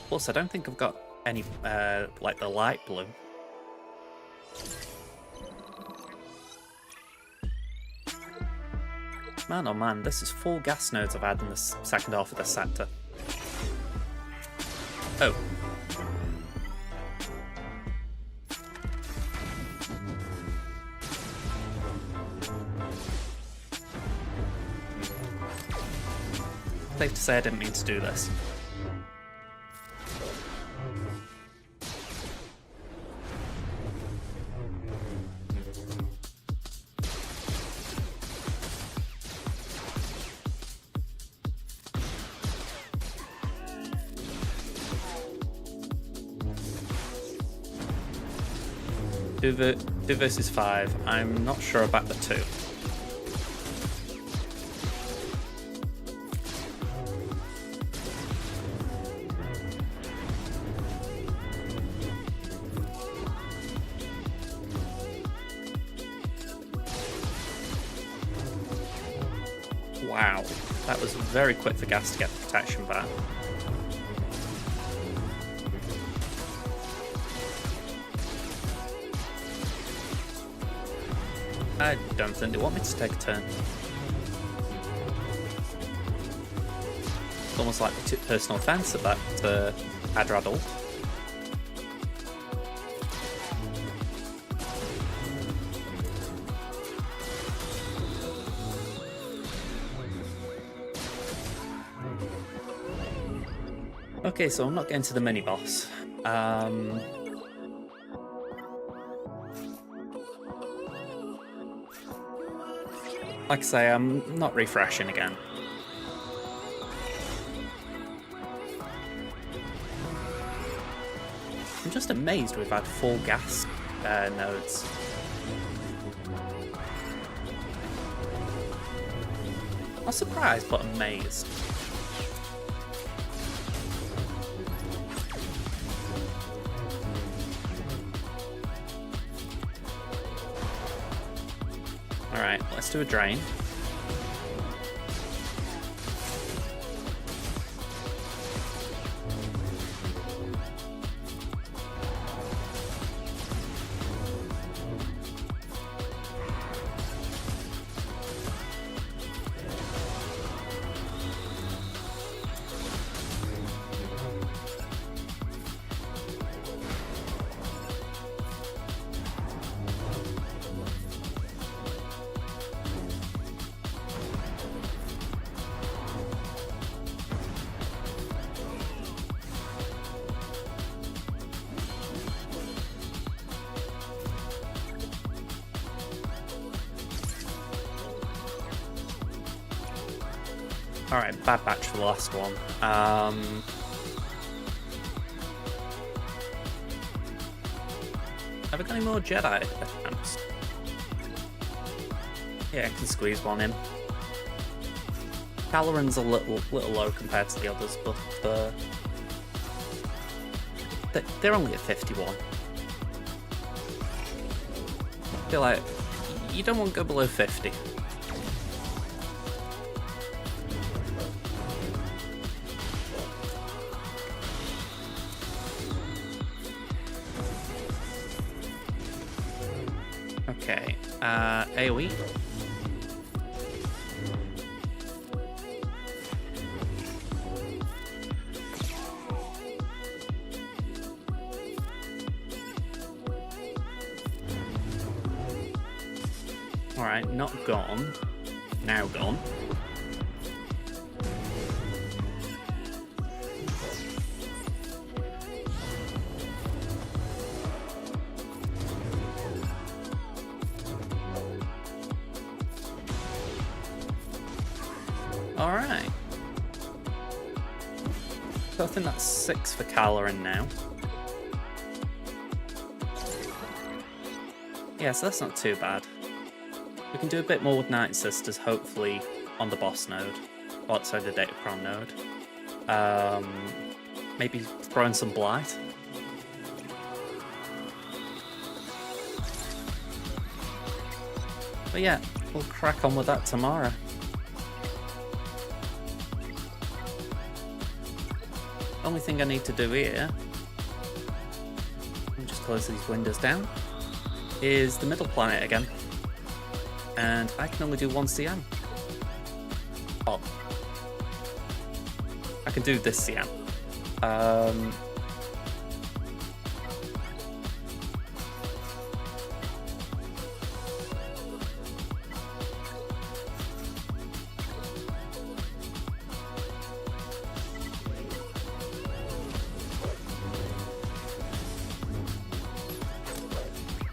Plus, I don't think I've got any, like the light blue. Man, oh man, this is 4 gas nodes I've had in the second half of this sector. Oh. Safe to say I didn't mean to do this. Two versus 5. I'm not sure about the 2. Wow, that was very quick for gas to get the protection back. I don't think they want me to take a turn. It's almost like the personal offence at that Adrad ult. Okay, so I'm not getting to the mini-boss. Like I say, I'm not refreshing again. I'm just amazed we've had 4 gas nodes. Not surprised, but amazed. Alright, let's do a drain. Alright, bad batch for the last one. Have I got any more Jedi attempts? Yeah, I can squeeze one in. Caloran's a little low compared to the others, but they're only at 51. I feel like you don't want to go below 50. Okay, AoE. Alright, not gone. now gone. Alright. So I think that's 6 for Caloran now. Yeah, so that's not too bad. We can do a bit more with Night Sisters, hopefully, on the boss node. Or, sorry, the Datacron node. Maybe throw in some Blight. But yeah, we'll crack on with that tomorrow. Only thing I need to do here, let me just close these windows down, is the middle planet again. And I can only do 1 CM. Oh. I can do this CM.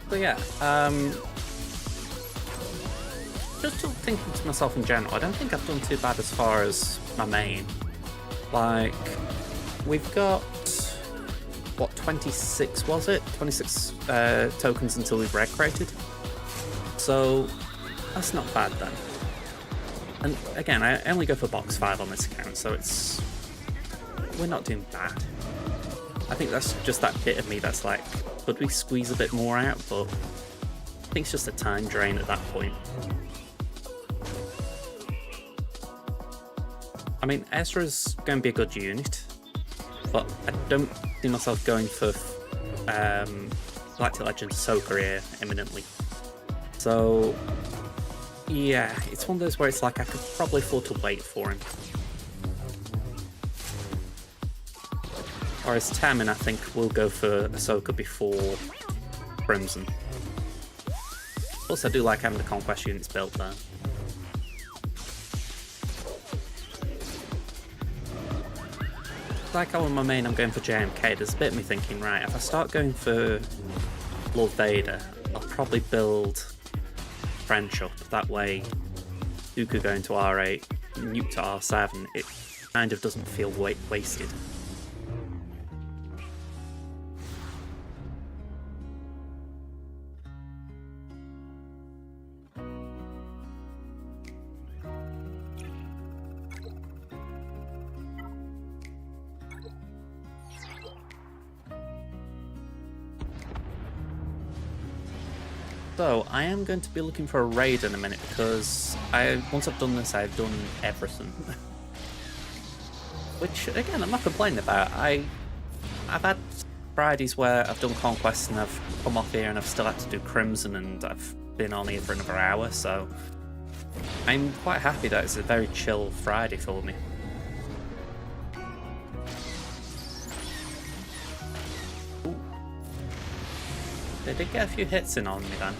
So yeah, just thinking to myself in general, I don't think I've done too bad as far as my main. Like, we've got, what, 26 was it? 26 tokens until we've red created. So, that's not bad then. And again, I only go for box 5 on this account, so we're not doing bad. I think that's just that bit of me that's like, could we squeeze a bit more out? But I think it's just a time drain at that point. I mean, Ezra's going to be a good unit, but I don't see myself going for Galactic Legend Ahsoka here imminently. So, yeah, it's one of those where it's like I could probably afford to wait for him. Whereas Tamin, I think, will go for Ahsoka before Crimson. Plus, I do like having the Conquest units built there. Like how on my main I'm going for JMK, there's a bit of me thinking, right, if I start going for Lord Vader, I'll probably build French up. That way, Dooku going to R8, Nuke to R7, it kind of doesn't feel wasted. So, I am going to be looking for a raid in a minute because once I've done this, I've done everything. Which, again, I'm not complaining about. I've had Fridays where I've done Conquest and I've come off here and I've still had to do Crimson and I've been on here for another hour, so I'm quite happy that it's a very chill Friday for me. Ooh. They did get a few hits in on me then.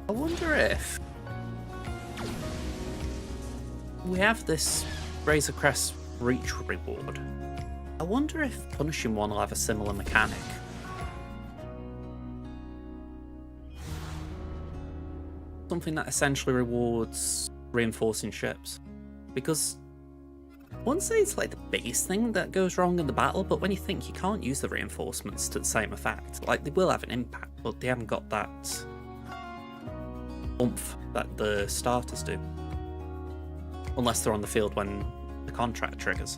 I wonder if we have this Razor Crest Reach reward. I wonder if punishing one will have a similar mechanic. Something that essentially rewards reinforcing ships. Because I wouldn't say it's like the biggest thing that goes wrong in the battle, but when you think you can't use the reinforcements to the same effect, like they will have an impact, but they haven't got that oomph that the starters do. Unless they're on the field when the contract triggers.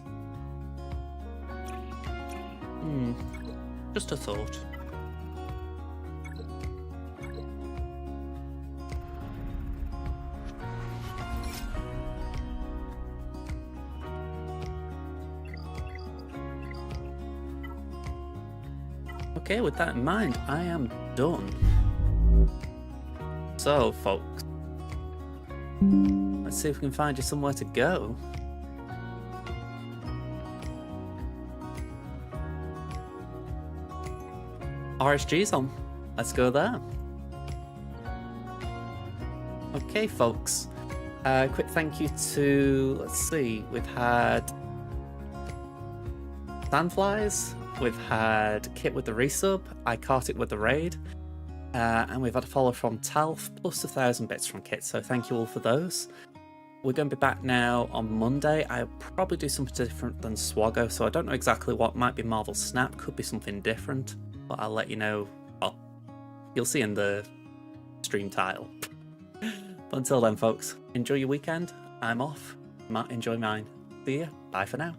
Just a thought. Okay, with that in mind, I am done. So, folks, let's see if we can find you somewhere to go. RSG's on. Let's go there. Okay, folks. Quick thank you to, let's see, we've had Sandflies, we've had Kit with the resub, I caught it with the raid, and we've had a follow from Talf, plus 1,000 bits from Kit, so thank you all for those. We're going to be back now on Monday. I'll probably do something different than Swaggo, so I don't know exactly what. Might be Marvel Snap, could be something different, but I'll let you know. Well, you'll see in the stream title. But until then, folks, enjoy your weekend. I'm off. Enjoy mine. See ya. Bye for now.